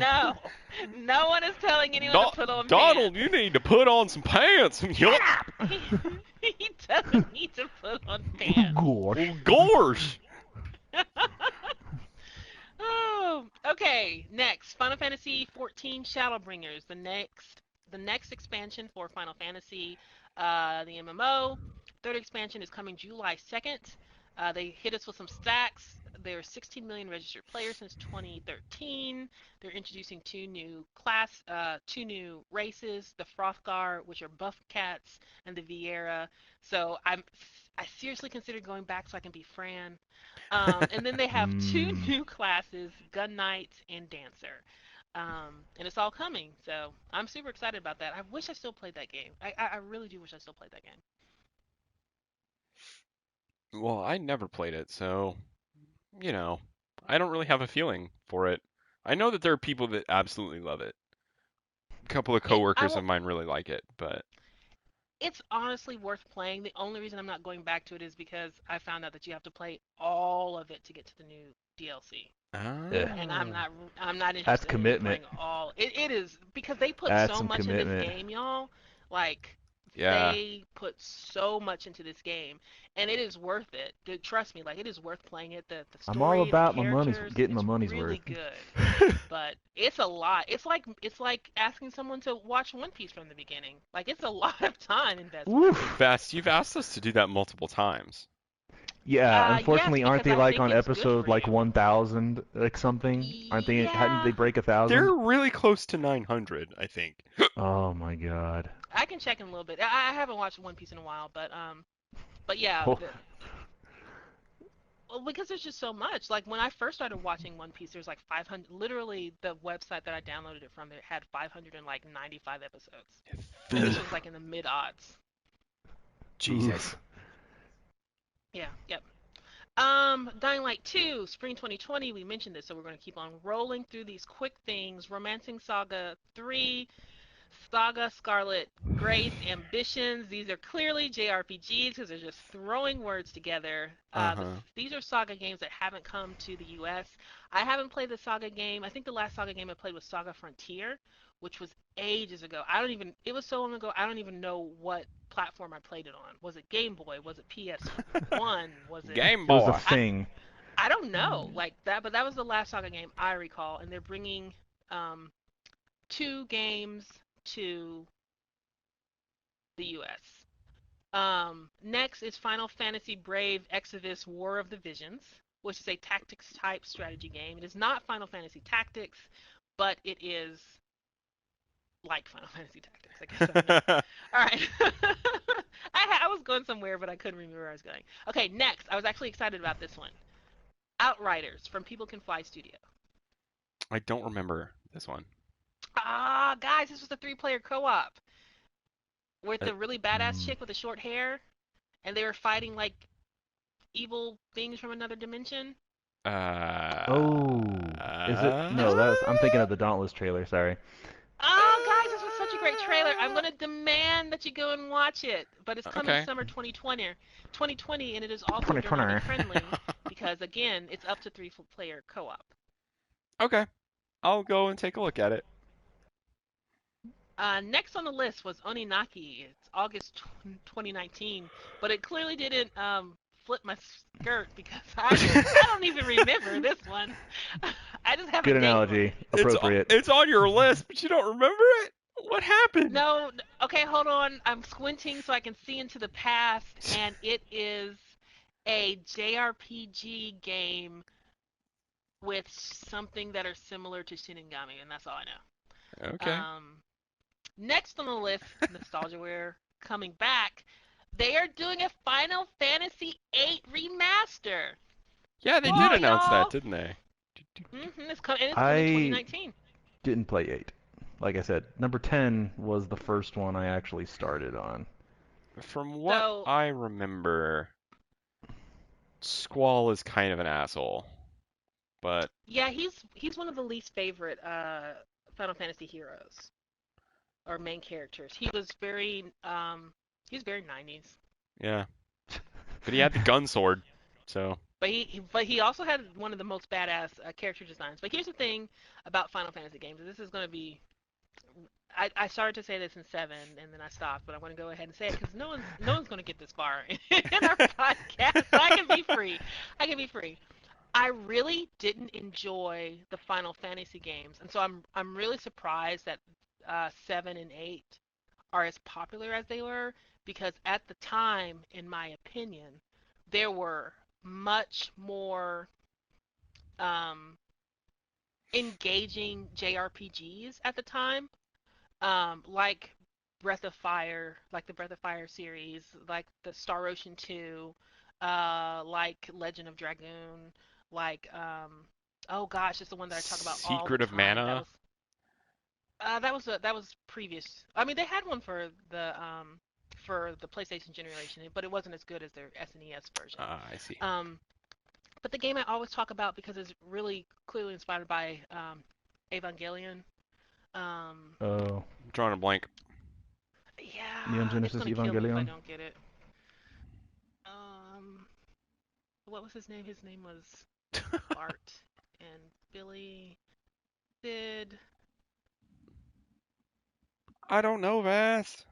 No one is telling anyone to put on Donald, pants. you need to put on some pants. Shut up! He doesn't need to put on pants. Gosh. Oh, okay. Next, Final Fantasy 14 Shadowbringers. The next expansion for Final Fantasy, the MMO. Third expansion is coming July 2nd. They hit us with some stats. There are 16 million registered players since 2013. They're introducing two new races: the Frothgar, which are buff cats, and the Viera. So I seriously consider going back so I can be Fran. And then they have two Mm. new classes, Gun Knight and Dancer. And it's all coming, so I'm super excited about that. I wish I still played that game. I really do wish I still played that game. Well, I never played it, so, you know, I don't really have a feeling for it. I know that there are people that absolutely love it. A couple of I coworkers of will. mine really like it, but It's honestly worth playing. The only reason I'm not going back to it is because I found out that you have to play all of it to get to the new DLC. Yeah. And ah, I'm not That's interested in commitment. playing all. It is because they put That's so some much in this commitment. game, y'all. Like yeah. they put so much into this game, and it is worth it. Trust me, like it is worth playing it. The I'm all story, the about my money's characters, getting my it's money's worth. really good. But it's a lot. It's like asking someone to watch One Piece from the beginning. Like it's a lot of time investment. Woof. Vast, you've asked us to do that multiple times. Yeah, Yes, unfortunately, aren't because they I like think on it's good episode for like you. 1000, like something? Aren't they? Hadn't they Yeah, break 1,000? They're really close to 900, I think. Oh my God. I can check in a little bit. I haven't watched One Piece in a while, but yeah, Oh, well, because there's just so much. Like when I first started watching One Piece, there's like 500. Literally, the website that I downloaded it from, it had 595 episodes, and this oof, was like in the mid odds. Jesus. oof. Yeah, yep. Dying Light 2, Spring 2020. We mentioned this, so we're going to keep on rolling through these quick things. Romancing Saga 3, Saga Scarlet Grace Ambitions. These are clearly JRPGs because they're just throwing words together. Uh-huh. These are Saga games that haven't come to the US. I haven't played the Saga game. I think the last Saga game I played was Saga Frontier, which was ages ago. it was so long ago, I don't even know what platform I played it on. Was it Game Boy? Was it PS1? Was it. Game It was a Boy. I, thing. I don't know. Like that, but that was the last Saga game I recall. And they're bringing um, two games to the US. Next is Final Fantasy Brave Exvius War of the Visions, which is a tactics type strategy game. It is not Final Fantasy Tactics, but it is like Final Fantasy Tactics. I guess that's better. All right. I was going somewhere, but I couldn't remember where I was going. Okay, next. I was actually excited about this one. Outriders from People Can Fly Studio. I don't remember this one. Ah, guys, this was a three-player co-op with Uh, the really badass Mm. chick with the short hair, and they were fighting like evil things from another dimension. Oh, is it? No, that's. I'm thinking of the Dauntless trailer. Sorry. Oh, guys, this was such a great trailer. I'm going to demand that you go and watch it. But it's coming okay. summer 2020, and it is also 2020. DerNami friendly because, again, it's up to three-player co-op. Okay. I'll go and take a look at it. Next on the list was Oninaki. It's August 2019, but it clearly didn't flip my skirt because I don't even remember this one. I just have a Good date on analogy. it. Appropriate. It's on your list, but you don't remember it? What happened? No, okay, hold on. I'm squinting so I can see into the past, and it is a JRPG game with something that are similar to Shinigami, and that's all I know. Okay. Next on the list, Nostalgiaware coming back. They are doing a Final Fantasy VIII remaster. Yeah, they did Yeah, announce that, y'all. didn't they? It's coming I 2019. didn't play 8. Like I said, number 10 was the first one I actually started on. From what So I remember, Squall is kind of an asshole, but yeah, he's one of the least favorite Final Fantasy heroes or main characters. He's very 90s. yeah. But he had the gun sword, so But he also had one of the most badass character designs. But here's the thing about Final Fantasy games. This is going to be. I started to say this in 7, and then I stopped. But I'm going to go ahead and say it because no one's going to get this far in our podcast. So I can be free. I can be free. I really didn't enjoy the Final Fantasy games, and so I'm really surprised that 7 and 8 are as popular as they were because at the time, in my opinion, there were much more um, engaging JRPGs at the time, like Breath of Fire, like the Breath of Fire series, like the Star Ocean 2, like Legend of Dragoon, like oh gosh, it's the one that I talk about all the Secret of time. Mana. That was previous. I mean, they had one for the PlayStation generation, but it wasn't as good as their SNES version. I see. Um, but the game I always talk about because it's really clearly inspired by Evangelion. Um, Oh, I'm drawing a blank. Neon yeah, it's Genesis gonna kill me if I Evangelion. don't get it. Um, what was his name? His name was Bart and Billy. Sid. I don't know, Vast.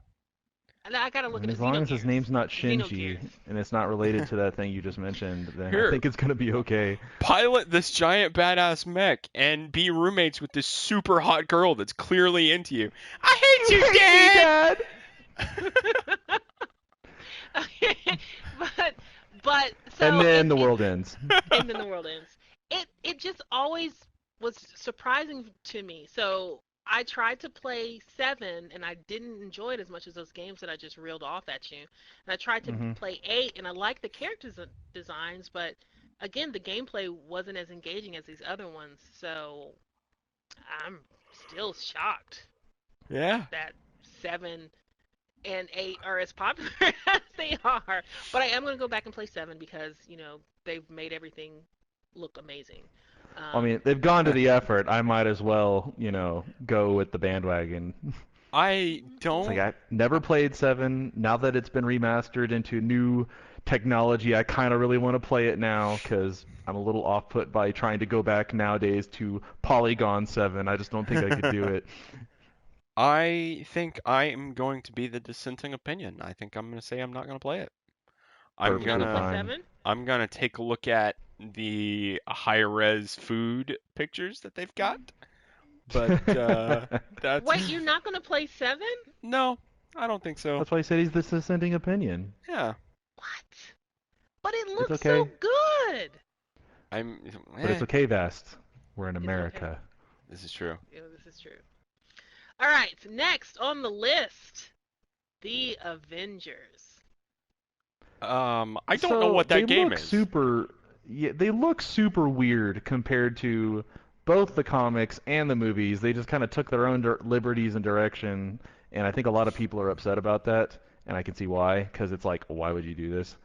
And I gotta I look mean, at it. as long as his name's not Shinji Xenogears. and it's not related to that thing you just mentioned, then I Here, think it's gonna be okay. pilot this giant badass mech and be roommates with this super hot girl that's clearly into you. I hate You you, hate me, Dad! Dad! Okay, but but And so then the world ends. and then the world ends. It just always was surprising to me. So I tried to play 7 and I didn't enjoy it as much as those games that I just reeled off at you. And I tried to Hmm. play 8 and I liked the characters designs, but again the gameplay wasn't as engaging as these other ones. So I'm still shocked Yeah. that 7 and 8 are as popular as they are. But I am going to go back and play 7 because, they've made everything look amazing. I Um, mean, they've gone to the effort. I might as well, go with the bandwagon. I It's like don't. I never played 7. Now that it's been remastered into new technology, I kind of really want to play it now because I'm a little off put by trying to go back nowadays to Polygon 7. I just don't think I could do it. I think I am going to be the dissenting opinion. I think I'm going to say I'm not going to play it. I'm you're not Perfectly going to play gonna fine. 7? I'm gonna take a look at the high res food pictures that they've got, but that's Wait, you're not going to play 7? no, I don't think so. That's why I said he's the dissenting opinion. Yeah, What? But it It's looks okay. so good. I'm. But it's Eh, okay, Vast. We're in It's okay. America. this is true. Yeah, this is true. All right, next on the list, the Avengers. I don't know So what they that game look is. super, yeah, they look super weird compared to both the comics and the movies. They just kind of took their own liberties and direction, and I think a lot of people are upset about that, and I can see why, because it's like, why would you do this?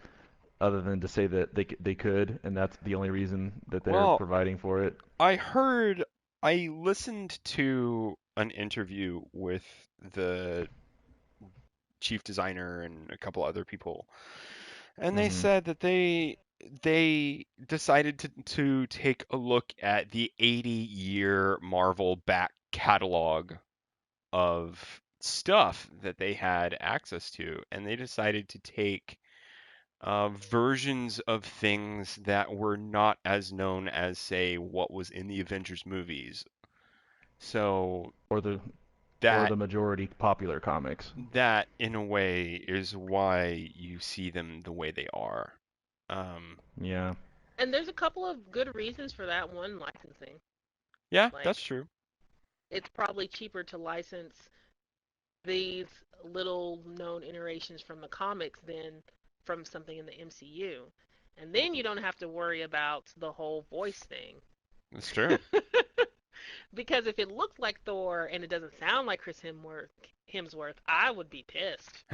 Other than to say that they could, and that's the only reason that they're Well, providing for it. I listened to an interview with the chief designer and a couple other people, and they Hmm. said that they decided to take a look at the 80-year Marvel back catalog of stuff that they had access to, and they decided to take versions of things that were not as known as, say, what was in the Avengers movies. So Or the or that the majority popular comics. that in a way is why you see them the way they are. Um, Yeah. And there's a couple of good reasons for that. One, licensing. yeah, that's Like, true. it's probably cheaper to license these little known iterations from the comics than from something in the MCU. And then you don't have to worry about the whole voice thing. That's true. Because if it looks like Thor and it doesn't sound like Hemsworth, I would be pissed.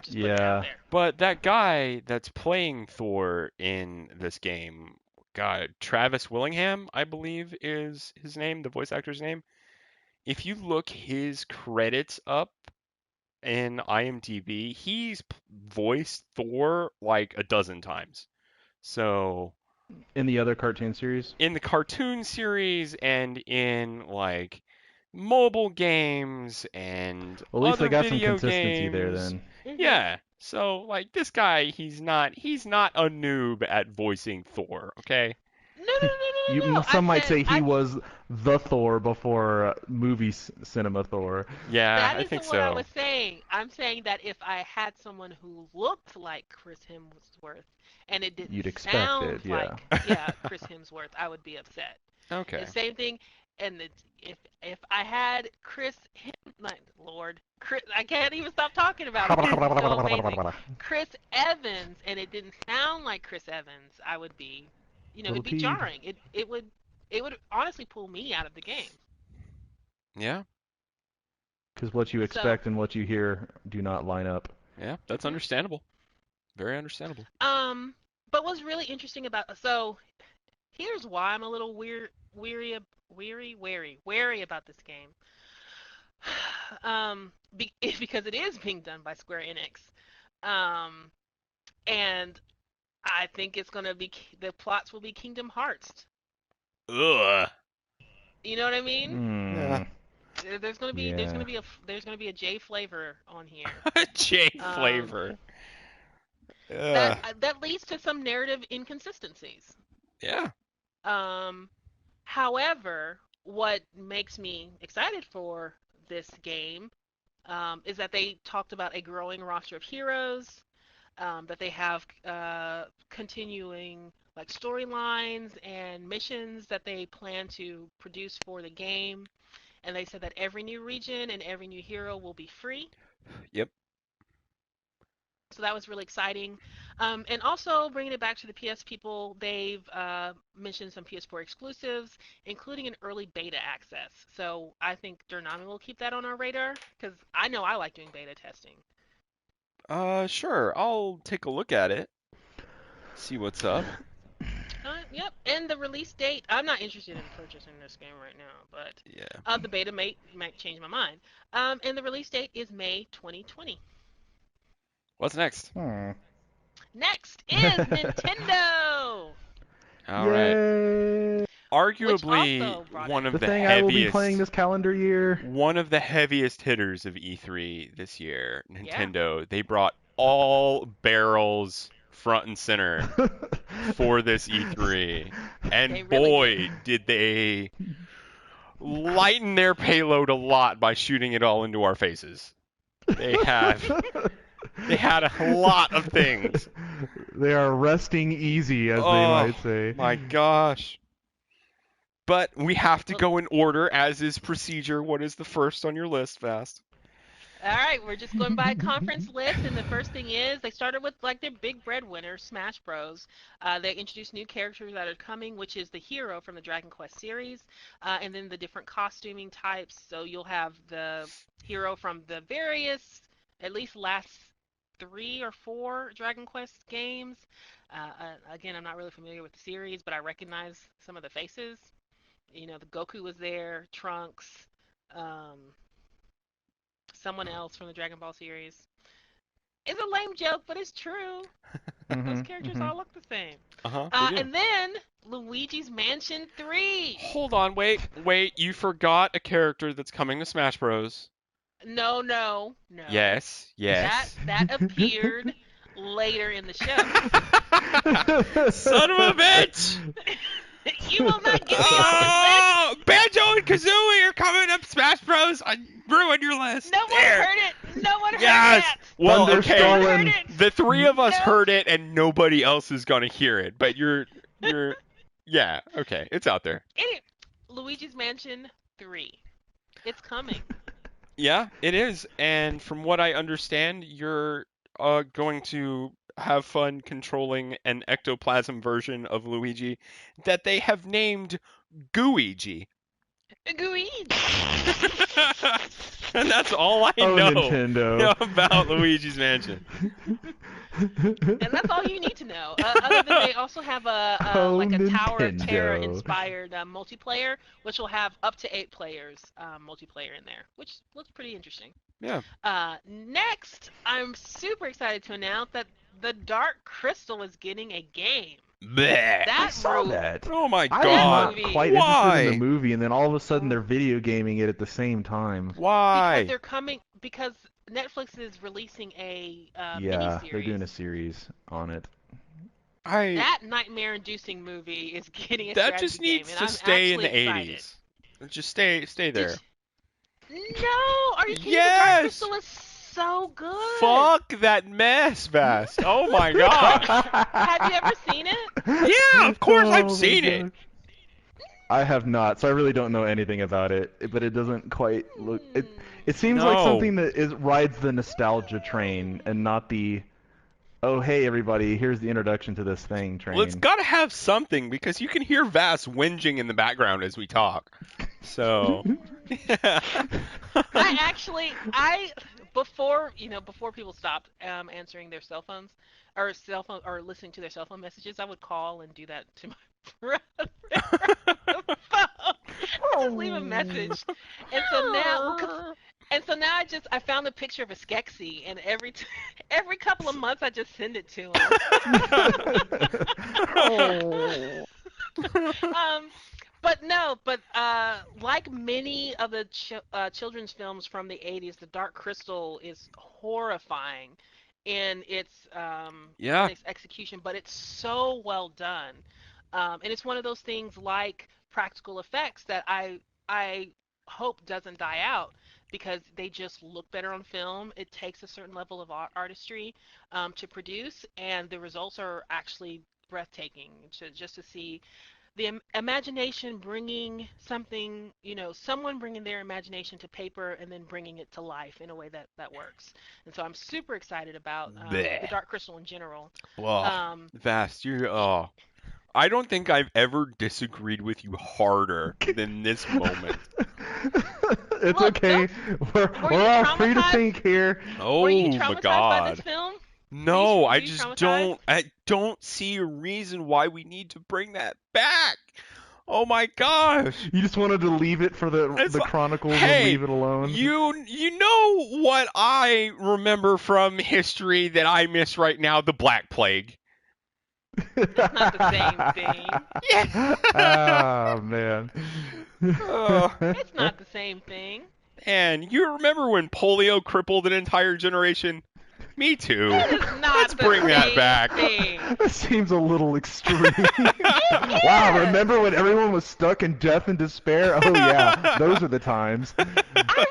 Just putting it out Yeah. there. But that guy that's playing Thor in this game, God, Travis Willingham, I believe is his name, the voice actor's name. If you look his credits up in IMDb, voiced Thor like a dozen times. So In the other cartoon series. in the cartoon series and in like mobile games and Well, at least they other got some video consistency there games. then. Mhm. Yeah. So like this guy, he's not a noob at voicing Thor, okay? No. Some might say he I was the Thor before cinema Thor. Yeah, That I think isn't what I so. was saying. I'm saying that if I had someone who looked like Chris Hemsworth and it didn't You'd expect it, sound yeah. like, yeah, Chris Hemsworth, I would be upset. Okay. And same thing, and if I had like Lord, Chris, I can't even stop talking about him because he's so amazing. Chris Evans, and it didn't sound like Chris Evans, I would be, Little it'd be peeved. jarring. It would honestly pull me out of the game. Yeah, Because what you So, expect and what you hear do not line up. yeah, that's mhm. understandable. Very understandable. um, but what's really interesting about so here's why I'm a little wary about this game. Because it is being done by Square Enix, and I think it's gonna be the plots will be Kingdom Hearts. Ugh. You know what I mean? Yeah. Hmm. There's gonna be Yeah. there's gonna be a J flavor on here. J Um, flavor. that Ugh. that leads to some narrative inconsistencies. Yeah. Um, However, what makes me excited for this game is that they talked about a growing roster of heroes, that they have continuing like storylines and missions that they plan to produce for the game. And they said that every new region and every new hero will be free. Yep. So that was really exciting. And also bringing it back to the PS people, they've mentioned some PS4 exclusives, including an early beta access. So I think DerNami will keep that on our radar because I know I like doing beta testing. Sure. I'll take a look at it. See what's up. Yep. And the release date, I'm not interested in purchasing this game right now, but Yeah. the beta might change my mind. And the release date is May 2020. What's next? Hmm. Next is Nintendo, All right. Yay! which Arguably also brought one in The of the thing I will be playing heaviest this calendar year. one of the heaviest hitters of E3 this year, yeah. Nintendo. They brought all barrels front and center for this E3. They And really did. boy, did they lighten their payload a lot by shooting it all into our faces. They had they had a lot of things. They are resting easy, as they Oh might say. my gosh. But we have to Well, go in order as is procedure. What is the first on your list, Fast? all right, we're just going by conference list, and the first thing is they started with like their big breadwinner, Smash Bros. They introduced new characters that are coming, which is the hero from the Dragon Quest series, and then the different costuming types. So you'll have the hero from the various, at least last 3 or 4 Dragon Quest games. Again, I'm not really familiar with the series, but I recognize some of the faces. The Goku was there, Trunks. Um, Someone else from the Dragon Ball series. It's a lame joke, but it's true. Those Mhm. characters Mhm. all look the same. Uh-huh, they do. And then Luigi's Mansion 3. Hold on, wait. You forgot a character that's coming to Smash Bros. No, no, no. Yes, That yes. that appeared later in the show. Son of a bitch! You will not get me off this list. Oh, Banjo and Kazooie are coming up Smash Bros. I ruined your list. No one There. heard it. No one heard Yes. that. Well, Thunder okay. No one heard stolen. it. The three of us No. heard it, and nobody else is gonna hear it. But yeah. Okay, it's out there. Luigi's Mansion 3. It's coming. Yeah, it is. And from what I understand, you're going to have fun controlling an ectoplasm version of Luigi that they have named Gooigi. Luigi. And that's all I Oh, know Nintendo. about Luigi's Mansion. And that's all you need to know. Other than they also have Oh, like a Tower of Nintendo. Terror inspired multiplayer, which will have up to 8 players multiplayer in there, which looks pretty interesting. Yeah. Next, I'm super excited to announce that the Dark Crystal is getting a game. Bleh. I That saw rule. that. Oh my I was God. not quite interested in the Why? movie, and then all of a sudden they're video gaming it at the same time. Because Why? they're coming. Because Netflix is releasing a Yeah, they're miniseries. doing a series on it. That nightmare-inducing movie is getting a That strategy just game, needs and to I'm stay in actually the excited. 80s. Just stay Did there. No, are you kidding? The Dark Yes. Crystal is so good. Fuck that mess, Vast. Oh my gosh. Have you ever seen it? Yeah, of course I've Oh my seen it. gosh. I have not, so I really don't know anything about it. But it doesn't quite look. It seems like No. something that rides the nostalgia train and not the, oh hey everybody, here's the introduction to this thing train. Well, it's got to have something because you can hear Vast whinging in the background as we talk. So, yeah. Before people stopped answering their cell phones or listening to their cell phone messages, I would call and do that to my brother on the phone. I just leave a message, and so now I found a picture of a Skeksis, and every couple of months I just send it to him. But like many of the children's films from the 80s, The Dark Crystal is horrifying in its execution, but it's so well done. And it's one of those things like practical effects that I hope doesn't die out because they just look better on film. It takes a certain level of artistry to produce, and the results are actually breathtaking. Just to see the imagination bringing something, someone bringing their imagination to paper and then bringing it to life in a way that works. And so I'm super excited about the Dark Crystal in general. Well, Vast, I don't think I've ever disagreed with you harder than this moment. It's Look, okay. We're all free to think here. Oh were you my traumatized by God. this film? No, Were you traumatized? I don't see a reason why we need to bring that back. Oh my gosh. You just wanted to leave it for the Chronicles and leave it alone. You know what I remember from history that I miss right now? The Black Plague. It's not the same thing. Yeah. Oh man. It's not the same thing. And you remember when polio crippled an entire generation? Me too. It is not Let's the bring that same back. thing. That seems a little extreme. Wow, remember when everyone was stuck in death and despair? Oh yeah, those are the times. I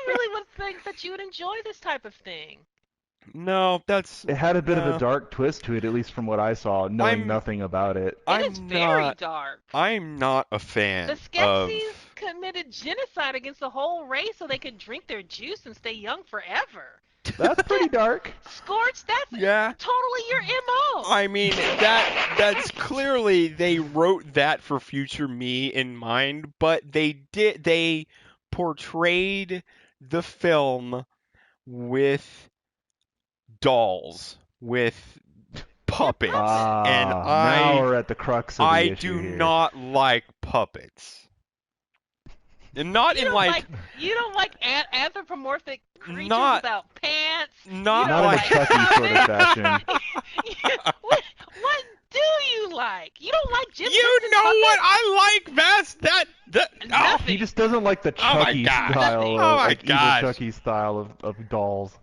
really would think that you would enjoy this type of thing. No, It had a bit of a dark twist to it, at least from what I saw, knowing nothing about it. It is very dark. I'm not a fan The Skeksis committed genocide against the whole race so they could drink their juice and stay young forever. That's pretty dark. Scorch, that's totally your MO. I mean, that's clearly they wrote that for future me in mind, but they portrayed the film with dolls, with puppets, and now we're at the crux of the issue do here. not like puppets. And not you in like you don't like anthropomorphic creatures without pants. Not in a Chucky sort of fashion. what do you like? You don't like Jim You Henson know puppets? what I like best? He just doesn't like the Chucky style evil Chucky style of dolls.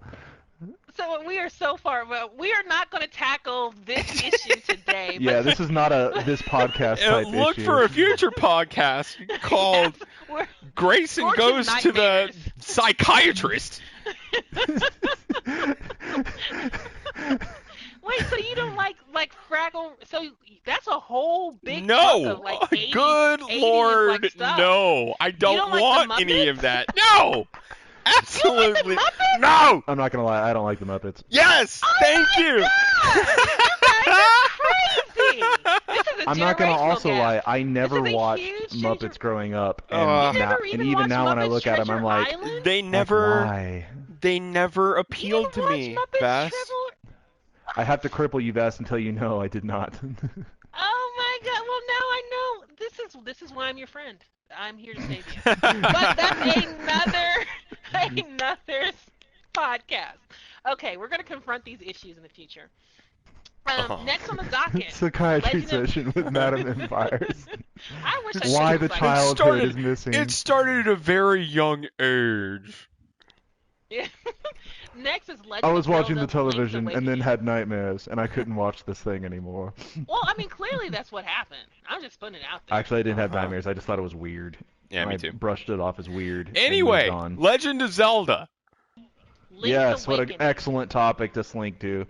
So we are so far. Well, we are not going to tackle this issue today. Yeah, this is not this podcast type issue. Look for a future podcast called Grayson Goes to the Psychiatrist. Wait, so you don't like Fraggle? So that's a whole big no, chunk of like 80s, good 80s Lord, like stuff. no, I don't like want any of that. No. Absolutely. Like no! I'm not gonna lie, I don't like the Muppets. Yes! Thank you! Crazy! I'm not gonna also lie, I never watched Muppets growing up, and even now when I look at them, I'm like, they never appealed to me, Bess. I have to cripple you, Bess, until you know I did not. Oh my God! Well, now I know. This is why I'm your friend. I'm here to save you. But that's another podcast. Okay, we're going to confront these issues in the future. Next on the docket. Psychiatry session with Madam Empires. I wish I Why the childhood is missing. It started at a very young age. Yeah. Next is I Legend of was watching Zelda: the Link's television and then Awakening. had nightmares, and I couldn't watch this thing anymore. Well, I mean, clearly that's what happened. I'm just putting it out there. Actually, I didn't have Uh-huh. nightmares. I just thought it was weird. Yeah, me I too. brushed it off as weird and moved Anyway, on. Legend of Zelda. Link's Yes, what an Awakening. excellent topic to slink to.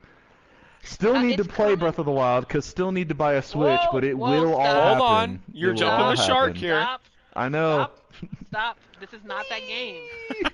Still need to It's play coming. Breath of the Wild, because still need to buy a Switch, Whoa, but it whoa, will all stop, Hold happen. on. It You're will jumping all the stop, shark happen. here. stop, I know. stop, stop. This is not that game.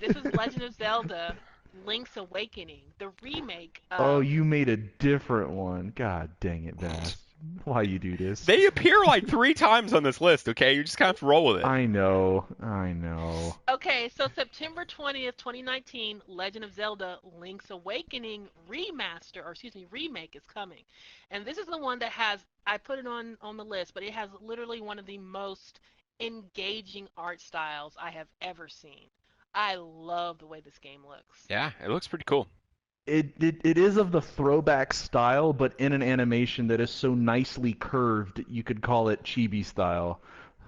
This is Legend of Zelda: Link's Awakening, the remake Oh, of. you made a different one. God dang it, Bass. Why you do this? They appear like 3 times on this list, okay? You just kind of have to roll with it. I know. I know. Okay, so September 20th, 2019, Legend of Zelda: Link's Awakening remaster, or excuse me, remake is coming, and this is the one that has. I put it on the list, but it has literally one of the most engaging art styles I have ever seen. I love the way this game looks. Yeah, it looks pretty cool. It is of the throwback style, but in an animation that is so nicely curved, you could call it chibi style.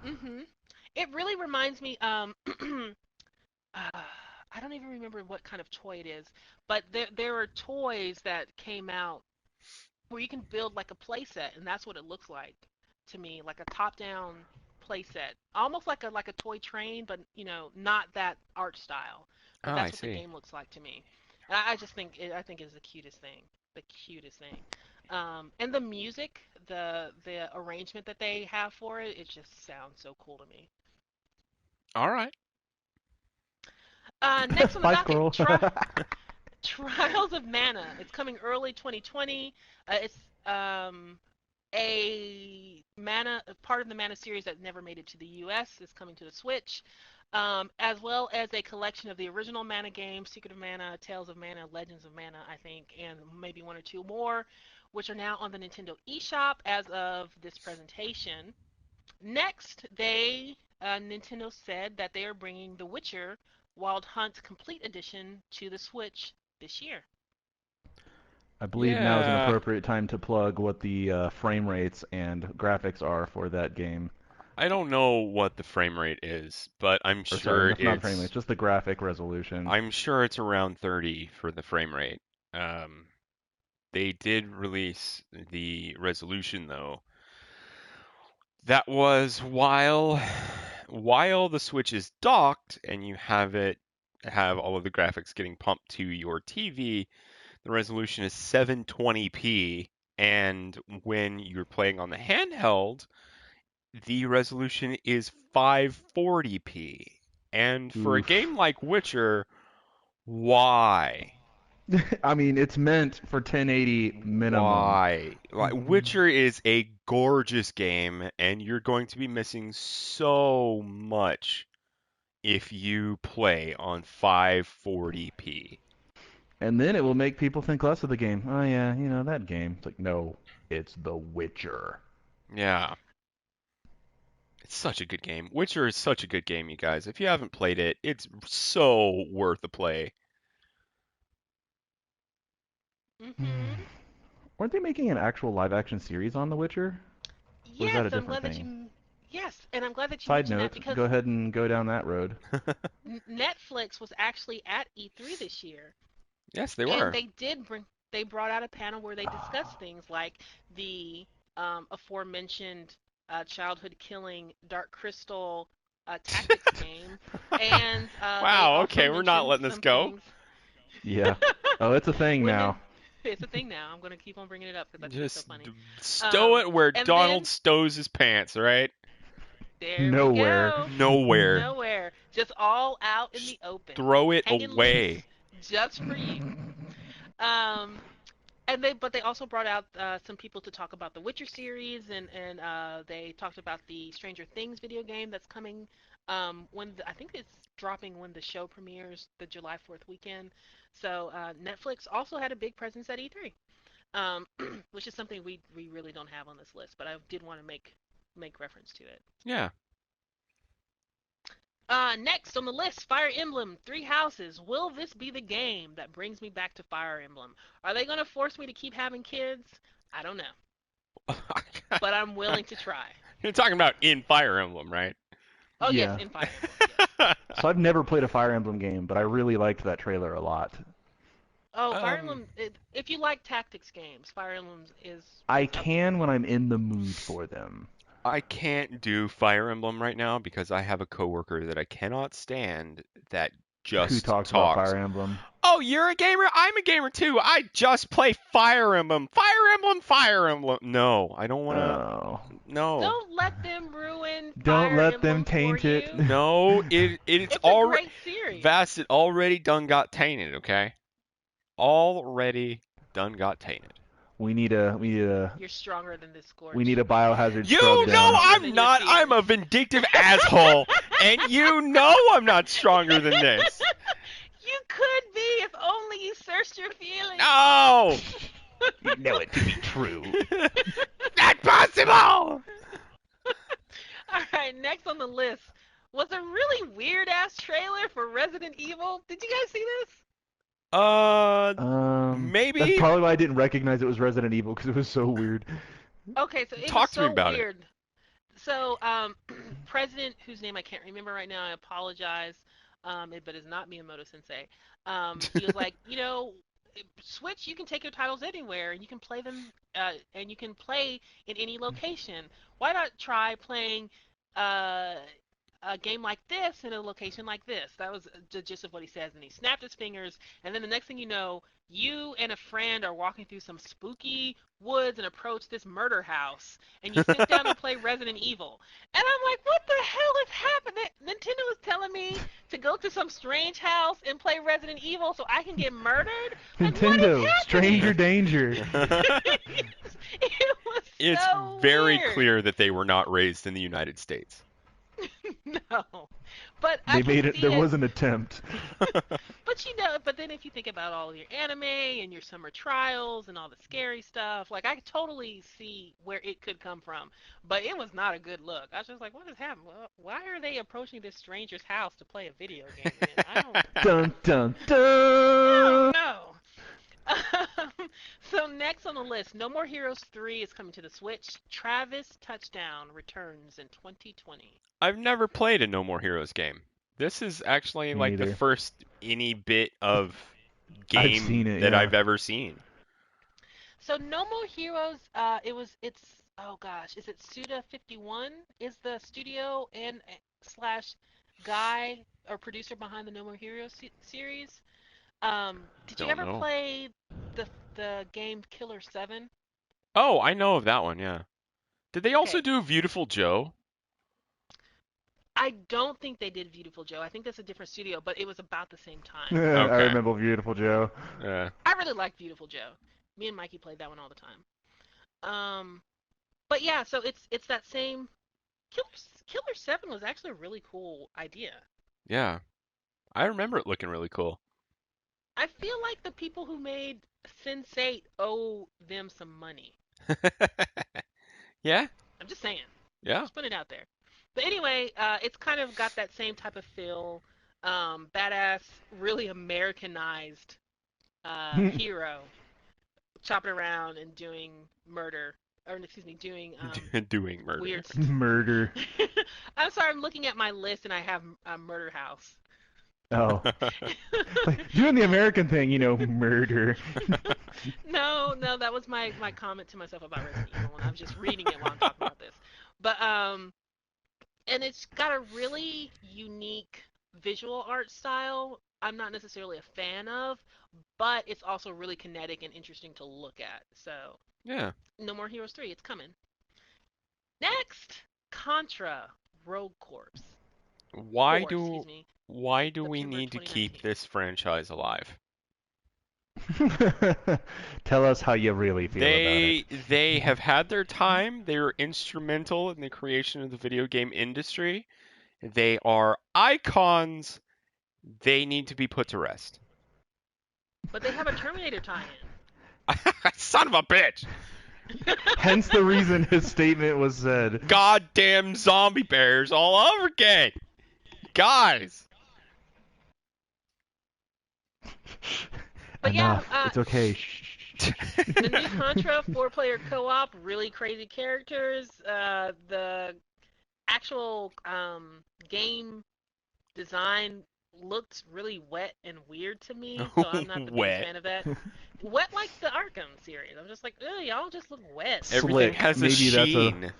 Mhm. It really reminds me. I don't even remember what kind of toy it is, but there are toys that came out where you can build like a playset, and that's what it looks like to me, like a top-down playset, almost like a toy train, but not that art style. Oh, But I that's what the see. game looks like to me. And I just think I think it's the cutest thing. And the music, the arrangement that they have for it, it just sounds so cool to me. All right. Next on the Bye, docket, squirrel. Trials of Mana. It's coming early 2020. It's a Mana part of the Mana series that never made it to the US. Is coming to the Switch, as well as a collection of the original Mana games, Secret of Mana, Tales of Mana, Legends of Mana, I think, and maybe one or two more, which are now on the Nintendo eShop as of this presentation. Next, Nintendo said that they are bringing The Witcher Wild Hunt Complete Edition to the Switch this year. I believe now is an Yeah. appropriate time to plug what the frame rates and graphics are for that game. I don't know what the frame rate is, but Or sorry, not frame rates, just the graphic resolution. I'm sure it's around 30 for the frame rate. Um, they did release the resolution though. That was while the Switch is docked and you have all of the graphics getting pumped to your TV, the resolution is 720p, and when you're playing on the handheld, the resolution is 540p. And for a Oof. game like Witcher, why? I mean, it's meant for 1080 minimum. Why? Like Witcher is a gorgeous game, and you're going to be missing so much if you play on 540p. And then it will make people think less of the game. Oh yeah, that game. It's like, no, it's The Witcher. Yeah, it's such a good game. Witcher is such a good game, you guys. If you haven't played it, it's so worth a play. Mm-hmm. Weren't they making an actual live action series on The Witcher? Or is Yes, that a I'm different glad that thing? you. Yes, and I'm glad that you Side mentioned that note, because go ahead and go down that road. Netflix was actually at E3 this year, Yes, they and were. they brought out a panel where they discussed things like the aforementioned childhood killing Dark Crystal tactics game, and they Wow, also okay, we're not mentioned letting this some go. things. Yeah. Oh, it's a thing Women, now. it's a thing now. I'm gonna keep on bringing it up because I think it's so Just funny. stow it where And Donald then stows his pants, right? there we Nowhere. go. Nowhere. Nowhere. Just all out in Just the open. throw it Hanging loose. away. Just for you. Um, but they also brought out some people to talk about the Witcher series, and they talked about the Stranger Things video game that's coming. I think it's dropping when the show premieres, the July 4th weekend. So Netflix also had a big presence at E3, which is something we really don't have on this list, but I did want to make reference to it. Yeah. Next on the list, Fire Emblem Three Houses. Will this be the game that brings me back to Fire Emblem? Are they going to force me to keep having kids? I don't know, but I'm willing to try. You're talking about in Fire Emblem, right? Oh yes, Yeah. in Fire Emblem, yes. So I've never played a Fire Emblem game, but I really liked that trailer a lot. Oh, Fire Um, Emblem. If you like tactics games, Fire Emblem I is up there. can when I'm in the mood for them. I can't do Fire Emblem right now because I have a coworker that I cannot stand that Who just talks about talks. Fire Emblem? Oh, you're a gamer? I'm a gamer too. I just play Fire Emblem. Fire Emblem, Fire Emblem. No, I don't want to. Oh. No. Don't let them ruin Don't Fire let them Emblem for taint it. you. No, it's It's a already great series. Vast. It already done got tainted. Okay, already done got tainted. We need a You're stronger than this, we Scorch. need a biohazard You scrub You're know down. stronger than I'm your not. I'm a fears. vindictive asshole, and you know I'm not stronger than this. You could be if only you searched your feelings. No, You know it to be true. not possible. All right, next on the list was a really weird ass trailer for Resident Evil. Did you guys see this? That's Maybe probably why I didn't recognize it was Resident Evil because it was so weird. Okay, so it was talk to me so about it. weird. So, President, whose name I can't remember right now, I apologize, but it's not Miyamoto Sensei. He was like, Switch, you can take your titles anywhere, and you can play them, and you can play in any location. Why not try playing uh, a game like this in a location like this? That was the gist of what he says, and he snapped his fingers, and then the next thing you know, you and a friend are walking through some spooky woods and approach this murder house, and you sit down and play Resident Evil. And I'm like, what the hell is happening? Nintendo is telling me to go to some strange house and play Resident Evil so I can get murdered? Like, what is Nintendo, happening? stranger danger. It was It's so very weird. clear that they were not raised in the United States. No. But They I can made it. see There it. was an attempt. But then if you think about all your anime and your summer trials and all the scary stuff, like I could totally see where it could come from. But it was not a good look. I was just like, what is happening? Why are they approaching this stranger's house to play a video game in? Dun dun I dun. don't know. So next on the list, No More Heroes 3 is coming to the Switch. Travis Touchdown returns in 2020. I've never played a No More Heroes game. This is actually Me like the neither. first any bit of I've game seen it. that Yeah. I've ever seen. So No More Heroes, it's oh gosh, is it Suda 51 is the studio and slash guy or producer behind the No More Heroes series. Did you Don't ever know. play the game Killer 7? Oh, I know of that one, yeah. Did they also Okay, do Beautiful Joe? I don't think they did Beautiful Joe. I think that's a different studio, but it was about the same time. I Okay. remember Beautiful Joe. Yeah. I really like Beautiful Joe. Me and Mikey played that one all the time. But yeah, so it's that same Killer 7 was actually a really cool idea. Yeah. I remember it looking really cool. I feel like the people who made Sense8 owe them some money. Yeah? I'm just saying. Yeah. Just put it out there. But anyway, it's kind of got that same type of feel. Badass, really Americanized hero, chopping around and doing murder, or excuse me, doing Doing murder. weird. Murder. I'm sorry, I'm looking at my list and I have Murder House. Oh. Like, doing the American thing, murder. No, that was my comment to myself about Resident Evil, and I'm just reading it while I'm talking about this. But and it's got a really unique visual art style. I'm not necessarily a fan of, but it's also really kinetic and interesting to look at. So, Yeah. No More Heroes 3, it's coming. Next, Contra Rogue Corps. Why 4, do excuse me. why do we September need to keep 2019. this franchise alive? Tell us how you really feel about it. They have had their time. They were instrumental in the creation of the video game industry. They are icons. They need to be put to rest. But they have a Terminator tie-in. Son of a bitch! Hence the reason his statement was said. Goddamn zombie bears all over again! Guys! But yeah, Enough. It's okay. Shh. the new Contra 4-player co-op, really crazy characters. The actual game design looked really wet and weird to me, so I'm not the biggest Wet. fan of that. Wet like the Arkham series. I'm just like, ugh, y'all just look wet. Everything Slick. has a Maybe that's a. sheen.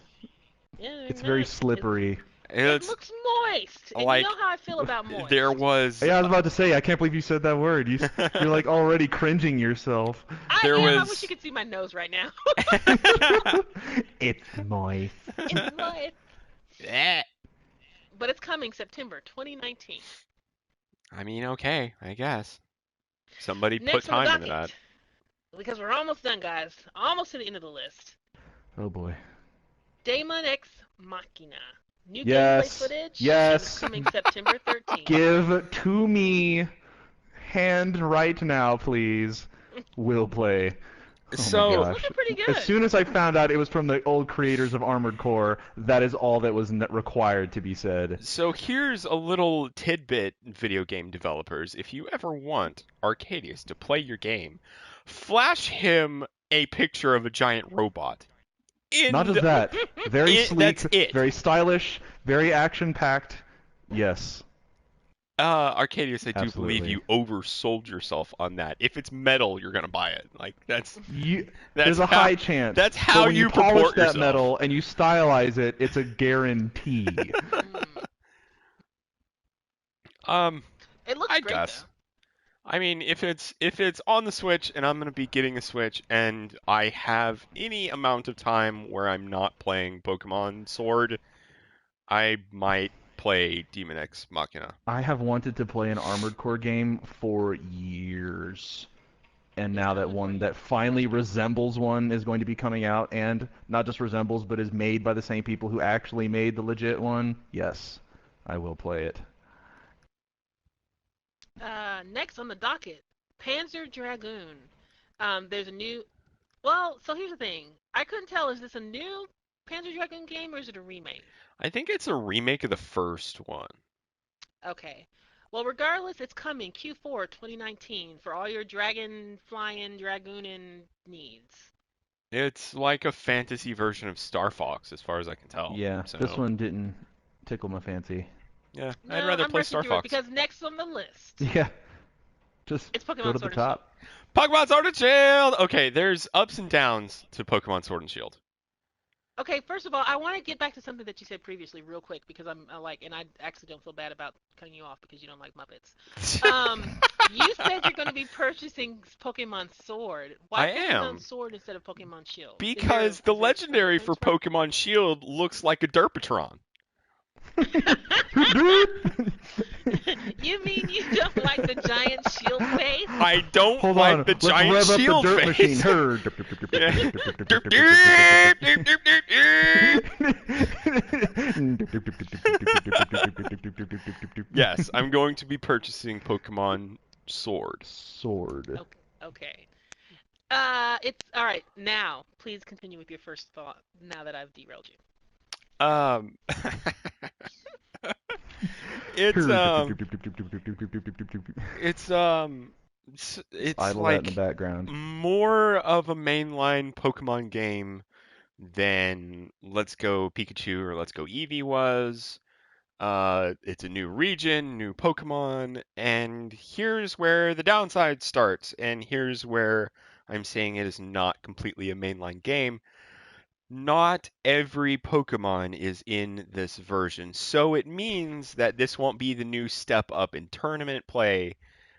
Yeah, they're It's very not. slippery. It It's looks moist, and you like know how I feel about there moist. was Yeah, I was about to say, I can't believe you said that word. You're like already cringing yourself. I there am. I wish you was could see my nose right now. It's moist. It's moist. Eh. But it's coming September 2019. I mean, okay, I guess. Somebody put Next on the time into docket, that. because we're almost done, guys. Almost to the end of the list. Oh boy. Daemon X Machina. New gameplay Yes. footage. Yes. And it's coming September 13th. Give to me hand right now, please. Will play. Oh So- my It's gosh. looking pretty good. As soon as I found out it was from the old creators of Armored Core, that is all that was required to be said. So here's a little tidbit, video game developers. If you ever want Arcadius to play your game, flash him a picture of a giant robot. Not just that. Very sleek, That's it. very stylish, very action-packed. Yes. Arcadius, I do believe Absolutely. you oversold yourself on that. If it's metal, you're gonna buy it. Like that's There's a how- high chance. that's but how when you polish purport that yourself. metal and you stylize it, it's a guarantee. It looks I great, guess. though. I mean, if it's on the Switch and I'm gonna be getting a Switch and I have any amount of time where I'm not playing Pokemon Sword, I might play Demon X Machina. I have wanted to play an Armored Core game for years. And now that one that finally resembles one is going to be coming out, and not just resembles, but is made by the same people who actually made the legit one, yes, I will play it. Next on the docket, Panzer Dragoon. There's a new. Well, so here's the thing. I couldn't tell. Is this a new Panzer Dragoon game or is it a remake? I think it's a remake of the first one. Okay. Well, regardless, it's coming Q4 2019 for all your dragon flying dragooning needs. It's like a fantasy version of Star Fox, as far as I can tell. Yeah, So, this one didn't tickle my fancy. yeah, No, I'd rather I'm play rushing Star through it Fox. because next on the list, Yeah, just it's Pokemon go to Sword the and top. Pokemon Sword and Shield. Okay, there's ups and downs to Pokemon Sword and Shield. Okay, first of all, I want to get back to something that you said previously, real quick, because and I actually don't feel bad about cutting you off because you don't like Muppets. You said you're going to be purchasing Pokemon Sword. Why I Pokemon am. Sword instead of Pokemon Shield? Because the legendary for Pokemon Shield looks like a Derpatron. You mean you don't like the giant shield face? I don't Hold like on, the let's giant rev up shield the dirt face. machine. Yes, I'm going to be purchasing Pokemon Sword. Sword. Okay. It's all right. Now, please continue with your first thought. Now that I've derailed you. Um, it's Idle that in the like background. more of a mainline Pokemon game than Let's Go Pikachu or Let's Go Eevee was. It's a new region, new Pokemon, and here's where the downside starts, and here's where I'm saying it is not completely a mainline game. Not every Pokemon is in this version, so it means that this won't be the new step up in tournament play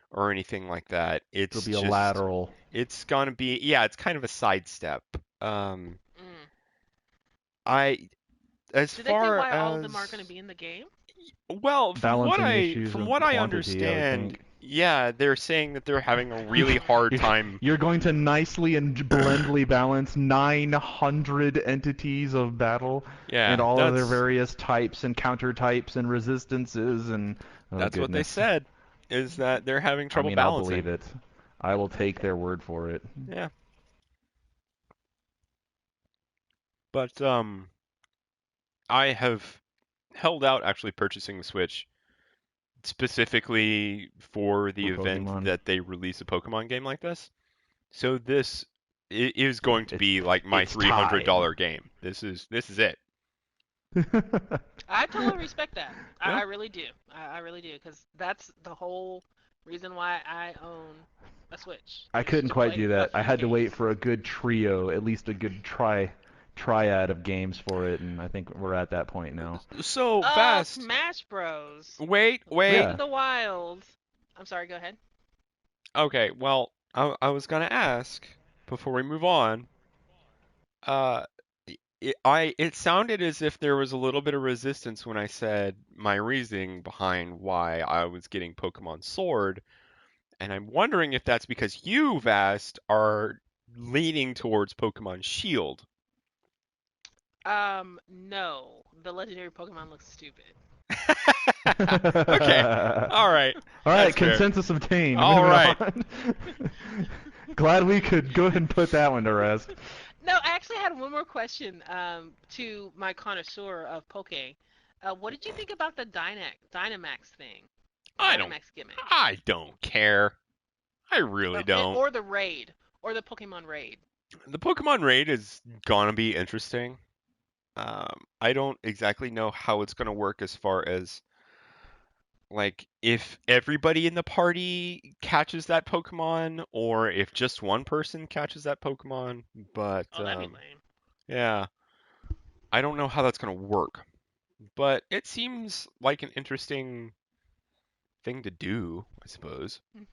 or anything like that. It'll be a lateral. It's gonna be, yeah, it's kind of a sidestep. Mm. I as Did they say far why as all of them aren't going to be in the game? well, Balancing issues from of what I quantity, I would understand, think. yeah, they're saying that they're having a really hard time. You're going to nicely and blendly balance 900 entities of battle Yeah, and all of their that's various types and counter types and resistances and oh, that's what they goodness. said, is that they're having I trouble mean, balancing. I'll believe it. I will take their word for it. Yeah. But I have held out actually purchasing the Switch specifically for the For event Pokemon. that they release a Pokemon game like this. So this is going to be like my it's $300 game. This is it. I totally respect that. Yeah. I really do. I really do, because that's the whole reason why I own a Switch, I is couldn't to quite play do a that. I few had to wait games. for a good trio, at least a good triad of games for it, and I think we're at that point now. So Vast. Smash Bros. Wait, Breath wait. of Yeah. the Wild. I'm sorry, go ahead. Okay, well, I was gonna ask before we move on. Uh, it sounded as if there was a little bit of resistance when I said my reasoning behind why I was getting Pokemon Sword, and I'm wondering if that's because you, Vast, are leaning towards Pokemon Shield. No. The legendary Pokemon looks stupid. Okay, all right, All right, that's fair. consensus obtained. All Moving right. on. Glad we could go ahead and put that one to rest. No, I actually had one more question to my connoisseur of Poke. What did you think about the Dynamax thing? The I don't Dynamax gimmick? I don't care. I really don't. Or the raid. Or the Pokemon raid. The Pokemon raid is gonna be interesting. I don't exactly know how it's gonna work as far as like if everybody in the party catches that Pokemon or if just one person catches that Pokemon. But Oh, that'd be lame. yeah, I don't know how that's gonna work. But it seems like an interesting thing to do, I suppose. Hmm.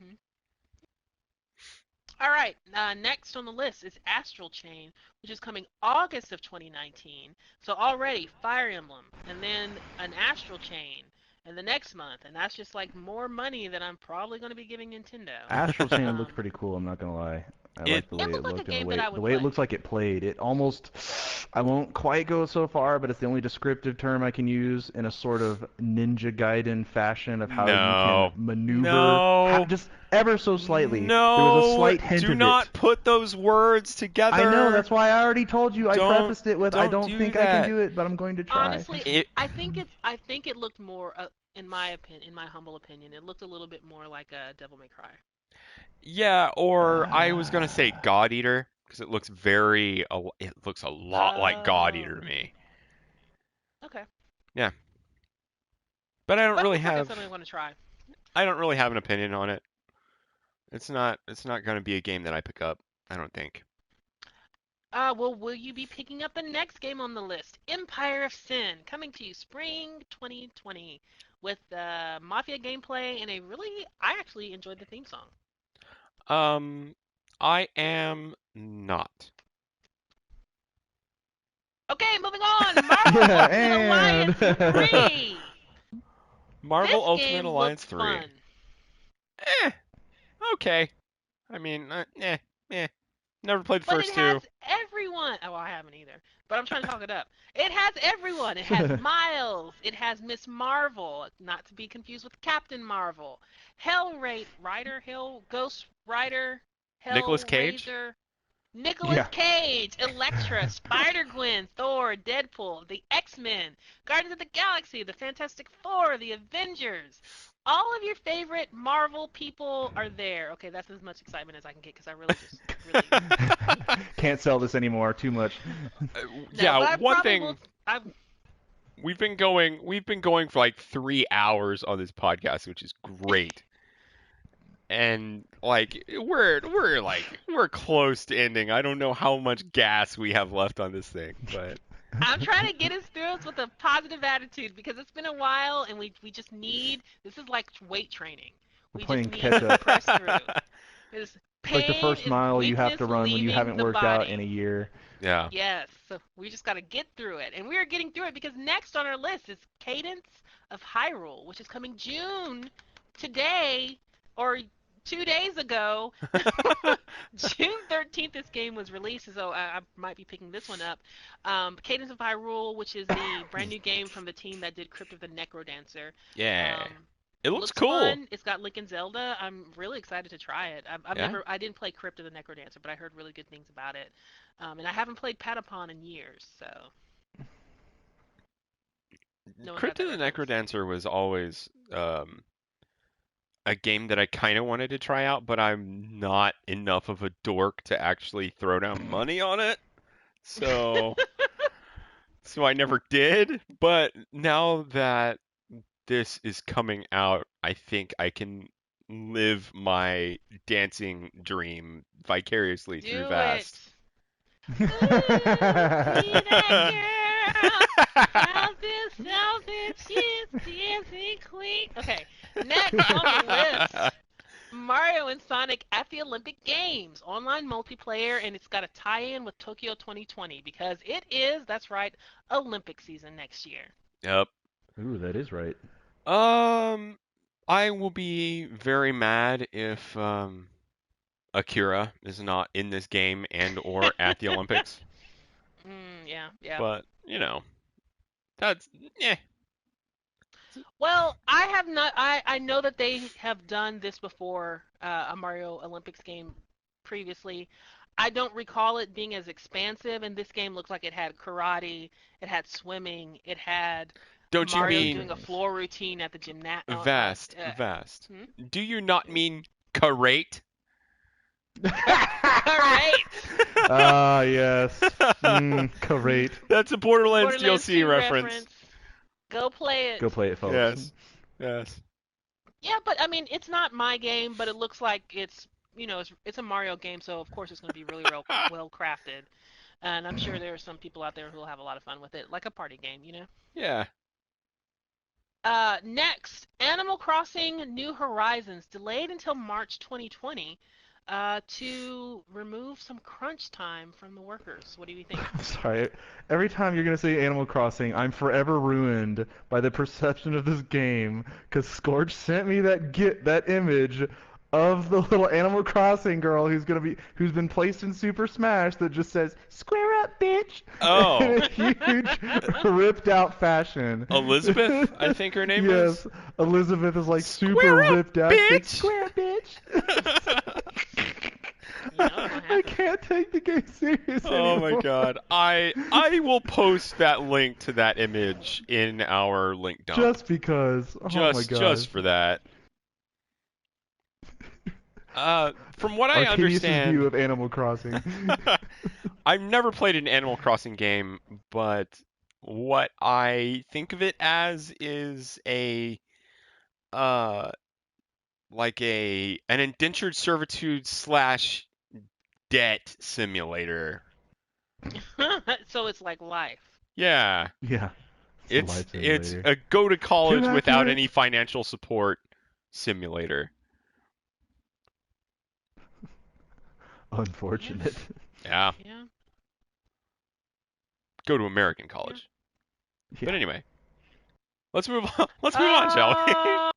All right, next on the list is Astral Chain, which is coming August of 2019. So already Fire Emblem, and then an Astral Chain, and the next month, and that's just like more money than I'm probably going to be giving Nintendo. Astral Chain looks Um, pretty cool. I'm not gonna lie. I It like the it way it looked like a looked and the game that way I the would way it play. looks like it played. It almost, I won't quite go so far, but it's the only descriptive term I can use in a sort of Ninja Gaiden fashion of how you can no, maneuver, no, just ever so slightly. There was a no, slight hint do of it. not put those words I know, together. that's why I already told you. I Don't prefaced it with, I don't don't do think I can that. do it, but I'm going to try. Honestly, It I think it looked more, in my opinion, in my humble opinion, it looked a little bit more like a Devil May Cry. Yeah, or I was gonna say Ah. God Eater because it looks it looks a lot like God Oh, Eater to me. okay. Yeah, but But it looks like it's something I'm going to try. I don't really have an opinion on it. It's not gonna be a game that I pick up. I don't think. Well, will you be picking up the next game on the list? Empire of Sin, coming to you spring 2020 with Mafia gameplay and I actually enjoyed the theme song. Um, I am not. Okay, moving on. Marvel Yeah, Ultimate and Alliance 3. Marvel This Ultimate game Alliance looks 3. fun. Eh, okay. I mean, eh. Never played the But it first two. has everyone. Oh, I haven't either. But I'm trying to talk it up. It has everyone. It has Miles. It has Miss Marvel, not to be confused with Captain Marvel. Hell Ghost Rider, Nicolas Cage? Hellraiser, Nicolas yeah. Cage, Elektra, Spider-Gwen, Thor, Deadpool, the X-Men, Guardians of the Galaxy, the Fantastic Four, the Avengers. All of your favorite Marvel people are there. Okay, that's as much excitement as I can get because I really just really Can't sell this anymore. Too much. no. Yeah, But I one probably will. thing we've been going for like 3 hours on this podcast, which is great. And like we're close to ending. I don't know how much gas we have left on this thing, but I'm trying to get us through it with a positive attitude because it's been a while and we just need. This is like weight training. We're We just playing need catch to up. press through. This It's like the pain first is mile you have weakness to run when you leaving haven't the worked out in body. a year. yeah. Yes, so we just got to get through it. And we are getting through it because next on our list is Cadence of Hyrule, which is coming June today or 2 days ago. June 13th, this game was released, so I might be picking this one up. Cadence of Hyrule, which is the brand new game from the team that did Crypt of the Necrodancer. Yeah. Um, It looks looks cool. fun. It's got Link and Zelda. I'm really excited to try it. Yeah. I didn't play Crypt of the Necrodancer, but I heard really good things about it. And I haven't played Patapon in years, so no one got Crypt that of the reference. Necrodancer was always a game that I kind of wanted to try out, but I'm not enough of a dork to actually throw down money on it. So so I never did. But now that this is coming out, I think I can live my dancing dream vicariously through Do it. Vast. Ooh, see that girl. Something, she's dancing queen. Okay, next on the list, Mario and Sonic at the Olympic Games, online multiplayer, and it's got a tie-in with Tokyo 2020 because it is, that's right, Olympic season next year. Yep. Ooh, that is right. Um, I will be very mad if Akira is not in this game and or at the Olympics. Yeah, yeah. But that's yeah. Well, I have not. I know that they have done this before, a Mario Olympics game previously. I don't recall it being as expansive, and this game looks like it had karate, it had swimming, it had Don't you Mario mean doing a floor routine at the gymnast. vast, vast? Hmm? Do you not mean karate? Great. Ah, yes. Great. That's a Borderlands Borderlands DLC 2 reference. Go play it. Go play it, folks. Yes. Yes. Yeah, but I mean, it's not my game, but it looks like it's a Mario game, so of course it's going to be really well crafted. And I'm sure there are some people out there who will have a lot of fun with it, like a party game. Yeah. Next, Animal Crossing New Horizons, delayed until March 2020, to remove some crunch time from the workers. What do you think? I'm sorry. Every time you're gonna say Animal Crossing, I'm forever ruined by the perception of this game. Cause Scorch sent me that image of the little Animal Crossing girl who's been placed in Super Smash that just says "Square up, bitch" Oh. in a huge ripped out fashion. Elizabeth, I think her name is. Yes, Elizabeth is like super Square up, ripped out. She's like, bitch! Square up, bitch. It's gonna I happen. can't take the game serious Oh anymore. my god. I will post that link to that image in our link dump. Just because. Oh my Just gosh. for that. From what I Arcadius' view understand, of Animal Crossing. I've never played an Animal Crossing game, but what I think of it as is a like an indentured servitude slash debt simulator. So it's like life. Yeah, Yeah. It's a life it's simulator. a go to college Too without accurate. any financial support simulator. Unfortunate. Yeah, Yeah. go to American college. Yeah. But anyway, let's move on. Let's move on, shall we?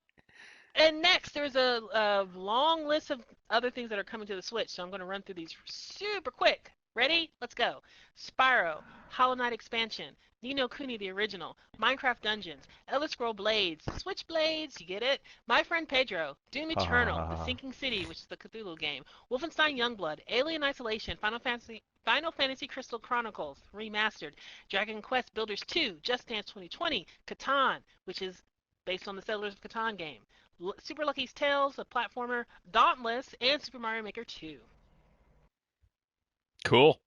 And next, there's a long list of other things that are coming to the Switch, so I'm going to run through these super quick. Ready? Let's go. Spyro, Hollow Knight Expansion, Ni no Kuni the Original, Minecraft Dungeons, Elder Scroll Blades, Switchblades, you get it? My Friend Pedro, Doom Eternal, The Sinking City, which is the Cthulhu game, Wolfenstein Youngblood, Alien Isolation, Final Fantasy Crystal Chronicles Remastered, Dragon Quest Builders 2, Just Dance 2020, Catan, which is based on the Settlers of Catan game, Super Lucky's Tales, a platformer, Dauntless, and Super Mario Maker 2. Cool.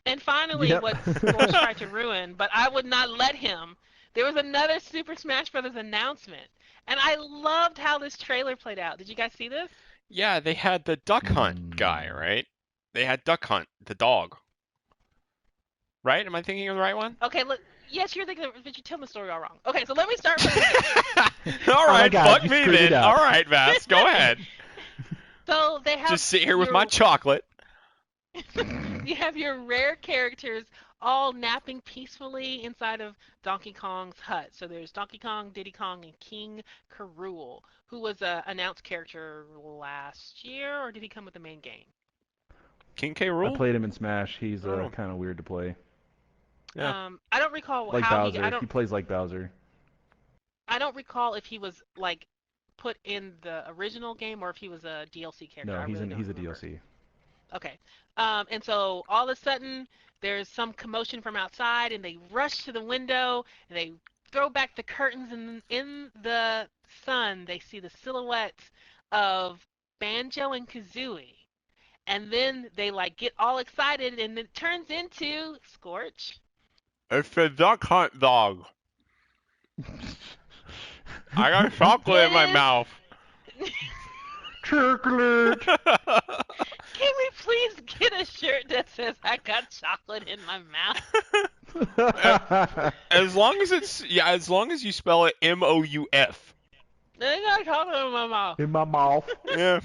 And finally, Yep. what Scorch tried to ruin, but I would not let him. There was another Super Smash Bros. Announcement, and I loved how this trailer played out. Did you guys see this? Yeah, they had the Duck Hunt guy, right? They had Duck Hunt, the dog. Right? Am I thinking of the right one? Okay, look. Yes, you're thinking, but you're telling the story all wrong. Okay, so let me start from the beginning. All right, God, fuck you me screwed it then. up. All right, Vass, go ahead. So they have Just sit here with your- my chocolate. You have your rare characters all napping peacefully inside of Donkey Kong's hut. So there's Donkey Kong, Diddy Kong, and King K. Rool, who was an announced character last year, or did he come with the main game? King K. I Rool? played him in Smash. He's Oh. kind of weird to play. Yeah. I don't recall Like how Bowser. He plays like Bowser. I don't recall if he was like put in the original game or if he was a DLC character. No, I he's really don't a remember. DLC. Okay. And so all of a sudden there's some commotion from outside and they rush to the window and they throw back the curtains and in the sun they see the silhouette of Banjo and Kazooie. and then they like get all excited, and it turns into Scorch. It's a duck hunt dog. I got chocolate in my It mouth. is. Chocolate. Can we please get a shirt that says "I got chocolate in my mouth"? As long as you spell it MOUF. I got chocolate in my mouth. In my mouth. Yeah.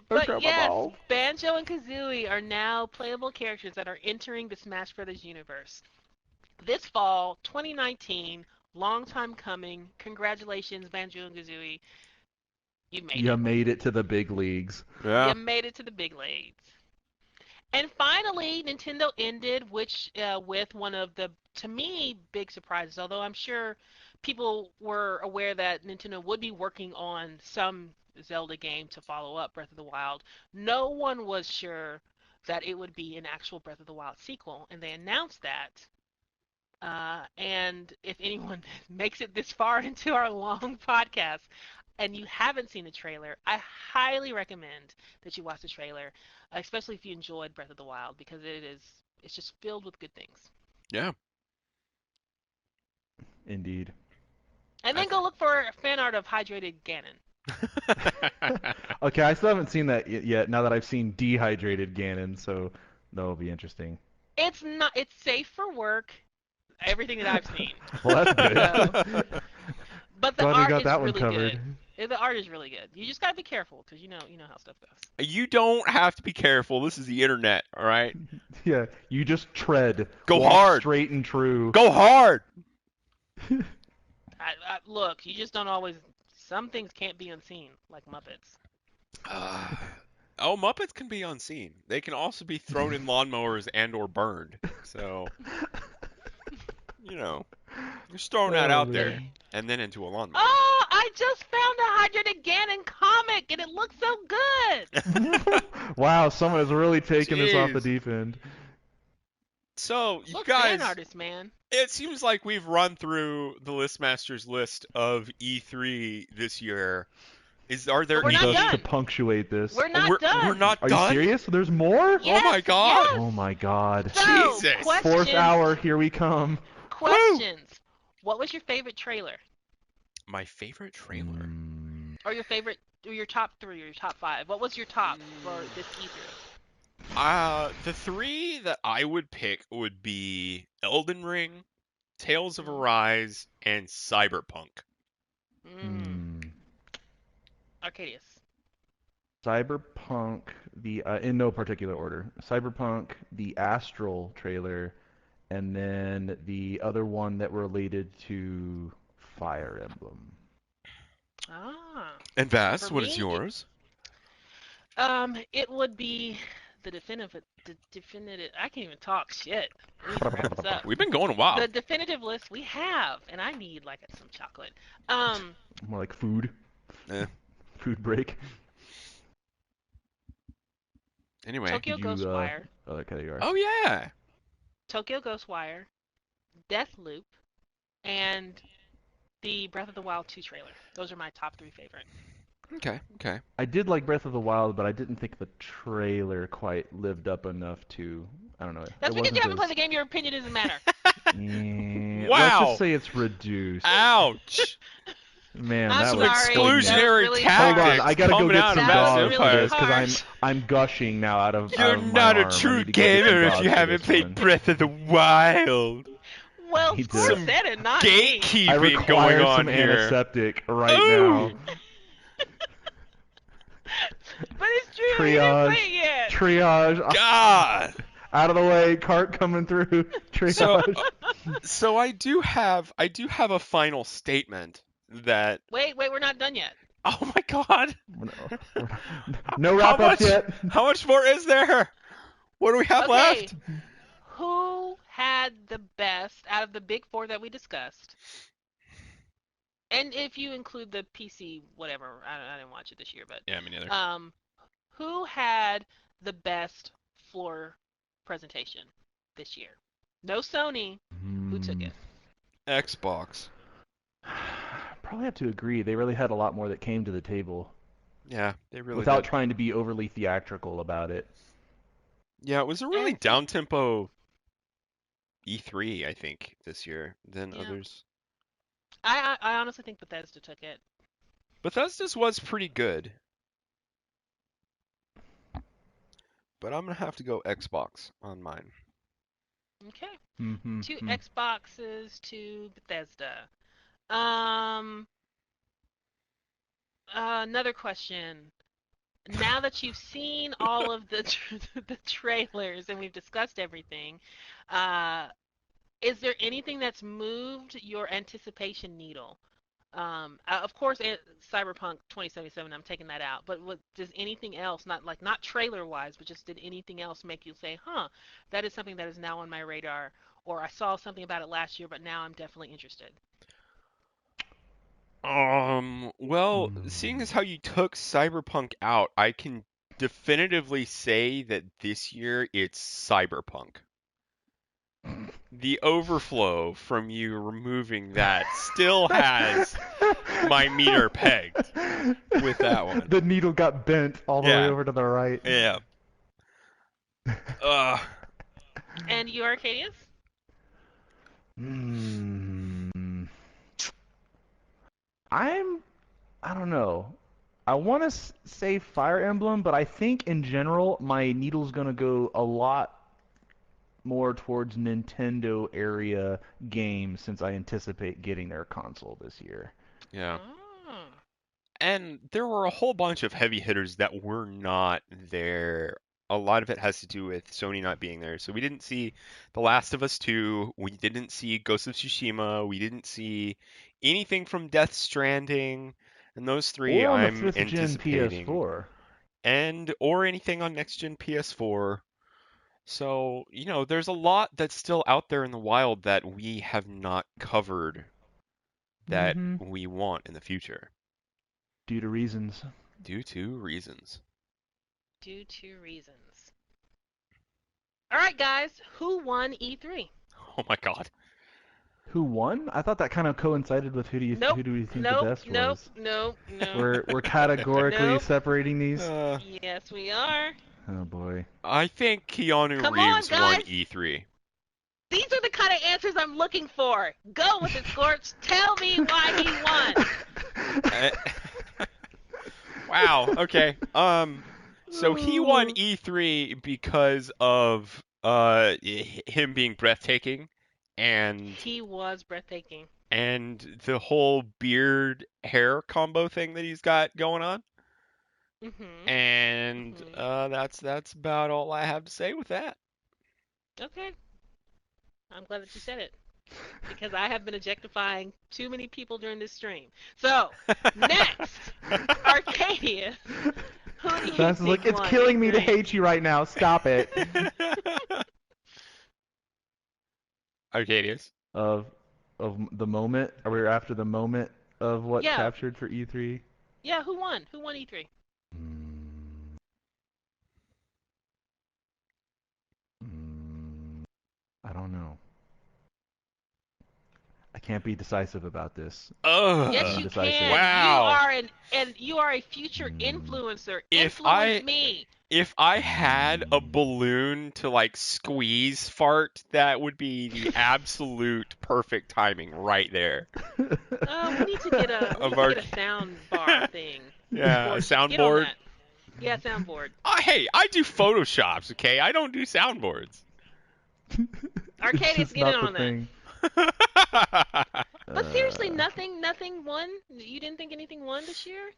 But got my yes, mouth. Banjo and Kazooie are now playable characters that are entering the Smash Brothers universe. This fall, 2019, long time coming. Congratulations, Banjo and Kazooie. You made You it. made it to the big leagues. Yeah. You made it to the big leagues. And finally, Nintendo ended with one of the, to me, big surprises. Although I'm sure people were aware that Nintendo would be working on some Zelda game to follow up Breath of the Wild. No one was sure that it would be an actual Breath of the Wild sequel, and they announced that. And if anyone makes it this far into our long podcast and you haven't seen the trailer, I highly recommend that you watch the trailer, especially if you enjoyed Breath of the Wild, because it's just filled with good things. Yeah. Indeed. And then go look for fan art of hydrated Ganon. Okay, I still haven't seen that yet. Now that I've seen dehydrated Ganon, so that'll be interesting. It's safe for work. Everything that I've seen. Well, that's good. So, but the Glad we art got is that one really covered. good. The art is really good. You just gotta be careful because you know how stuff goes. You don't have to be careful. This is the internet, all right? Yeah, you just tread. Go walk hard. Straight and true. Go hard. Look, you just don't always. Some things can't be unseen, like Muppets. Muppets can be unseen. They can also be thrown in lawnmowers and or burned. So, just throwing that out there man. and then into a lawnmower. Oh, I just found a hydrated Ganon comic, and it looks so good. Wow, someone is really taking this off the Jeez. deep end. So, you Look, guys, fan artist, man. it seems like we've run through the Listmasters list of E3 this year. Are there We're not any? done. To punctuate this. We're not done. We're not Are done. you serious? There's more? Yes, Oh my God. yes. Oh my god. So, Jesus. questions, Fourth hour, here we come. Questions. What was your favorite trailer? My favorite trailer. Or your favorite, or your top 3, or your top 5? What was your top for this E3? The 3 that I would pick would be Elden Ring, Tales of Arise, and Cyberpunk. Arcadius. Cyberpunk, in no particular order. Cyberpunk, the Astral trailer, and then the other one that related to Fire Emblem. Ah. And Vass, For what me, is yours? It would be the definitive. I can't even talk shit. We need to wrap this up. We've been going a while. The definitive list we have, and I need like some chocolate. More like food. Eh. Food break. Anyway. Tokyo Did you, Ghostwire, Oh, okay, there you are. Oh yeah. Tokyo Ghostwire, Deathloop, and the Breath of the Wild 2 trailer. Those are my top 3 favorite. Okay. I did like Breath of the Wild, but I didn't think the trailer quite lived up enough to. I don't know. That's because you haven't played the game. Your opinion doesn't matter. Let's Wow. just say it's reduced. Ouch. Man, I'm that Some was sorry. poignant. exclusionary Really tactics Hold on, I gotta go coming get out some of That was dogs Massive for really this because harsh. I'm gushing now out of You're my not a arm. I true need to go get some gamer if dogs you for haven't this played one. Breath of the Wild. Well, He Score did. said it, not me. I Gatekeeping require going on some here. antiseptic right Ooh. now. But it's true. You didn't play Triage. it yet. Triage. God. Out of the way. Cart coming through. Triage. So I do have a final statement that. Wait, we're not done yet. Oh my God. No wrap How ups much- yet. How much more is there? What do we have Okay. left? Who had the best out of the big 4 that we discussed? And if you include the PC, whatever, I didn't watch it this year, but Yeah, me neither. who had the best floor presentation this year? No Sony. Who took it? Xbox. Probably have to agree. They really had a lot more that came to the table. Yeah, they really without did. trying to be overly theatrical about it. Yeah, it was a really And see, down-tempo E3, I think, this year than yeah, others. I honestly think Bethesda took it. Bethesda's was pretty good, but I'm gonna have to go Xbox on mine. Okay, two Mm-hmm. Xboxes to Bethesda. Um, another question. Now that you've seen all of the the trailers and we've discussed everything, uh, is there anything that's moved your anticipation needle? Of course, Cyberpunk 2077, I'm taking that out. But does anything else, not trailer wise, but just did anything else make you say, huh, that is something that is now on my radar, or I saw something about it last year, but now I'm definitely interested. Well, seeing Mm. as how you took Cyberpunk out, I can definitively say that this year it's Cyberpunk. The overflow from you removing that still has my meter pegged with that one. The needle got bent all the way Yeah, over to the right. yeah. Uh, And you, Arcadius? Hmm. I'm. I don't know. I want to say Fire Emblem, but I think in general my needle's gonna go a lot more towards Nintendo area games since I anticipate getting their console this year. yeah. Oh. And there were a whole bunch of heavy hitters that were not there. A lot of it has to do with Sony not being there. So we didn't see The Last of Us 2, we didn't see Ghost of Tsushima, we didn't see anything from Death Stranding, and those three Or on the I'm fifth gen anticipating, PS4. and or anything on next gen PS4. So, there's a lot that's still out there in the wild that we have not covered that Mm-hmm. we want in the future Due to reasons. due to reasons. Due to reasons. All right, guys, who won E3? Oh my God. Who won? I thought that kind of coincided with Nope, who do you think the nope, best nope, was? nope, nope, We're categorically nope. separating these. Uh, Yes, we are. Oh boy. I think Keanu Come on, Reeves won guys. E3. These are the kind of answers I'm looking for. Go with it, Scorch. Tell me why he won. Uh, wow. Okay. So he won E3 because of him being breathtaking and He was breathtaking. the whole beard hair combo thing that he's got going on. Mhm. And Mhm. that's about all I have to say with that. Okay. I'm glad that you said it because I have been objectifying too many people during this stream. So, next, Arcadius. Who do you That's think like it's won killing me to E3? hate you right now. Stop it. Arcadius. of of the moment. Are we after the moment of what Yeah. captured for E3? Yeah, who won? Who won E3? Mm, I don't know. I can't be decisive about this. Yes, Ugh. you Indecisive. can. Wow. You are a future Mm, influencer. If Influence I me. if I had a mm. balloon to like squeeze fart, that would be the absolute perfect timing right there. We need to get a Of our sound bar thing. yeah, a Scorch, get on soundboard. that. Yeah, soundboard. Hey, I do photoshops, okay? I don't do soundboards. It's Arcadius, just get in not the on that. thing. But seriously, Uh, nothing won. You didn't think anything won this year?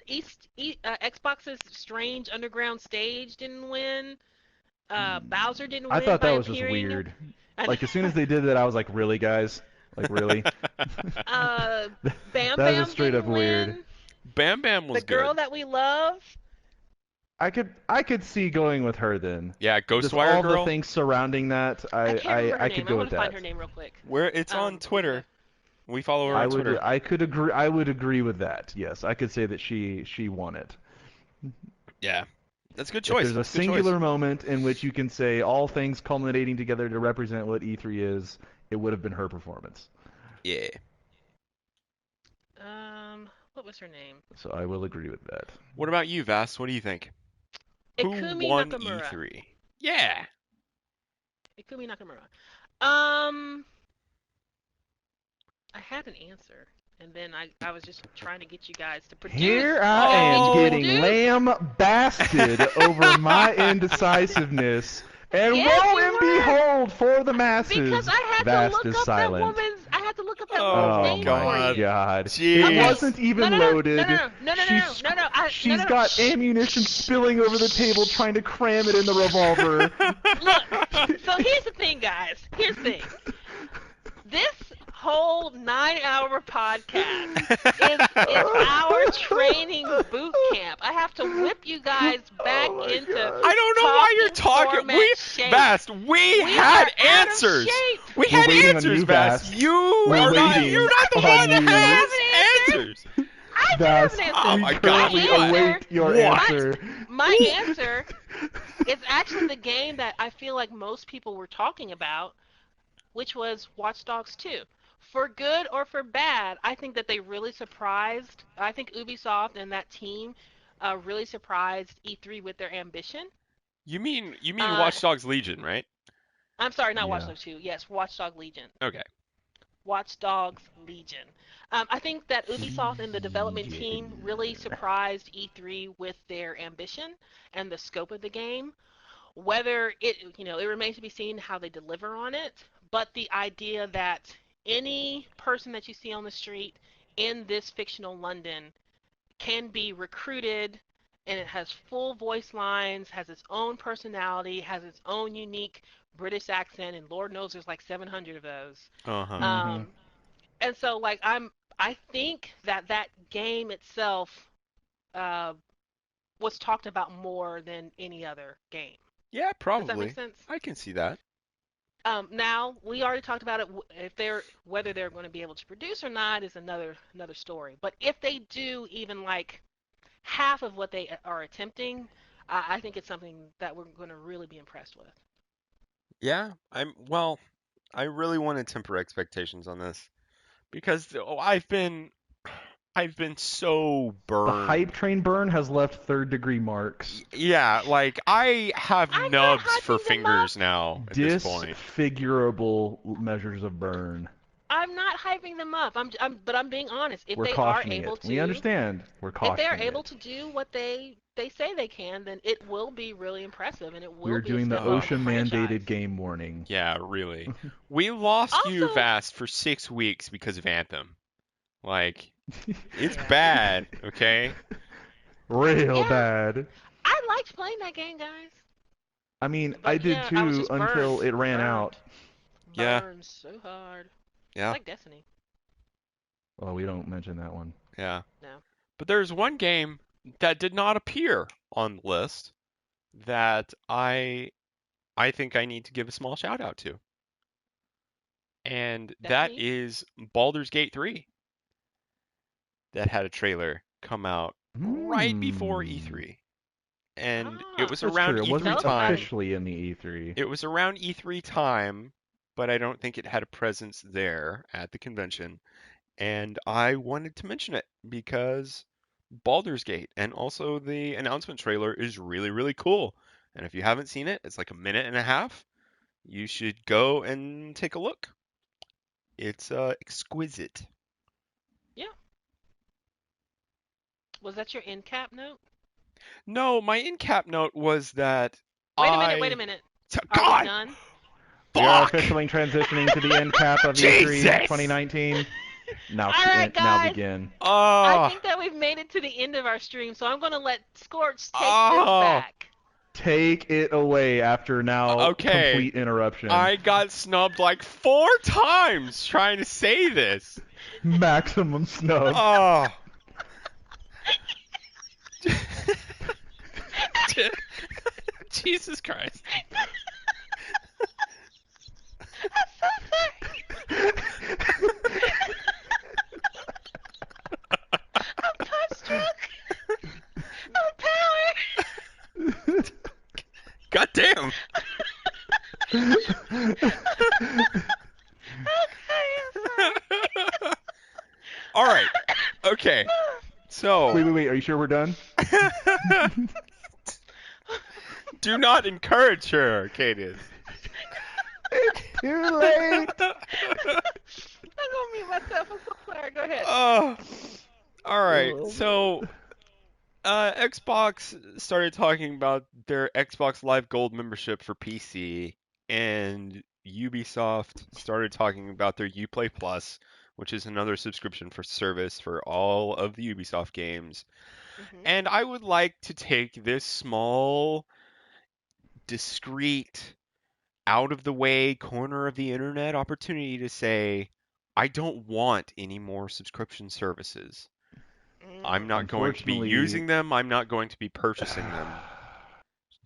Xbox's Strange Underground Stage didn't win. Bowser didn't I win thought by that a was just hearing. weird. And Like as soon as they did that, I was like, really, guys? Like really? uh, Bam That is just Bam straight up didn't weird. win. Bam Bam The was girl good. that we love. I could see going with her then. Yeah, Just Ghostwire all the Girl. things surrounding that, I can't remember her I name. could I go want with to find that. her name real quick. Where it's on Okay. Twitter. We follow her on Twitter. I would agree with that. Yes, I could say that she won it. Yeah. That's a good If choice. there's a That's a good choice. singular moment in which you can say all things culminating together to represent what E3 is, it would have been her performance. Yeah. Um, What was her name? So I will agree with that. What about you, Vast? What do you think? Who Ikumi won Nakamura. E3? Yeah. Ikumi Nakamura. Um, I had an answer, and then I was just trying to get you guys to produce. Here I am Oh. getting lambasted over my indecisiveness. And Yes, lo you and were. behold, for the masses, Because I had Vast to is look up silent. that woman's. I had to look up that Oh, woman's Oh name for my you. God! Jeez. It wasn't even loaded. No. She's got ammunition spilling over the table, trying to cram it in the revolver. Look, so here's the thing, guys. Here's the thing. This whole 9-hour podcast is our training boot camp. I have to whip you guys back Oh my into. God. I don't know why you're talking. format shape. Vast, we had are out of answers. shape. We We're had waiting on answers, you, Vast. Vast. You're We're not waiting the on one that you. has answers. I do have Vast, an answer. Oh we my God. currently My answer- await your What? answer. My answer is actually the game that I feel like most people were talking about, which was Watch Dogs 2. For good or for bad, I think that they really surprised. I think Ubisoft and that team really surprised E3 with their ambition. You mean Uh, Watch Dogs Legion, right? I'm sorry, not Watch Yeah. Dogs 2. Yes, Watch Dog Legion. Okay. Watch Dogs Legion. I think that Ubisoft and the development team really surprised E3 with their ambition and the scope of the game. Whether it remains to be seen how they deliver on it, but the idea that any person that you see on the street in this fictional London can be recruited, and it has full voice lines, has its own personality, has its own unique British accent, and Lord knows there's like 700 of those. Uh-huh. Um, and so like I think that game itself was talked about more than any other game. Yeah, Does probably. that make sense? I can see that. Now we already talked about it. Whether they're going to be able to produce or not is another story. But if they do even like half of what they are attempting, I think it's something that we're going to really be impressed with. Yeah, I really want to temper expectations on this because I've been so The burned. hype train burn has left third-degree marks. Yeah, like I have I'm not nubs for hyping them fingers now at this point. Disfigurable measures of burn. I'm not hyping them up. But I'm being honest. If We're they are cautioning able it. to, We understand. We're if cautioning they're able it. to do what they say they can, then it will be really impressive, and it will We're be a doing the step up for OSHA-mandated franchise. game warning. Yeah, really. We lost you, Also- Vast, for 6 weeks because of Anthem. Like, it's Yeah. bad, okay? Real Yeah. bad. I liked playing that game, guys. I mean, But I did yeah, I was too just until burned. it ran Burned. out. Yeah. Burned so hard. Yeah, It's like Destiny. Well, we don't mention that one. yeah. No. But there's one game that did not appear on the list that I think I need to give a small shout out to. And that Destiny? is Baldur's Gate 3. That had a trailer come out right before E3. And it was That's around true. It E3 wasn't time. officially in the E3. It was around E3 time, but I don't think it had a presence there at the convention. And I wanted to mention it because Baldur's Gate and also the announcement trailer is really, really cool. And if you haven't seen it, it's like a minute and a half. You should go and take a look. It's exquisite. Was that your end cap note? No, my in-cap note was that Wait a minute. Are we God, done? We are fuck! officially transitioning to the end cap of Jesus! E3 2019. Now, All right, now guys. begin. I Oh, think that we've made it to the end of our stream, so I'm going to let Scorch take Oh. this back. Take it away after now Okay. complete interruption. I got snubbed like 4 times trying to say this. Maximum snub. Oh. Jesus Christ. I'm so sorry. I'm punch-drunk. I'm power. God damn. Okay, I'm sorry. All right. Okay. So, Wait. Are you sure we're done? do not encourage her, Arcadius. It's too late. I'm gonna mute myself. I'm so sorry. Go ahead. Oh, all right. Oh, So, Xbox started talking about their Xbox Live Gold membership for PC, and Ubisoft started talking about their Uplay Plus, which is another subscription for service for all of the Ubisoft games. Mhm. And I would like to take this small, discreet, out of the way corner of the internet opportunity to say, I don't want any more subscription services. I'm Mm. not going to be unfortunately, using them. I'm not going to be purchasing them.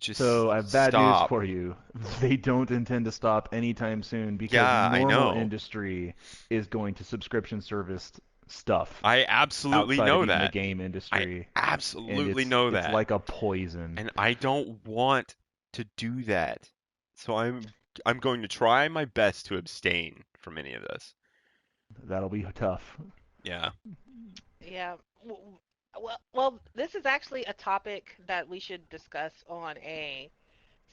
so Just I have bad news stop. for you. They don't intend to stop anytime soon because Yeah, I normal know. industry is going to subscription service stuff I absolutely outside of know even the that. game I industry, and absolutely it's know it's that. like a poison. And I don't want to do that. So I'm going to try my best to abstain from any of this. That'll be tough. Yeah. Yeah. Well, this is actually a topic that we should discuss on a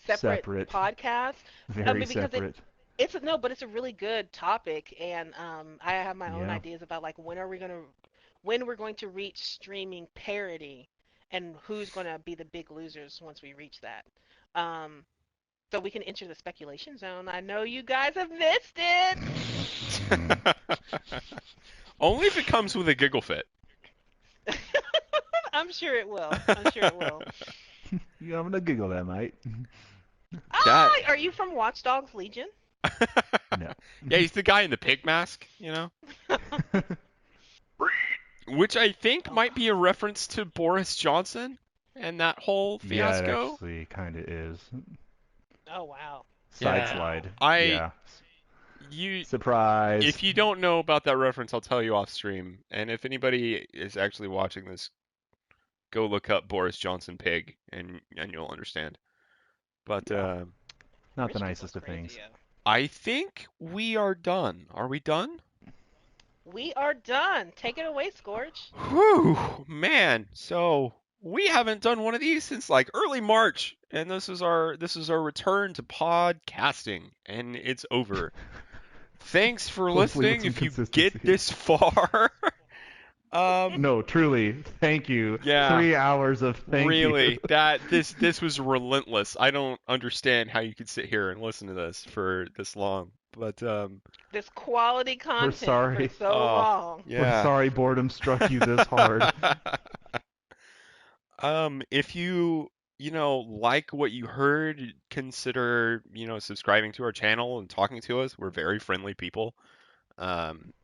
separate Separate, podcast. I very mean, because separate. it's a, no, but it's a really good topic, and I have my own Yeah. ideas about like when we're going to reach streaming parity, and who's going to be the big losers once we reach that. Um, so we can enter the speculation zone. I know you guys have missed it. Only if it comes with a giggle fit. I'm sure it will. I'm sure it will. Yeah, I'm gonna Google that, mate. That Ah, are you from Watch Dogs Legion? No. Yeah, he's the guy in the pig mask, you know? Which I think Oh, might be a reference to Boris Johnson and that whole Yeah, it fiasco. actually kind of is. oh wow. Side Yeah. Wow. slide. I Yeah. you Surprise. If you don't know about that reference, I'll tell you off stream. And if anybody is actually watching this, go look up Boris Johnson pig and you'll understand. But Yeah. Not the Rich people's nicest of crazy, things. yeah. I think we are done. Are we done? We are done. Take it away, Scorch. Whew, man. So we haven't done one of these since like early March, and this is our return to podcasting, and it's over. Thanks for Hopefully with listening. some If you get consistency. this far, No, truly, thank you. yeah, 3 hours of thank you. really, this was relentless. I don't understand how you could sit here and listen to this for this long, but This quality We're content for sorry. so oh long. We're yeah. sorry boredom struck you this hard. If you like what you heard, consider, subscribing to our channel and talking to us. We're very friendly people.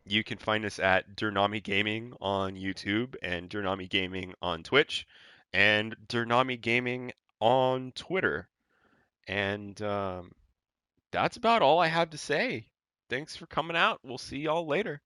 You can find us at DerNami Gaming on YouTube and DerNami Gaming on Twitch and DerNami Gaming on Twitter. And that's about all I have to say. Thanks for coming out. We'll see y'all later.